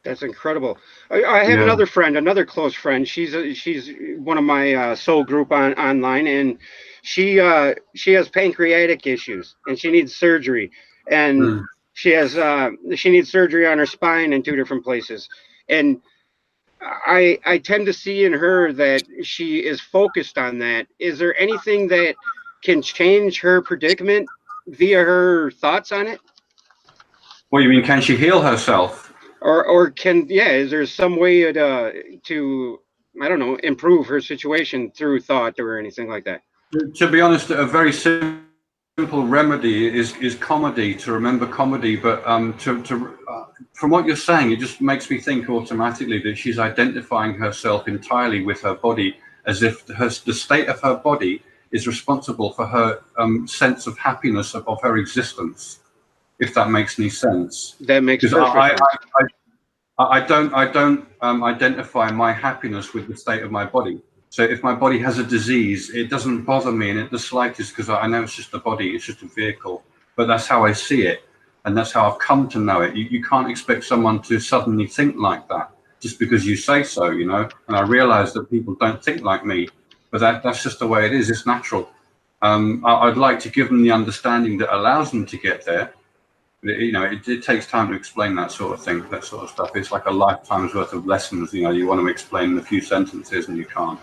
S1: That's incredible. I have another friend, another close friend. She's one of my soul group online, and she has pancreatic issues, and she needs surgery, and she needs surgery on her spine in 2 different places, and I tend to see in her that she is focused on that. Is there anything that can change her predicament via her thoughts on it?
S2: What you mean? Can she heal herself?
S1: Or can, yeah, is there some way to I don't know, improve her situation through thought or anything like that?
S2: To be honest, a very simple remedy is comedy, to remember comedy. But from what you're saying, it just makes me think automatically that she's identifying herself entirely with her body, as if the state of her body is responsible for her sense of happiness of her existence, if that makes any sense.
S1: That makes perfect sense.
S2: I don't identify my happiness with the state of my body. So if my body has a disease, it doesn't bother me in it the slightest, because I know it's just a body, it's just a vehicle. But that's how I see it, and that's how I've come to know it. You can't expect someone to suddenly think like that just because you say so, you know. And I realize that people don't think like me, but that's just the way it is. It's natural. I'd like to give them the understanding that allows them to get there. You know, it takes time to explain that sort of thing, that sort of stuff. It's like a lifetime's worth of lessons. You know, you want to explain in a few sentences and you can't.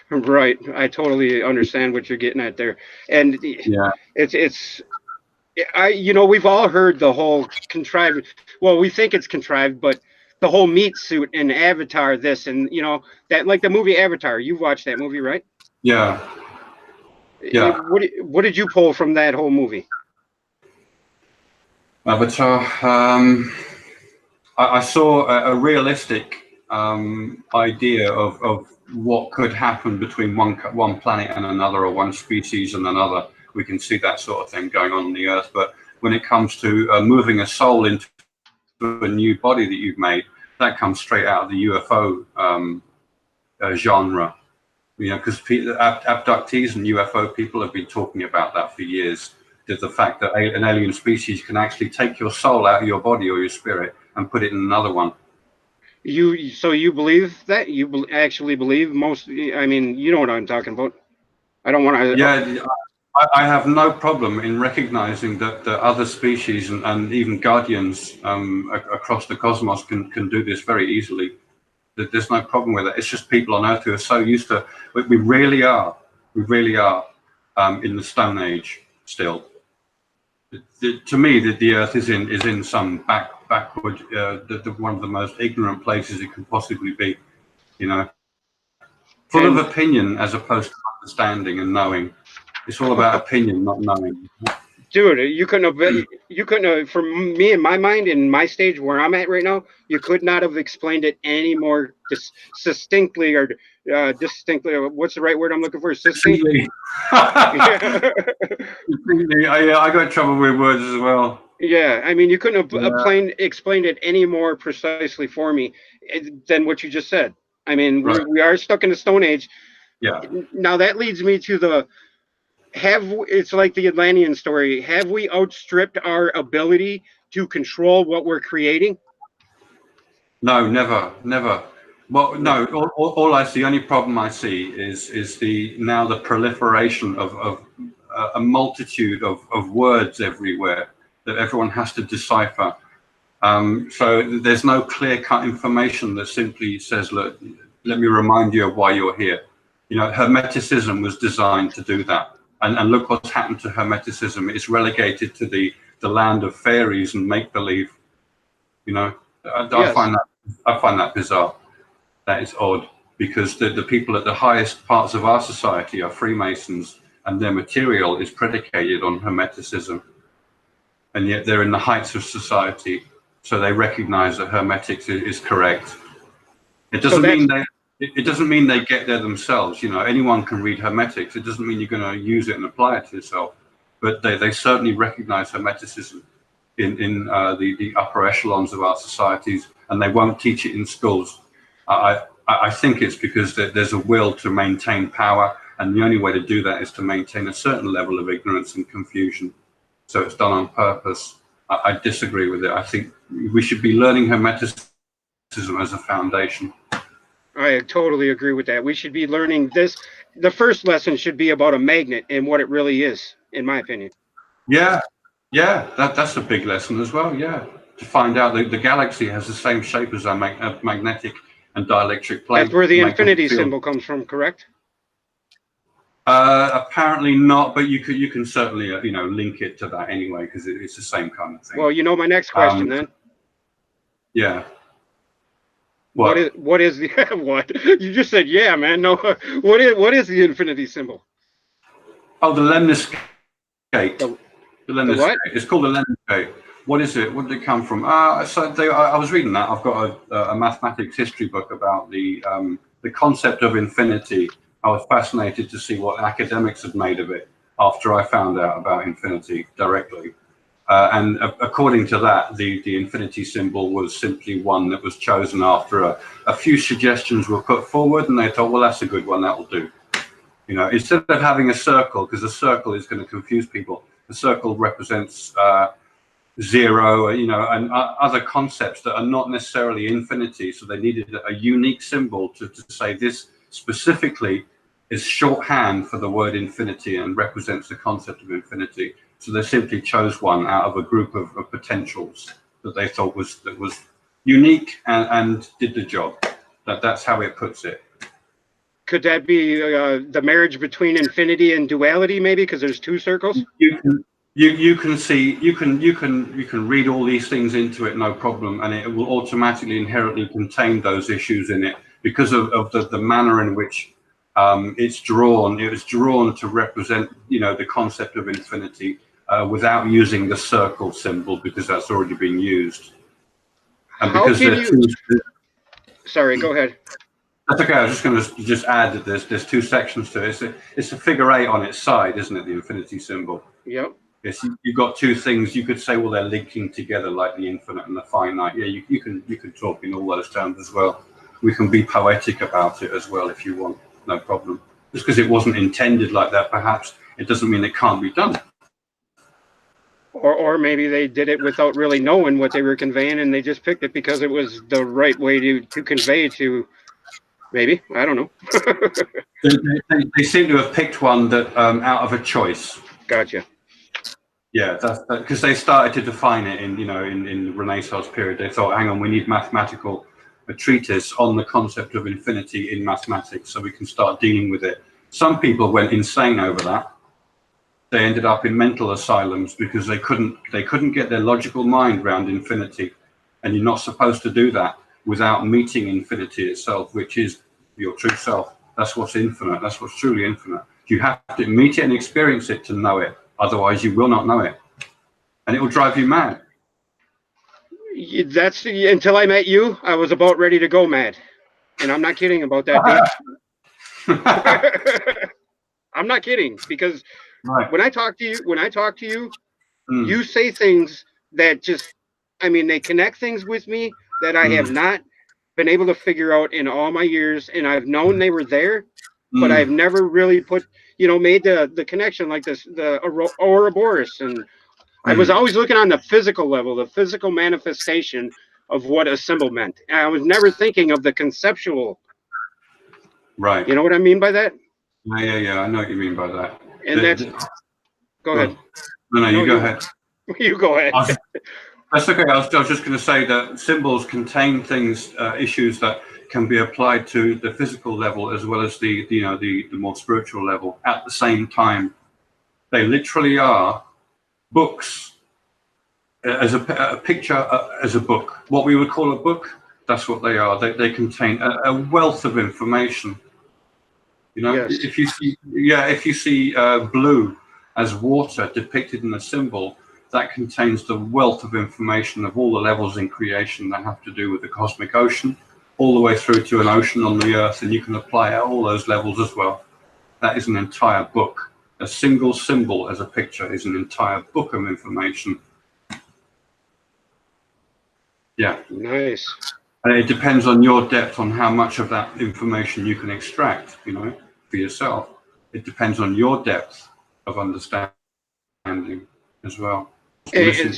S1: Right. I totally understand what you're getting at there. And
S2: yeah,
S1: it's you know, we've all heard the whole contrived, well, we think it's contrived, but the whole meat suit and Avatar, this, and you know, that, like the movie Avatar, you've watched that movie, right?
S2: yeah, yeah.
S1: What did you pull from that whole movie?
S2: Avatar. I saw a realistic idea of what could happen between one planet and another, or one species and another. We can see that sort of thing going on the Earth. But when it comes to moving a soul into a new body that you've made, that comes straight out of the UFO genre. You know, because abductees and UFO people have been talking about that for years. The fact that an alien species can actually take your soul out of your body or your spirit and put it in another one.
S1: So you believe that? You actually believe most? I mean, you know what I'm talking about. I don't want to.
S2: Yeah, I have no problem in recognizing that the other species and even guardians across the cosmos can do this very easily. There's no problem with it. It's just people on Earth who are so used to. We really are in the Stone Age still. To me, the Earth is in some backward, one of the most ignorant places it can possibly be. You know, full of opinion as opposed to understanding and knowing. It's all about opinion, not knowing.
S1: Dude, you couldn't have, for me, in my mind, in my stage where I'm at right now, you could not have explained it any more succinctly or distinctly. What's the right word I'm looking for?
S2: Succinctly. Yeah, I got trouble with words as well.
S1: Yeah, I mean, you couldn't have explained it any more precisely for me than what you just said. I mean,
S2: right.
S1: we are stuck in the Stone Age.
S2: Yeah.
S1: Now that leads me to it's like the Atlantean story. Have we outstripped our ability to control what we're creating?
S2: No, never. Well, no. All I see, only problem I see is the proliferation of a multitude of words everywhere that everyone has to decipher. So there's no clear-cut information that simply says, "Look, let me remind you of why you're here." You know, Hermeticism was designed to do that. And look what's happened to Hermeticism. It's relegated to the land of fairies and make-believe. You know,
S1: Yes.
S2: I find that bizarre. That is odd, because the people at the highest parts of our society are Freemasons, and their material is predicated on Hermeticism. And yet they're in the heights of society, so they recognize that Hermetics is correct. It doesn't mean it doesn't mean they get there themselves. You know, anyone can read Hermetics. It doesn't mean you're going to use it and apply it to yourself. But they certainly recognize Hermeticism in the upper echelons of our societies, and they won't teach it in schools. I think it's because there's a will to maintain power, and the only way to do that is to maintain a certain level of ignorance and confusion. So it's done on purpose. I disagree with it. I think we should be learning Hermeticism as a foundation.
S1: I totally agree with that. We should be learning this. The first lesson should be about a magnet and what it really is, in my opinion.
S2: Yeah, that's a big lesson as well. Yeah, to find out that the galaxy has the same shape as our magnetic and dielectric plate.
S1: That's where the infinity symbol comes from, correct?
S2: Apparently not, but you can certainly you know, link it to that anyway, because it's the same kind of thing.
S1: Well, you know my next question then.
S2: Yeah.
S1: What is the what? You just said yeah, man. No, what is the infinity symbol? Oh,
S2: the lemniscate. The lemniscate.
S1: What?
S2: It's called the lemniscate. What is it? What did it come from? I was reading that. I've got a mathematics history book about the concept of infinity. I was fascinated to see what academics had made of it after I found out about infinity directly. And according to that, the infinity symbol was simply one that was chosen after a few suggestions were put forward, and they thought, well, that's a good one, that will do. You know, instead of having a circle, because a circle is going to confuse people, the circle represents zero, you know, and other concepts that are not necessarily infinity. So they needed a unique symbol to say this specifically is shorthand for the word infinity and represents the concept of infinity. So they simply chose one out of a group of potentials that they thought was unique and did the job. That's how it puts it.
S1: Could that be the marriage between infinity and duality, maybe, because there's two circles?
S2: You can see, you can read all these things into it, no problem, and it will automatically inherently contain those issues in it because of the manner in which it's drawn. It was drawn to represent, you know, the concept of infinity without using the circle symbol, because that's already been used. And because
S1: Sorry, go ahead.
S2: That's okay. I was just going to add that there's two sections to it. It's a figure 8 on its side, isn't it? The infinity symbol.
S1: Yep.
S2: Yes, you've got two things. You could say, well, they're linking together like the infinite and the finite. Yeah, you can talk in all those terms as well. We can be poetic about it as well if you want. No problem. Just because it wasn't intended like that, perhaps it doesn't mean it can't be done.
S1: Or maybe they did it without really knowing what they were conveying, and they just picked it because it was the right way to convey to. Maybe, I don't know.
S2: they seem to have picked one that out of a choice.
S1: Gotcha.
S2: Yeah, that's because they started to define it in the Renaissance period. They thought, hang on, we need a treatise on the concept of infinity in mathematics, so we can start dealing with it. Some people went insane over that. They ended up in mental asylums because they couldn't get their logical mind around infinity, and you're not supposed to do that without meeting infinity itself, which is your true self. That's what's infinite. That's what's truly infinite. You have to meet it and experience it to know it. Otherwise, you will not know it, and it will drive you mad.
S1: That's until I met you. I was about ready to go mad, and I'm not kidding about that. I'm not kidding, because when I talk to you, you say things that just, I mean, they connect things with me that I have not been able to figure out in all my years, and I've known they were there, but I've never really made the connection like this, the Ouroboros, and I was always looking on the physical level, the physical manifestation of what a symbol meant. And I was never thinking of the conceptual.
S2: Right.
S1: You know what I mean by that?
S2: Yeah. I know what you mean by that.
S1: And go ahead.
S2: No, you go ahead.
S1: You go ahead.
S2: That's okay. I was just going to say that symbols contain things, issues that can be applied to the physical level as well as the more spiritual level at the same time. They literally are books, as a picture, as a book. What we would call a book, that's what they are. They contain a wealth of information. You know,
S1: Yes.
S2: if you see blue as water depicted in a symbol, that contains the wealth of information of all the levels in creation that have to do with the cosmic ocean, all the way through to an ocean on the earth, and you can apply all those levels as well. That is an entire book. A single symbol as a picture is an entire book of information. Yeah.
S1: Nice.
S2: And it depends on your depth on how much of that information you can extract, you know, for yourself. It depends on your depth of understanding as well.
S1: And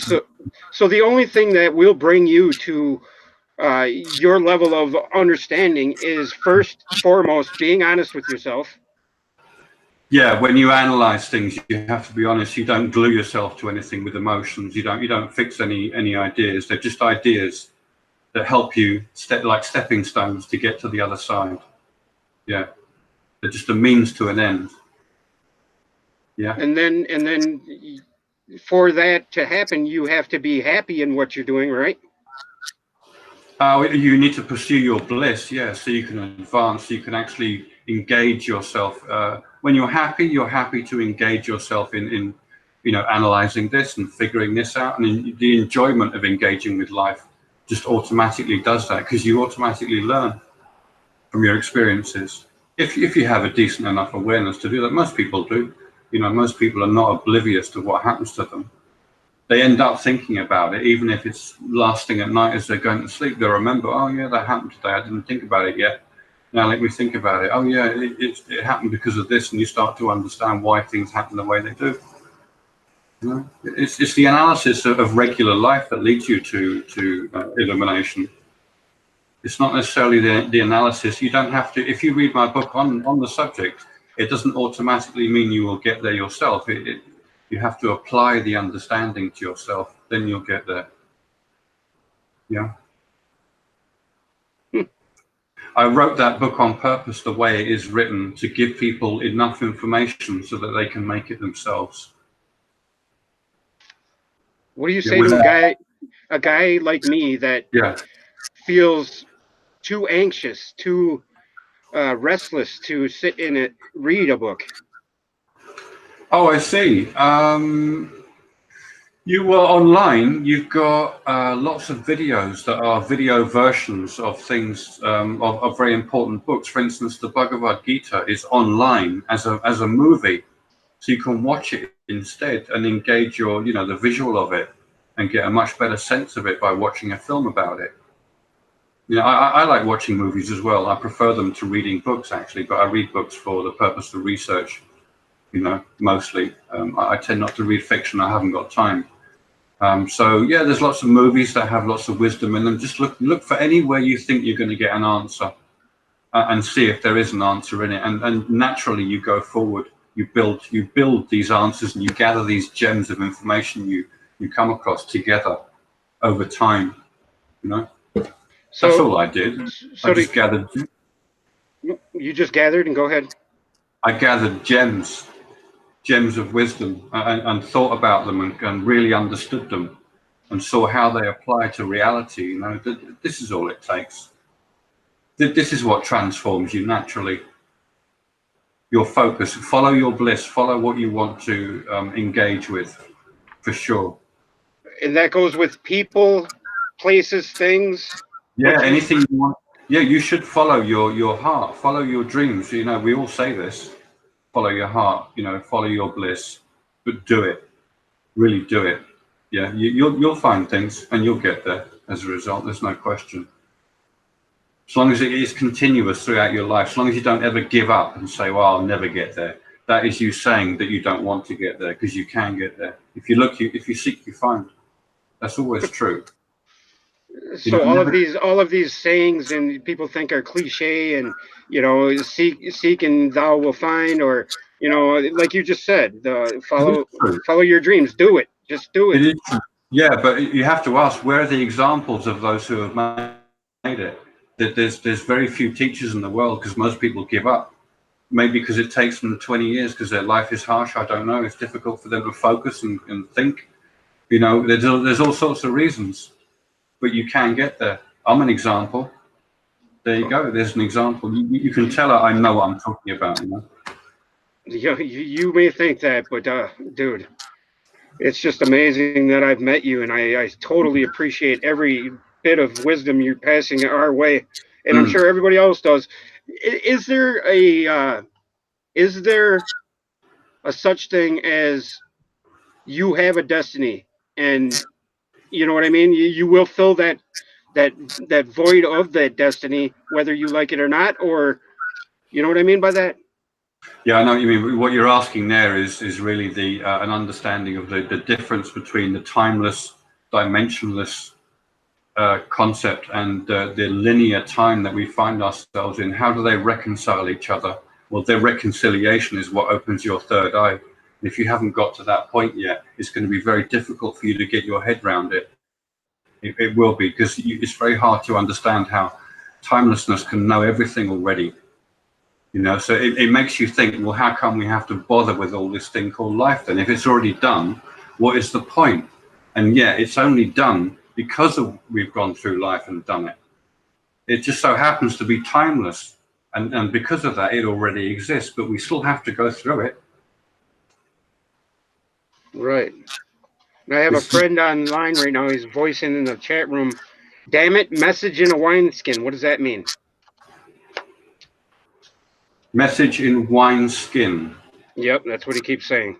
S1: so the only thing that will bring you to your level of understanding is first foremost being honest with yourself.
S2: Yeah, when you analyze things, you have to be honest. You don't glue yourself to anything with emotions. You don't fix any ideas. They're just ideas that help you like stepping stones to get to the other side. Yeah, they're just a means to an end. Yeah.
S1: And then for that to happen, you have to be happy in what you're doing, right?
S2: You need to pursue your bliss, yeah, so you can advance, you can actually engage yourself. When you're happy to engage yourself in you know, analyzing this and figuring this out, and the enjoyment of engaging with life just automatically does that, because you automatically learn from your experiences. If you have a decent enough awareness to do that, most people do. You know, most people are not oblivious to what happens to them. They end up thinking about it, even if it's last thing at night as they're going to sleep. They'll remember, oh yeah, that happened today. I didn't think about it yet. Now let me think about it. Oh yeah, it happened because of this, and you start to understand why things happen the way they do. You know, it's the analysis of regular life that leads you to illumination. It's not necessarily the analysis. You don't have to. If you read my book on the subject, it doesn't automatically mean you will get there yourself. You have to apply the understanding to yourself, then you'll get there. Yeah. I wrote that book on purpose the way it is written, to give people enough information so that they can make it themselves.
S1: What do you say to a guy like me that feels too anxious, too restless to sit in it, read a book?
S2: Oh, I see. You were online. You've got lots of videos that are video versions of things of very important books. For instance, the Bhagavad Gita is online as a movie, so you can watch it instead and engage the visual of it and get a much better sense of it by watching a film about it. You know, I like watching movies as well. I prefer them to reading books, actually, but I read books for the purpose of research. You know, mostly. I tend not to read fiction. I haven't got time. So yeah, there's lots of movies that have lots of wisdom in them. Just look for anywhere you think you're going to get an answer, and see if there is an answer in it. And naturally, you go forward. You build these answers, and you gather these gems of information you come across together over time. You know,
S1: So
S2: that's all I did.
S1: So
S2: I just gathered.
S1: You just gathered, and go ahead.
S2: I gathered gems of wisdom, and thought about them, and really understood them, and saw how they apply to reality. You know, this is all it takes. This is what transforms you naturally. Your focus, follow your bliss, follow what you want to engage with, for sure.
S1: And that goes with people, places, things.
S2: Yeah, anything you want. Yeah, you should follow your heart, follow your dreams. You know, we all say this. Follow your heart, you know, follow your bliss, but do it. Really do it. Yeah, you'll find things, and you'll get there as a result. There's no question. As long as it is continuous throughout your life, as long as you don't ever give up and say, well, I'll never get there. That is you saying that you don't want to get there, because you can get there. If you look, if you seek, you find. That's always true.
S1: So all of these sayings, and people think are cliche, and you know, seek and thou will find, or you know, like you just said, follow your dreams, do it, just do it.
S2: It is true. Yeah, but you have to ask, where are the examples of those who have made it? There's very few teachers in the world, because most people give up. Maybe because it takes them 20 years, because their life is harsh. I don't know. It's difficult for them to focus and think. You know, there's all sorts of reasons, but you can get there. I'm an example. There you go. There's an example. You can tell I know what I'm talking about.
S1: You may think that, but dude, it's just amazing that I've met you, and I totally appreciate every bit of wisdom you're passing our way, and I'm
S2: Mm.
S1: sure everybody else does. Is there a such thing as you have a destiny, and you know what I mean? You will fill that that void of that destiny, whether you like it or not, or you know what I mean by that?
S2: Yeah, I know what you mean. What you're asking there is really the an understanding of the difference between the timeless, dimensionless concept and the linear time that we find ourselves in. How do they reconcile each other? Well, their reconciliation is what opens your third eye. If you haven't got to that point yet, it's going to be very difficult for you to get your head around it. It will be, because it's very hard to understand how timelessness can know everything already. So it makes you think, well, how come we have to bother with all this thing called life then? If it's already done, what is the point? And yeah, it's only done because we've gone through life and done it. It just so happens to be timeless. And because of that, it already exists, but we still have to go through it.
S1: Right. I have a friend online right now. He's voicing in the chat room, "Damn it, message in a wineskin." What does that mean?
S2: Message in wineskin.
S1: Yep, that's what he keeps saying.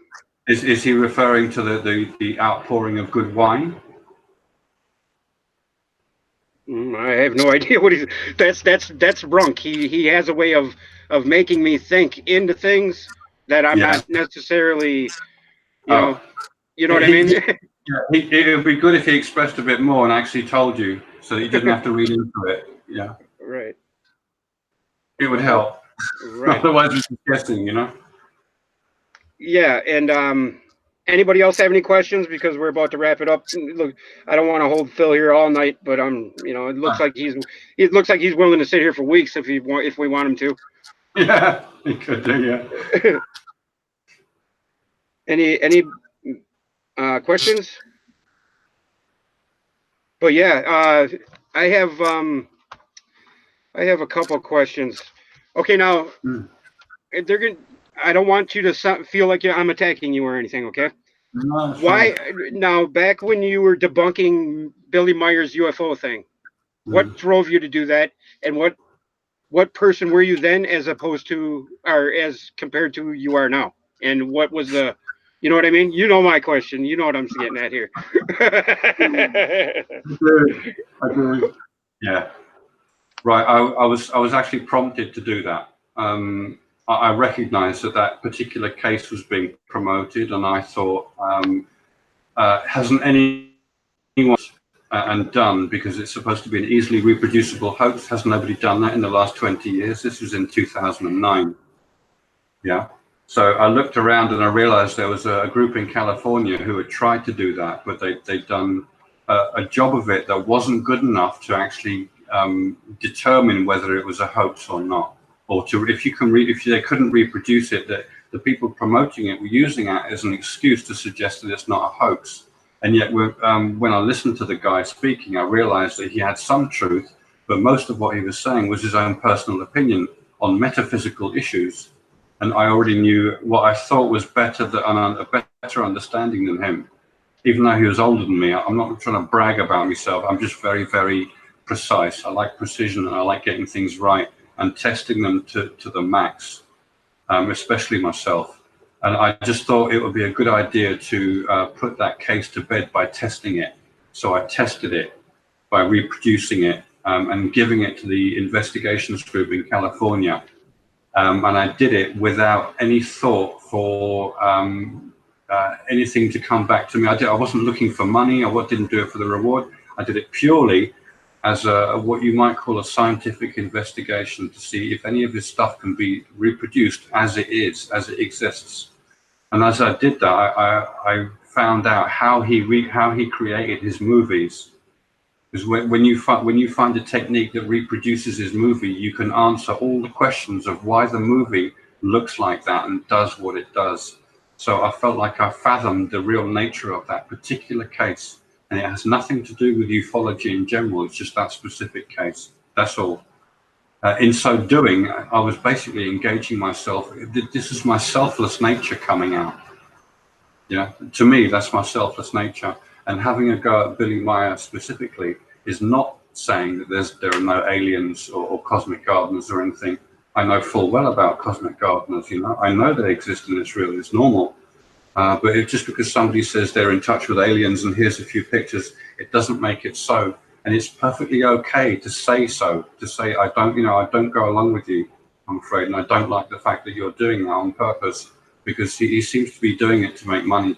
S2: Is he referring to the outpouring of good wine?
S1: I have no idea what he's. That's Brunk. He has a way of making me think into things that I'm
S2: Yeah.
S1: not necessarily,
S2: Oh.
S1: you know what I mean.
S2: It would be good if he expressed a bit more and actually told you, so that you didn't have to read into it. Yeah.
S1: Right.
S2: It would help.
S1: Right.
S2: Otherwise, we're just guessing.
S1: Yeah, and anybody else have any questions? Because we're about to wrap it up. Look, I don't want to hold Phil here all night, but it looks like he's willing to sit here for weeks if we want him to.
S2: Yeah, he could do. Yeah.
S1: Any questions? But yeah, I have a couple of questions. Okay, now they're gonna. I don't want you to feel like I'm attacking you or anything. Okay.
S2: No,
S1: Why now? Back when you were debunking Billy Meyer's UFO thing, what drove you to do that, and what person were you then, as opposed to, or as compared to you are now, and what was the, you know what I mean? You know my question. You know what I'm getting at here.
S2: I do. Yeah. Right. I was actually prompted to do that. I recognised that particular case was being promoted, and I thought, hasn't anyone and done, because it's supposed to be an easily reproducible hoax? Has nobody done that in the last 20 years? This was in 2009. Yeah. So I looked around and I realized there was a group in California who had tried to do that, but they'd done a job of it that wasn't good enough to actually determine whether it was a hoax or not, or if they couldn't reproduce it, that the people promoting it were using it as an excuse to suggest that it's not a hoax. And yet, when I listened to the guy speaking, I realized that he had some truth, but most of what he was saying was his own personal opinion on metaphysical issues. And I already knew what I thought was a better understanding than him. Even though he was older than me, I'm not trying to brag about myself. I'm just very, very precise. I like precision, and I like getting things right and testing them to the max, especially myself. And I just thought it would be a good idea to put that case to bed by testing it. So I tested it by reproducing it and giving it to the investigations group in California. And I did it without any thought for anything to come back to me. I wasn't looking for money. I didn't do it for the reward. I did it purely as what you might call a scientific investigation, to see if any of this stuff can be reproduced as it is, as it exists. And as I did that, I found out how he created his movies. Because when you find a technique that reproduces his movie, you can answer all the questions of why the movie looks like that and does what it does. So I felt like I fathomed the real nature of that particular case. And it has nothing to do with ufology in general. It's just that specific case. That's all. In so doing, I was basically engaging myself. This is my selfless nature coming out. Yeah, to me, that's my selfless nature. And having a go at Billy Meyer specifically is not saying that there are no aliens or cosmic gardeners or anything. I know full well about cosmic gardeners. You know, I know they exist and it's real, it's normal. But just because somebody says they're in touch with aliens and here's a few pictures, it doesn't make it so. And it's perfectly okay to say so, to say, I don't go along with you, I'm afraid, and I don't like the fact that you're doing that on purpose, because he seems to be doing it to make money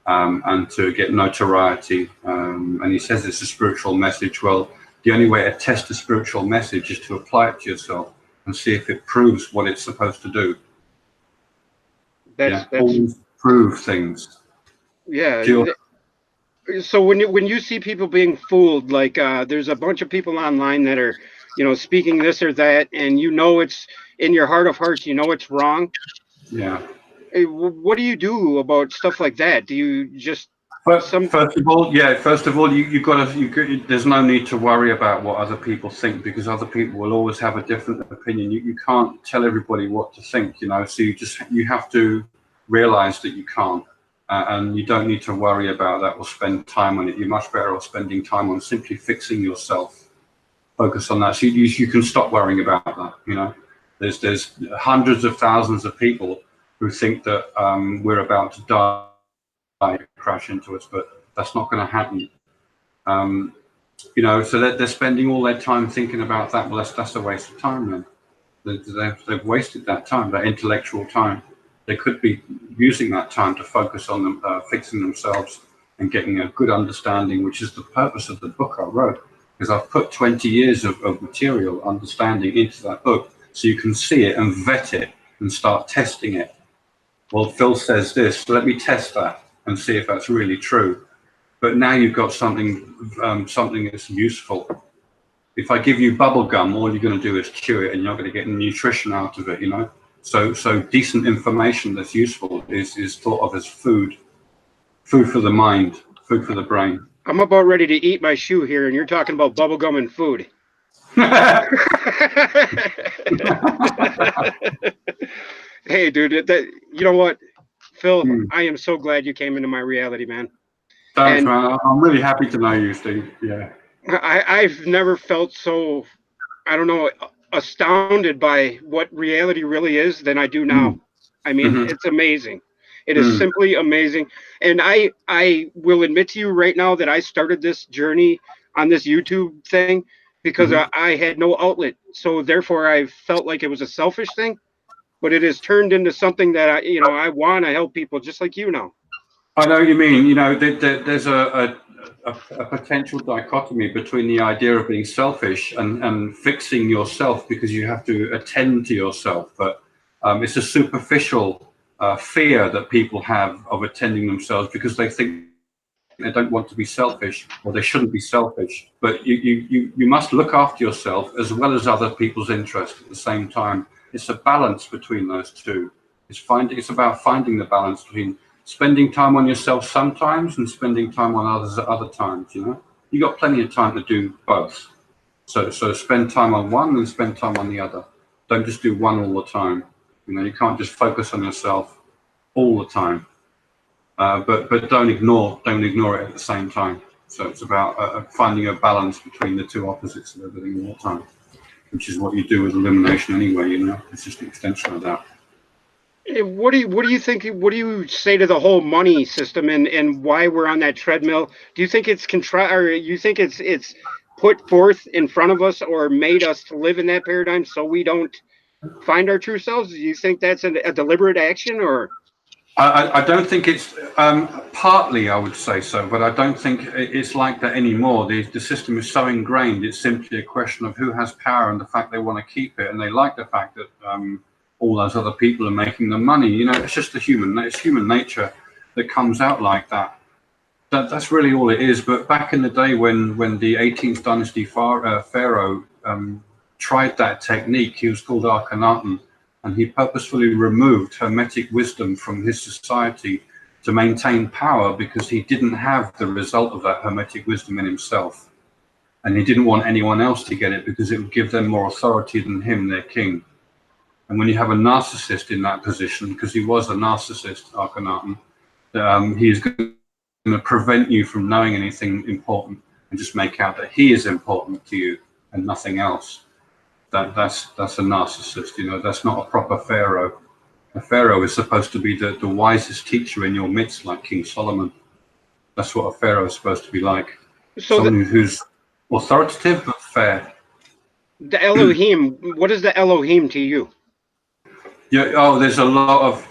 S2: and to get notoriety. And he says it's a spiritual message. Well, the only way to test a spiritual message is to apply it to yourself and see if it proves what it's supposed to do.
S1: That's
S2: Always prove things.
S1: Yeah. So when you see people being fooled, like there's a bunch of people online that are, speaking this or that, and it's in your heart of hearts, it's wrong.
S2: Yeah.
S1: What do you do about stuff like that? Do you just
S2: First of all, there's no need to worry about what other people think, because other people will always have a different opinion. You can't tell everybody what to think, so you have to realize that you can't. And you don't need to worry about that or spend time on it. You're much better off spending time on simply fixing yourself. Focus on that. So you can stop worrying about that. There's hundreds of thousands of people who think that we're about to die, crash into us, but that's not going to happen. So they're spending all their time thinking about that. Well, that's a waste of time then. They've wasted that time, that intellectual time. They could be using that time to focus on them, fixing themselves and getting a good understanding, which is the purpose of the book I wrote, because I've put 20 years of material understanding into that book so you can see it and vet it and start testing it. Well, Phil says this, so let me test that and see if that's really true. But now you've got something that's useful. If I give you bubble gum, all you're going to do is chew it and you're not going to get nutrition out of it, So decent information that's useful is thought of as food for the mind, food for the brain.
S1: I'm about ready to eat my shoe here, and you're talking about bubblegum and food. Hey, dude, you know what, Phil? I am so glad you came into my reality, man.
S2: Thanks, man. I'm really happy to know you, Steve. Yeah.
S1: I've never felt so, I don't know, astounded by what reality really is than I do now. I mean, it's amazing. It is simply amazing. And I will admit to you right now that I started this journey on this YouTube thing because I had no outlet. So therefore I felt like it was a selfish thing, but it has turned into something that I want to help people just like you now.
S2: I know what you mean. There's a potential dichotomy between the idea of being selfish and fixing yourself because you have to attend to yourself. But it's a superficial fear that people have of attending themselves because they think they don't want to be selfish or they shouldn't be selfish. But you must look after yourself as well as other people's interests at the same time. It's a balance between those two. It's about finding the balance between spending time on yourself sometimes and spending time on others at other times. You got plenty of time to do both. So spend time on one and spend time on the other. Don't just do one all the time. You can't just focus on yourself all the time. But don't ignore it at the same time. So it's about finding a balance between the two opposites of everything all the time, which is what you do with elimination anyway. It's just an extension of that.
S1: What do you think? What do you say to the whole money system and why we're on that treadmill? Do you think it's or you think it's put forth in front of us or made us to live in that paradigm so we don't find our true selves? Do you think that's a deliberate action or?
S2: I don't think it's partly, I would say so, but I don't think it's like that anymore. The system is so ingrained. It's simply a question of who has power and the fact they want to keep it, and they like the fact that all those other people are making the money. It's just it's human nature that comes out like that. That's really all it is. But back in the day when the 18th dynasty pharaoh tried that technique, he was called Akhenaten, and he purposefully removed Hermetic wisdom from his society to maintain power because he didn't have the result of that Hermetic wisdom in himself. and he didn't want anyone else to get it because it would give them more authority than him, their king. And when you have a narcissist in that position, because he was a narcissist, Akhenaten, he's going to prevent you from knowing anything important and just make out that he is important to you and nothing else. That's a narcissist, you know. That's not a proper pharaoh. A pharaoh is supposed to be the wisest teacher in your midst, like King Solomon. That's what a pharaoh is supposed to be like.
S1: So
S2: someone who's authoritative but fair.
S1: the Elohim, what is the Elohim to you?
S2: Yeah. Oh, there's a lot of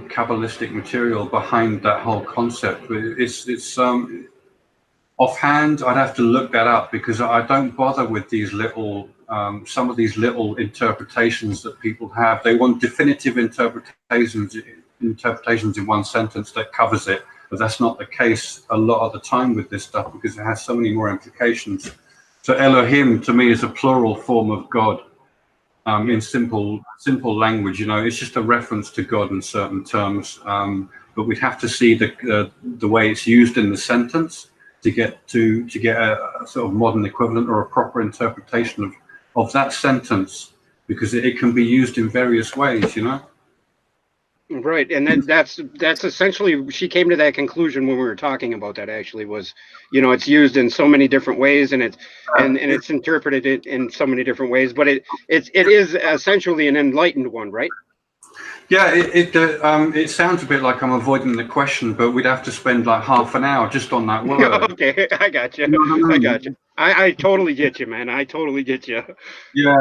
S2: Kabbalistic material behind that whole concept. It's offhand, I'd have to look that up because I don't bother with these little some of these little interpretations that people have. They want definitive interpretations in one sentence that covers it, but that's not the case a lot of the time with this stuff because it has so many more implications. So Elohim to me is a plural form of God. In simple language, you know, it's just a reference to God in certain terms, but we'd have to see the way it's used in the sentence to get a sort of modern equivalent or a proper interpretation of that sentence, because it can be used in various ways, you know.
S1: Right, and then that's essentially, she came to that conclusion when we were talking about that. Actually, was, you know, it's used in so many different ways, and it's interpreted it in so many different ways. But it is essentially an enlightened one, right?
S2: Yeah, it sounds a bit like I'm avoiding the question, but we'd have to spend like half an hour just on that word.
S1: Okay, I got you. I got you. I totally get you, man. I totally get you.
S2: Yeah,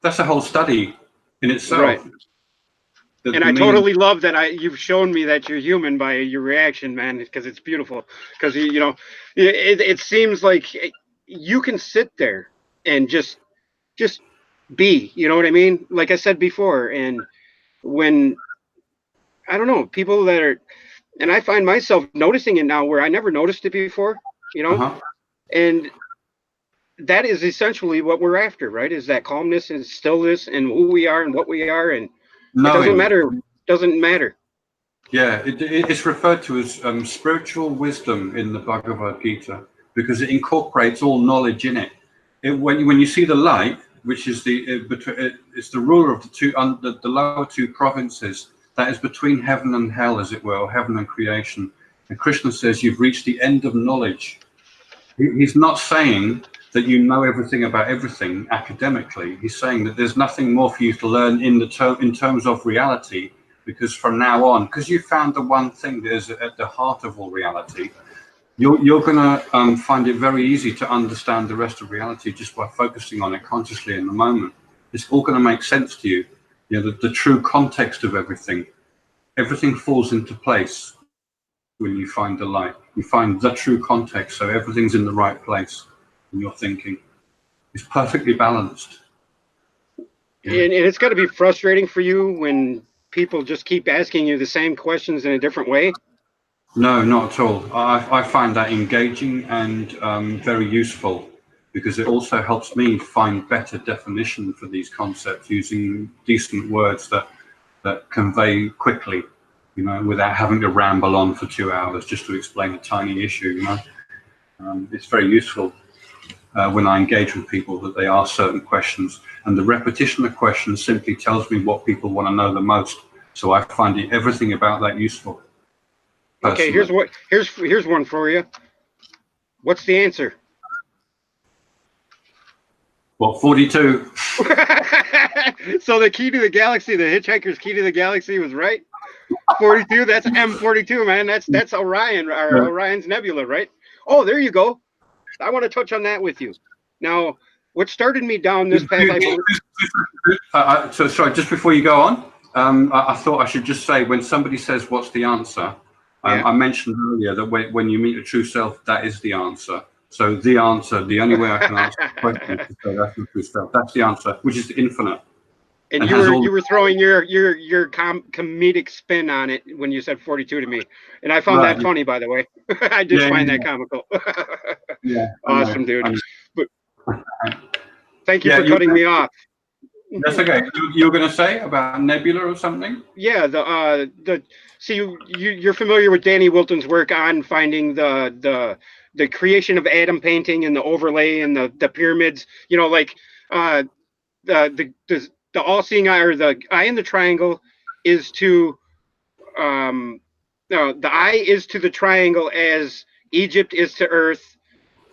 S2: that's a whole study in itself.
S1: Right. And I totally love that you've shown me that you're human by your reaction, man, because it's beautiful. Because you know, it seems like you can sit there and just be. You know what I mean? Like I said before, and when I don't know, people that are, and I find myself noticing it now where I never noticed it before. You know, and that is essentially what we're after, right? Is that calmness and stillness and who we are and what we are, and it doesn't matter. Doesn't matter.
S2: Yeah, it's referred to as spiritual wisdom in the Bhagavad Gita because it incorporates all knowledge in it. When you see the light, which is it's the ruler of the lower two provinces that is between heaven and hell, as it were, or heaven and creation. And Krishna says you've reached the end of knowledge. He's not saying that you know everything about everything academically. He's saying that there's nothing more for you to learn in terms of reality. Because from now on, because you found the one thing that is at the heart of all reality, you're going to find it very easy to understand the rest of reality just by focusing on it consciously in the moment. It's all going to make sense to you. You know, the true context of everything. Everything falls into place when you find the light. You find the true context, so everything's in the right place in your thinking. It's perfectly balanced.
S1: And it's got to be frustrating for you when people just keep asking you the same questions in a different way.
S2: No, not at all. I find that engaging and very useful because it also helps me find better definition for these concepts using decent words that convey quickly, you know, without having to ramble on for 2 hours just to explain a tiny issue, you know. It's very useful when I engage with people that they ask certain questions, and the repetition of questions simply tells me what people want to know the most. So I find everything about that useful.
S1: Personally. Okay, here's one for you. What's the answer?
S2: Well, 42.
S1: So the key to the galaxy, the Hitchhiker's Key to the Galaxy was right. 42. That's M42, man. That's Orion, or Orion's Nebula, right?
S2: Oh,
S1: there you go. I want to touch on that with you. Now, what started me down this path?
S2: So sorry, just before you go on, I thought I should just say, when somebody says, "What's the answer?" I mentioned earlier that when you meet a true self, that is the answer. So the answer, the only way I can answer the question is to say that's the true self. That's the answer, which is infinite.
S1: And you were throwing your comedic spin on it when you said 42 to me, and I found that funny, by the way. I did find that comical. Awesome, dude. But thank you for cutting me off.
S2: That's okay. You were going to say about Nebula or something?
S1: Yeah, see, you're familiar with Danny Wilton's work on finding the the creation of atom painting and the overlay and the pyramids, you know, like uh, the all-seeing eye, or the eye in the triangle is to no, the eye is to the triangle as Egypt is to Earth,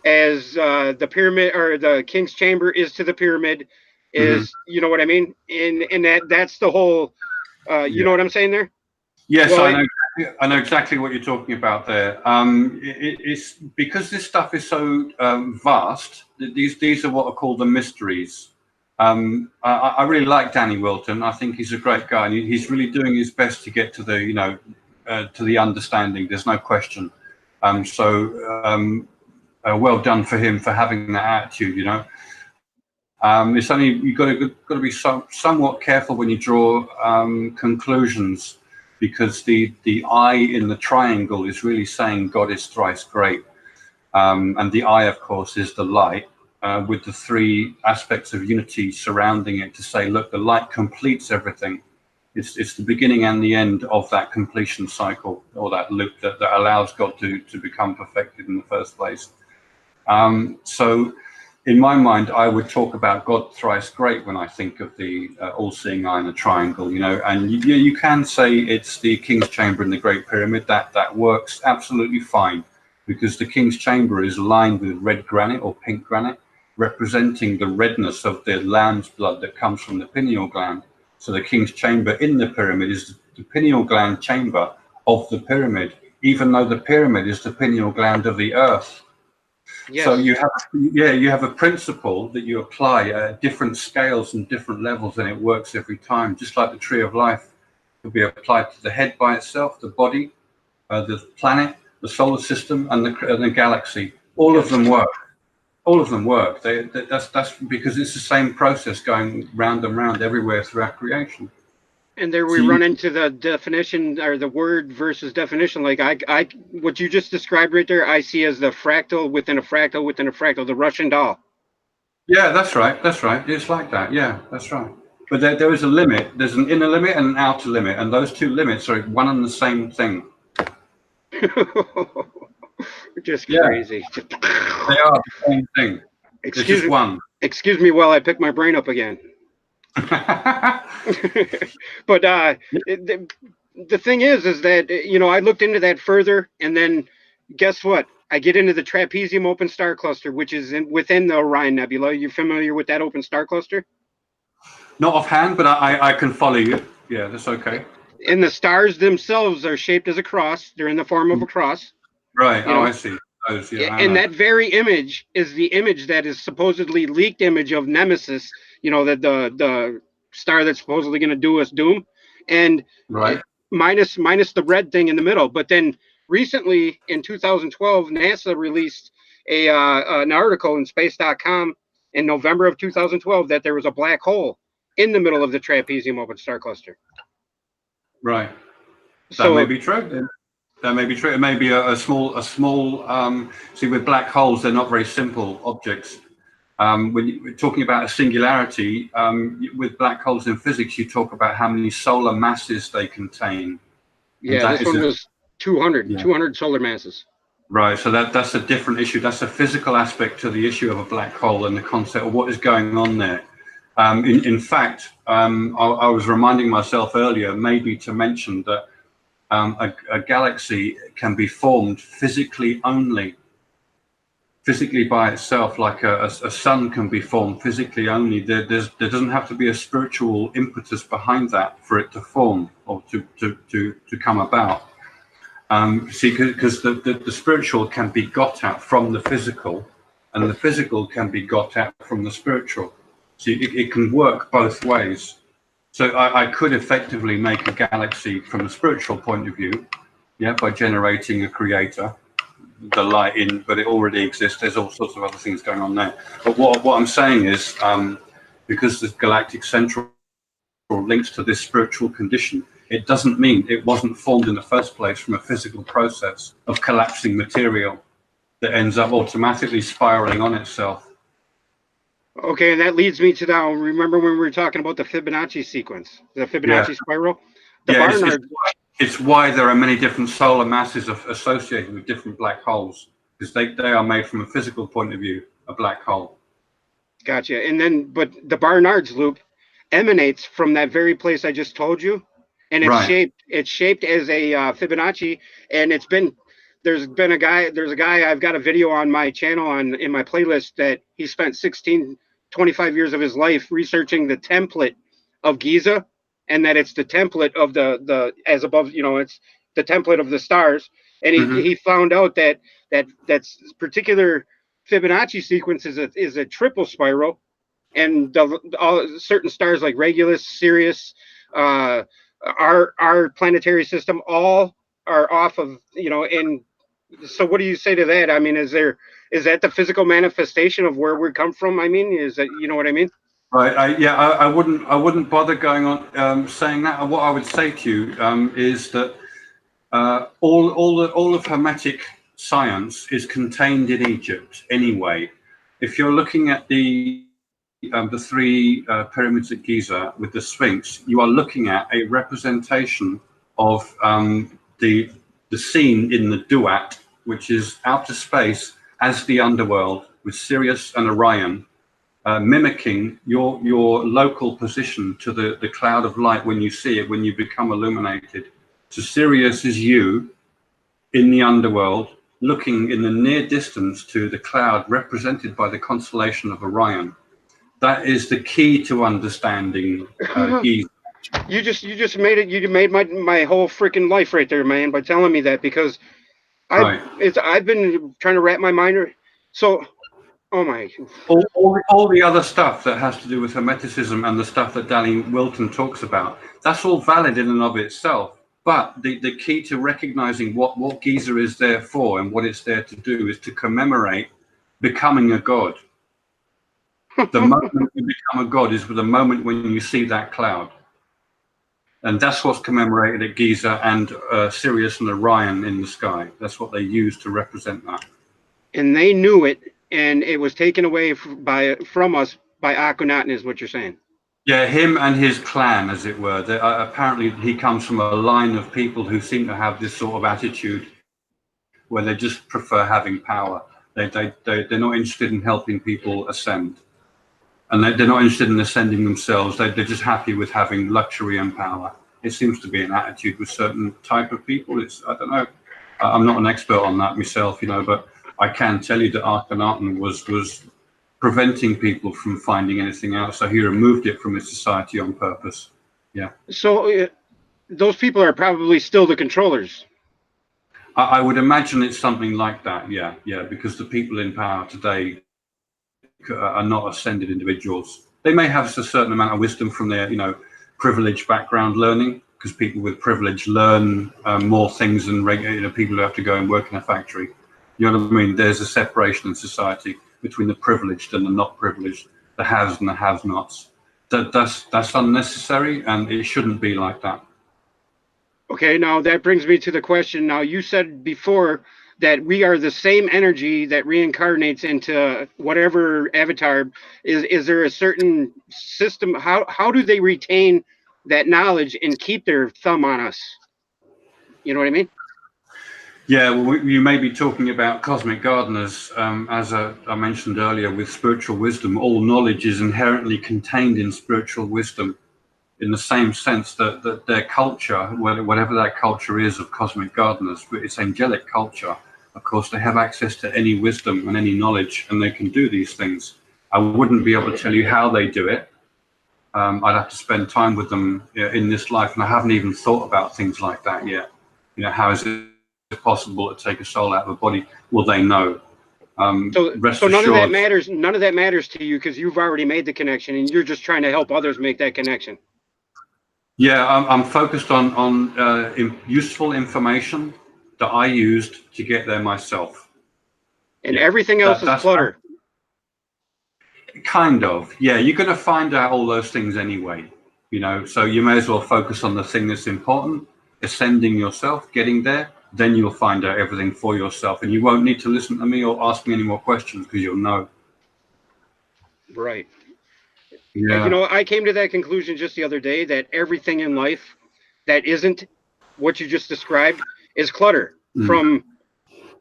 S1: as the pyramid or the king's chamber is to the pyramid,
S2: Hmm.
S1: is, you know what I mean? And that's the whole you
S2: Yeah.
S1: know what I'm saying there?
S2: Yes,
S1: Well,
S2: I know exactly what you're talking about there. It's because this stuff is so vast. These are what are called the mysteries. I really like Danny Wilton. I think he's a great guy, and he's really doing his best to get to the to the understanding. There's no question. Well done for him for having that attitude. It's only you've got to be somewhat careful when you draw conclusions, because the eye in the triangle is really saying God is thrice great, and the eye, of course, is the light, with the three aspects of unity surrounding it to say, look, the light completes everything. It's the beginning and the end of that completion cycle, or that loop that allows God to become perfected in the first place. So in my mind, I would talk about God thrice great when I think of the all-seeing eye in the triangle, and you can say it's the King's Chamber in the Great Pyramid. That works absolutely fine, because the King's Chamber is lined with red granite or pink granite, representing the redness of the lamb's blood that comes from the pineal gland. So the King's Chamber in the pyramid is the pineal gland chamber of the pyramid, even though the pyramid is the pineal gland of the earth.
S1: yes.
S2: So you have a principle that you apply at different scales and different levels, and it works every time. Just like the tree of life could be applied to the head by itself, the body, the planet, the solar system, and the galaxy. All of them work. All of them work. That's because it's the same process going round and round everywhere throughout creation.
S1: And there we run into the definition, or the word versus definition. Like I what you just described right there, I see as the fractal within a fractal within a fractal, the Russian doll.
S2: Yeah, that's right. That's right. It's like that. Yeah, that's right. But there is a limit. There's an inner limit and an outer limit, and those two limits are one and the same thing.
S1: Just
S2: Yeah,
S1: crazy.
S2: they are the same thing. It's just one.
S1: Excuse me while I pick my brain up again. But the thing is that I looked into that further, and then guess what? I get into the trapezium open star cluster, which is within the Orion Nebula. You familiar with that open star cluster?
S2: Not offhand, but I can follow you. Yeah, that's okay.
S1: And the stars themselves are shaped as a cross. They're in the form of a cross.
S2: Right. Oh, I see. Those, yeah,
S1: and that very image is the image that is supposedly leaked image of Nemesis, that the star that's supposedly going to do us doom, and
S2: right.
S1: minus the red thing in the middle. But then recently in 2012, NASA released an article in space.com in November of 2012 that there was a black hole in the middle of the trapezium open star cluster.
S2: Right. That may be true. That may be true. It may be a small. See, with black holes, they're not very simple objects. When you're talking about a singularity, with black holes in physics, you talk about how many solar masses they contain.
S1: Yeah, this one was 200, 200 solar masses.
S2: Right. So that's a different issue. That's a physical aspect to the issue of a black hole and the concept of what is going on there. In fact, I was reminding myself earlier, maybe to mention that a galaxy can be formed physically only, physically by itself, like a sun can be formed physically only. There doesn't have to be a spiritual impetus behind that for it to form or to come about. See, because the spiritual can be got at from the physical, and the physical can be got at from the spiritual. So it can work both ways. So I could effectively make a galaxy from a spiritual point of view, by generating a creator, the light in, but it already exists. There's all sorts of other things going on there. But what I'm saying is, because the galactic central links to this spiritual condition, it doesn't mean it wasn't formed in the first place from a physical process of collapsing material that ends up automatically spiraling on itself.
S1: Okay, and that leads me to now. Remember when we were talking about the Fibonacci sequence, the Fibonacci spiral?
S2: It's why there are many different solar masses associated with different black holes. because they are made from a physical point of view, a black hole.
S1: Gotcha. And then, but the Barnard's loop emanates from that very place I just told you, and
S2: Right.
S1: it's shaped as a Fibonacci, and there's a guy I've got a video on my channel in my playlist that he spent 25 years of his life researching the template of Giza, and that it's the template of the as above, it's the template of the stars, and he found out that particular Fibonacci sequence is a triple spiral, and certain stars like Regulus, Sirius, our planetary system, all are off of, and so what do you say to that? I mean, is that the physical manifestation of where we come from? I mean, is that, you know what I mean?
S2: Right. I wouldn't bother going on saying that. What I would say to you is that all of Hermetic science is contained in Egypt anyway. If you're looking at the three pyramids at Giza with the Sphinx, you are looking at a representation of the scene in the Duat, which is outer space as the underworld, with Sirius and Orion, mimicking your local position to the cloud of light when you see it, when you become illuminated. So Sirius is you in the underworld, looking in the near distance to the cloud represented by the constellation of Orion. That is the key to understanding Giza.
S1: You just made it. You made my whole freaking life right there, man, by telling me that, because I've been trying to wrap my mind around. So, oh my.
S2: All the other stuff that has to do with Hermeticism and the stuff that Danny Wilton talks about, that's all valid in and of itself. But the key to recognizing what Giza is there for and what it's there to do is to commemorate becoming a god. The moment you become a god is the moment when you see that cloud. And that's what's commemorated at Giza and Sirius and Orion in the sky. That's what they use to represent that.
S1: And they knew it, and it was taken away from us by Akhenaten, is what you're saying.
S2: Yeah, him and his clan, as it were. Apparently, he comes from a line of people who seem to have this sort of attitude where they just prefer having power. They're not interested in helping people ascend. And they're not interested in ascending themselves. They're just happy with having luxury and power. It seems to be an attitude with certain type of people. I don't know. I'm not an expert on that myself, but I can tell you that Akhenaten was preventing people from finding anything out. So he removed it from his society on purpose. Yeah.
S1: So those people are probably still the controllers.
S2: I would imagine it's something like that. Yeah. Because the people in power today are not ascended individuals. They may have a certain amount of wisdom from their, privileged background learning, because people with privilege learn more things than regular people who have to go and work in a factory. You know what I mean? There's a separation in society between the privileged and the not privileged, the haves and the have-nots. That's unnecessary, and it shouldn't be like that.
S1: Okay, now that brings me to the question. Now, you said before that we are the same energy that reincarnates into whatever avatar. Is there a certain system? How do they retain that knowledge and keep their thumb on us? You know what I mean?
S2: Yeah, well, you may be talking about cosmic gardeners. As I mentioned earlier, with spiritual wisdom, all knowledge is inherently contained in spiritual wisdom, in the same sense that their culture, whatever that culture is of cosmic gardeners, but it's angelic culture. Of course, they have access to any wisdom and any knowledge, and they can do these things. I wouldn't be able to tell you how they do it. I'd have to spend time with them in this life, and I haven't even thought about things like that yet. How is it possible to take a soul out of a body? Well, they know.
S1: So none of that matters. None of that matters to you because you've already made the connection, and you're just trying to help others make that connection.
S2: Yeah, I'm focused on useful information that I used to get there myself.
S1: And everything else is clutter.
S2: Kind of. Yeah, you're going to find out all those things anyway. So you may as well focus on the thing that's important, ascending yourself, getting there. Then you'll find out everything for yourself, and you won't need to listen to me or ask me any more questions because you'll know.
S1: Right.
S2: Yeah.
S1: I came to that conclusion just the other day that everything in life that isn't what you just described is clutter.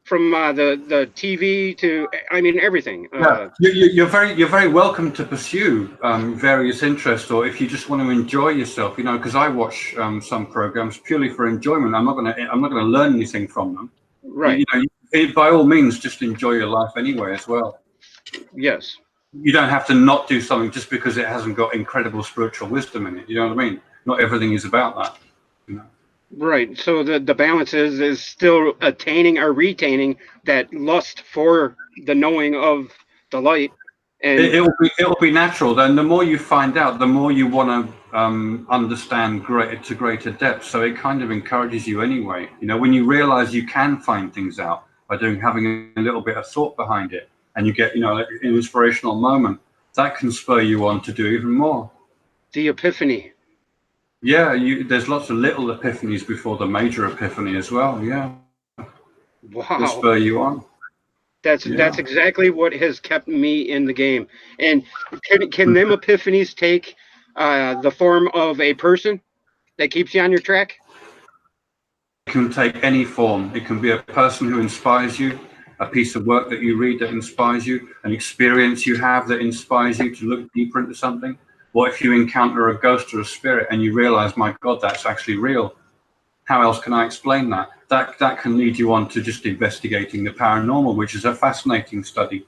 S1: the TV to, I mean, everything.
S2: Yeah, you're very welcome to pursue various interests, or if you just want to enjoy yourself, you know, because I watch some programs purely for enjoyment. I'm not gonna learn anything from them.
S1: Right.
S2: You know, by all means, just enjoy your life anyway as well.
S1: Yes.
S2: You don't have to not do something just because it hasn't got incredible spiritual wisdom in it. You know what I mean? Not everything is about that. You know?
S1: Right. So the balance is still attaining or retaining that lust for the knowing of the light, and
S2: It'll be natural. Then the more you find out, the more you want to understand to greater depth. So it kind of encourages you anyway. You know, when you realize you can find things out by having a little bit of thought behind it, and you get, you know, an inspirational moment, that can spur you on to do even more.
S1: the epiphany.
S2: Yeah, there's lots of little epiphanies before the major epiphany as well. Yeah, they'll
S1: Wow.
S2: spur you on.
S1: That's
S2: Yeah.
S1: exactly what has kept me in the game. And can them epiphanies take the form of a person that keeps you on your track?
S2: It can take any form. It can be a person who inspires you, a piece of work that you read that inspires you, an experience you have that inspires you to look deeper into something. What if you encounter a ghost or a spirit and you realize, my God, that's actually real? How else can I explain that? That can lead you on to just investigating the paranormal, which is a fascinating study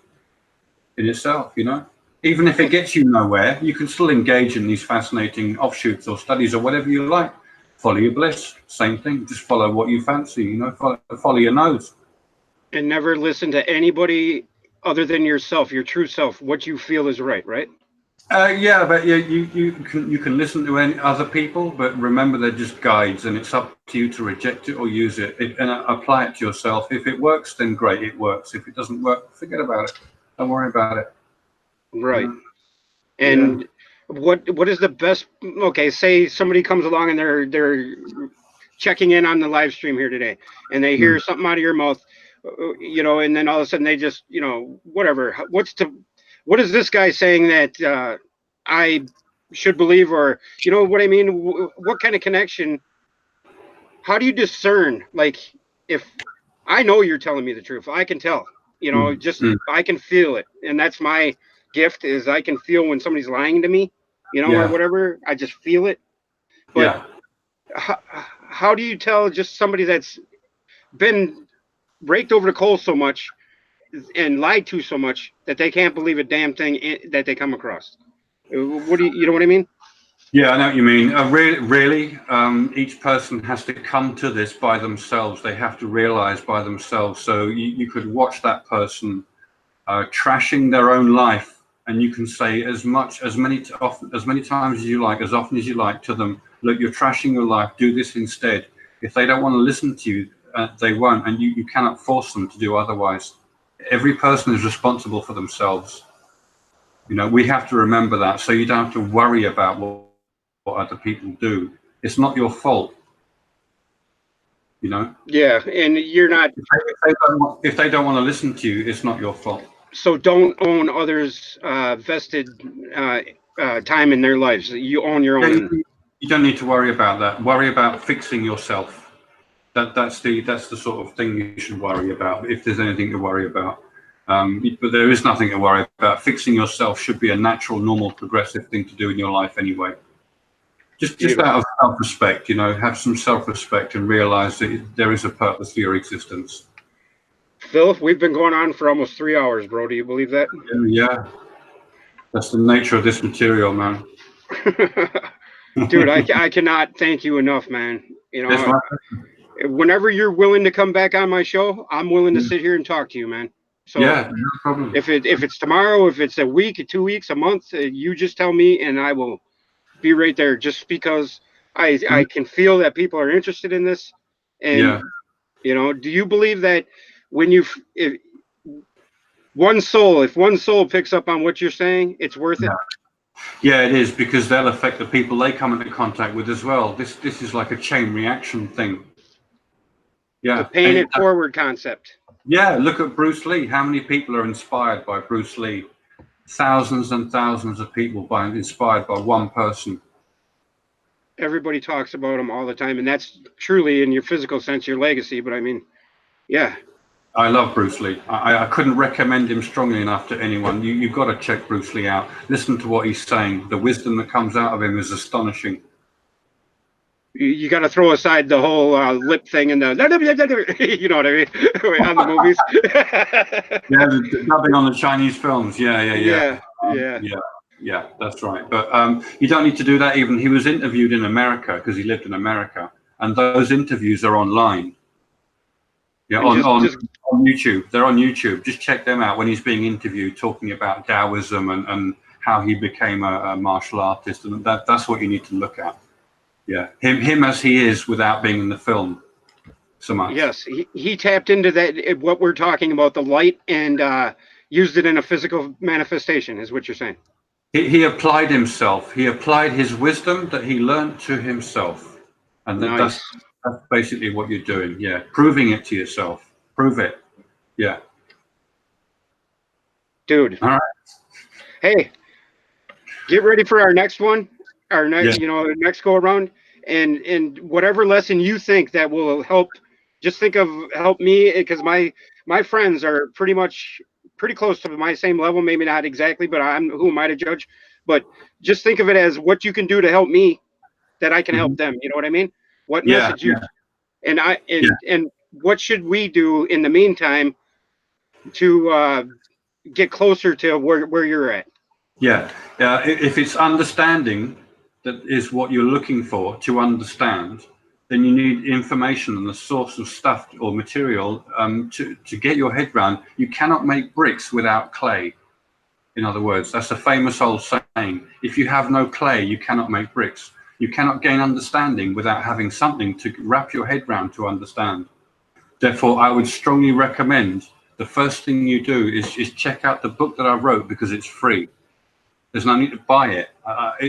S2: in itself, you know? Even if it gets you nowhere, you can still engage in these fascinating offshoots or studies or whatever you like. Follow your bliss, same thing. Just follow what you fancy, you know, follow your nose.
S1: And never listen to anybody other than yourself, your true self, what you feel is right, right?
S2: Yeah, but you can listen to any other people, but remember they're just guides, and it's up to you to reject it or use it and apply it to yourself. If it works, then great, it works. If it doesn't work, forget about it. Don't worry about it.
S1: Right.
S2: Yeah.
S1: And what is the best, okay, say somebody comes along and they're checking in on the live stream here today, and they hear
S2: Mm.
S1: something out of your mouth, you know, and then all of a sudden they just, you know, whatever, what is this guy saying that I should believe, or you know what I mean? What kind of connection? How do you discern? Like, if I know you're telling me the truth, I can tell. You know,
S2: Mm.
S1: just
S2: Mm.
S1: I can feel it, and that's my gift is I can feel when somebody's lying to me, you know, or
S2: Yeah.
S1: whatever. I just feel it. But
S2: Yeah.
S1: how do you tell just somebody that's been raked over the coals so much and lied to so much that they can't believe a damn thing that they come across? What do you know what I mean?
S2: Yeah, I know what you mean. Really, each person has to come to this by themselves. They have to realize by themselves. So you could watch that person trashing their own life, and you can say as many times as you like, as often as you like to them, look, you're trashing your life, do this instead. If they don't want to listen to you, they won't, and you cannot force them to do otherwise. Every person is responsible for themselves. You know, we have to remember that, so you don't have to worry about what other people do. It's not your fault, you know.
S1: Yeah, and you're not.
S2: If they don't want to listen to you, it's not your fault.
S1: So don't own others' vested time in their lives. You own your
S2: Yeah,
S1: own.
S2: you don't need to worry about that. Worry about fixing yourself. That's the sort of thing you should worry about, if there's anything to worry about. But there is nothing to worry about. Fixing yourself should be a natural, normal, progressive thing to do in your life anyway. Just out of self-respect, you know, have some self-respect and realize that there is a purpose for your existence.
S1: Phil, we've been going on for almost 3 hours, bro. Do you believe that?
S2: Yeah, that's the nature of this material, man.
S1: Dude, I cannot thank you enough, man. You
S2: That's
S1: know,
S2: right.
S1: whenever you're willing to come back on my show, I'm willing to sit here and talk to you, man. So
S2: Yeah, no problem.
S1: if it's tomorrow, if it's a week, 2 weeks, a month, you just tell me, and I will be right there. Just because I can feel that people are interested in this, and
S2: Yeah.
S1: you know, do you believe that when if one soul picks up on what you're saying, it's worth it?
S2: Yeah, it is, because they'll affect the people they come into contact with as well. This is like a chain reaction thing.
S1: The
S2: Yeah.
S1: paying it forward concept.
S2: Yeah, look at Bruce Lee. How many people are inspired by Bruce Lee? Thousands and thousands of people inspired by one person.
S1: Everybody talks about them all the time, and that's truly, in your physical sense, your legacy. But I mean, yeah,
S2: I love Bruce Lee. I couldn't recommend him strongly enough to anyone. You've got to check Bruce Lee out. Listen to what he's saying. The wisdom that comes out of him is astonishing.
S1: You got to throw aside the whole lip thing and the you know what I mean on the movies.
S2: Yeah, the dubbing on the Chinese films.
S1: Yeah.
S2: Yeah, that's right. But you don't need to do that even. He was interviewed in America because he lived in America, and those interviews are online. Yeah, on YouTube. They're on YouTube. Just check them out when he's being interviewed, talking about Taoism and how he became a martial artist, and that's what you need to look at. Yeah, him as he is without being in the film so much.
S1: Yes, he tapped into that, what we're talking about, the light, and used it in a physical manifestation, is what you're saying.
S2: He applied himself. He applied his wisdom that he learned to himself, and
S1: Nice.
S2: that's basically what you're doing. Yeah, proving it to yourself. Prove it. Yeah.
S1: Dude.
S2: All right.
S1: Hey, get ready for our next one, our next,
S2: Yeah.
S1: next go around, and whatever lesson you think that will help. Just think of help me, because my friends are pretty close to my same level, maybe not exactly, but who am I to judge? But just think of it as what you can do to help me, that I can help them. You know what I mean? What message you and what should we do in the meantime to get closer to where you're at?
S2: Yeah. If it's understanding that is what you're looking for to understand, then you need information and the source of stuff or material to get your head around. You cannot make bricks without clay. In other words, that's a famous old saying. If you have no clay, you cannot make bricks. You cannot gain understanding without having something to wrap your head around to understand. Therefore, I would strongly recommend the first thing you do is check out the book that I wrote, because it's free. There's no need to buy it.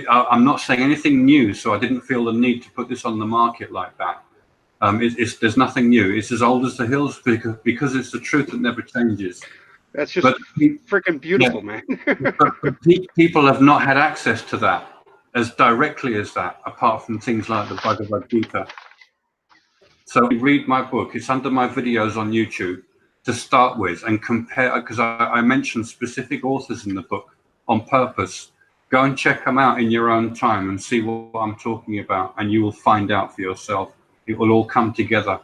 S2: I'm not saying anything new, so I didn't feel the need to put this on the market like that. There's nothing new. It's as old as the hills, because it's the truth that never changes.
S1: That's just freaking beautiful, man.
S2: but people have not had access to that as directly as that, apart from things like the Bhagavad Gita. So read my book. It's under my videos on YouTube to start with, and compare, because I mentioned specific authors in the book on purpose. Go and check them out in your own time and see what I'm talking about, and you will find out for yourself. It will all come together.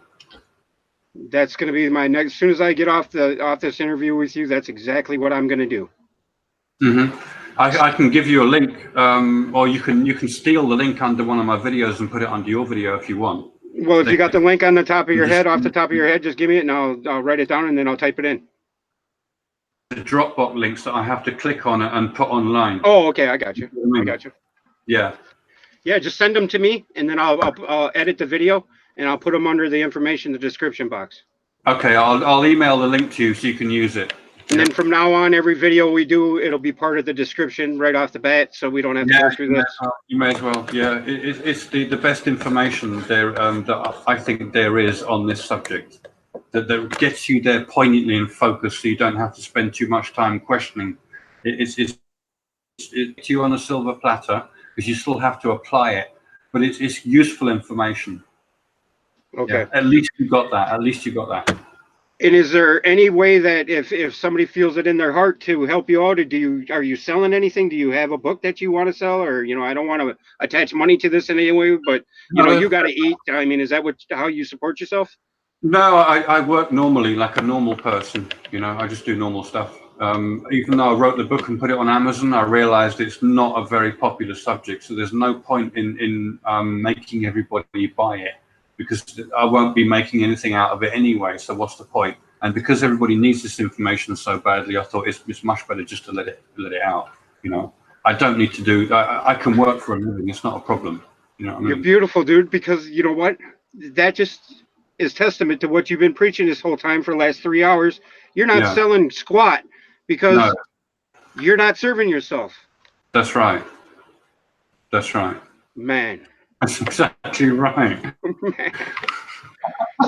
S1: That's going to be my next. As soon as I get off this interview with you, that's exactly what I'm going to do.
S2: I can give you a link, or you can steal the link under one of my videos and put it under your video if you want.
S1: Well, if you got the link on the top of your head, off the top of your head, just give me it, and I'll write it down, and then I'll type it in.
S2: The Dropbox links that I have to click on it and put online.
S1: Oh, okay, I got you. I got you.
S2: Yeah.
S1: Yeah, just send them to me, and then I'll edit the video, and I'll put them under the information, the description box.
S2: Okay, I'll email the link to you so you can use it.
S1: And then from now on, every video we do, it'll be part of the description right off the bat, so we don't have to go through this.
S2: You may as well. Yeah, it's the best information there that I think there is on this subject. That gets you there poignantly and focused, so you don't have to spend too much time questioning. It's you on a silver platter, because you still have to apply it, but it's useful information.
S1: Okay.
S2: Yeah, at least you got that. At least you got that.
S1: And is there any way that if somebody feels it in their heart to help you out, or are you selling anything? Do you have a book that you want to sell, or I don't want to attach money to this in any way, but you got to eat. I mean, is that how you support yourself?
S2: No, I work normally like a normal person. I just do normal stuff. Even though I wrote the book and put it on Amazon, I realized it's not a very popular subject, so there's no point in making everybody buy it, because I won't be making anything out of it anyway, so what's the point? And because everybody needs this information so badly, I thought it's much better just to let it out. I don't need to do. I can work for a living. It's not a problem. You know what I mean?
S1: You're beautiful, dude. Because you know what? That just is testament to what you've been preaching this whole time for the last 3 hours. You're not selling squat because you're not serving yourself.
S2: That's right. That's right.
S1: Man.
S2: That's exactly right.
S1: Man.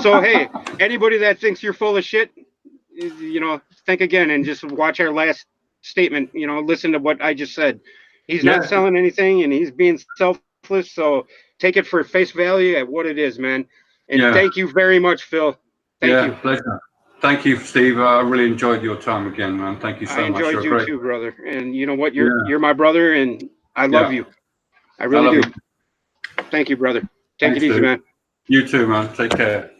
S1: So hey, anybody that thinks you're full of shit, think again and just watch our last statement. Listen to what I just said. He's not selling anything, and he's being selfless. So take it for face value at what it is, man. And thank you very much, Phil. Thank you.
S2: Pleasure. Thank you, Steve. I really enjoyed your time again, man. Thank you so
S1: I
S2: much.
S1: enjoyed
S2: You're
S1: you
S2: great.
S1: too, brother. And you know what?
S2: Yeah.
S1: You're my brother, and I love
S2: Yeah.
S1: you. I
S2: I
S1: really
S2: love
S1: do.
S2: you.
S1: Thank you, brother. Take
S2: Thanks,
S1: it easy,
S2: dude.
S1: man.
S2: You too, man. Take care.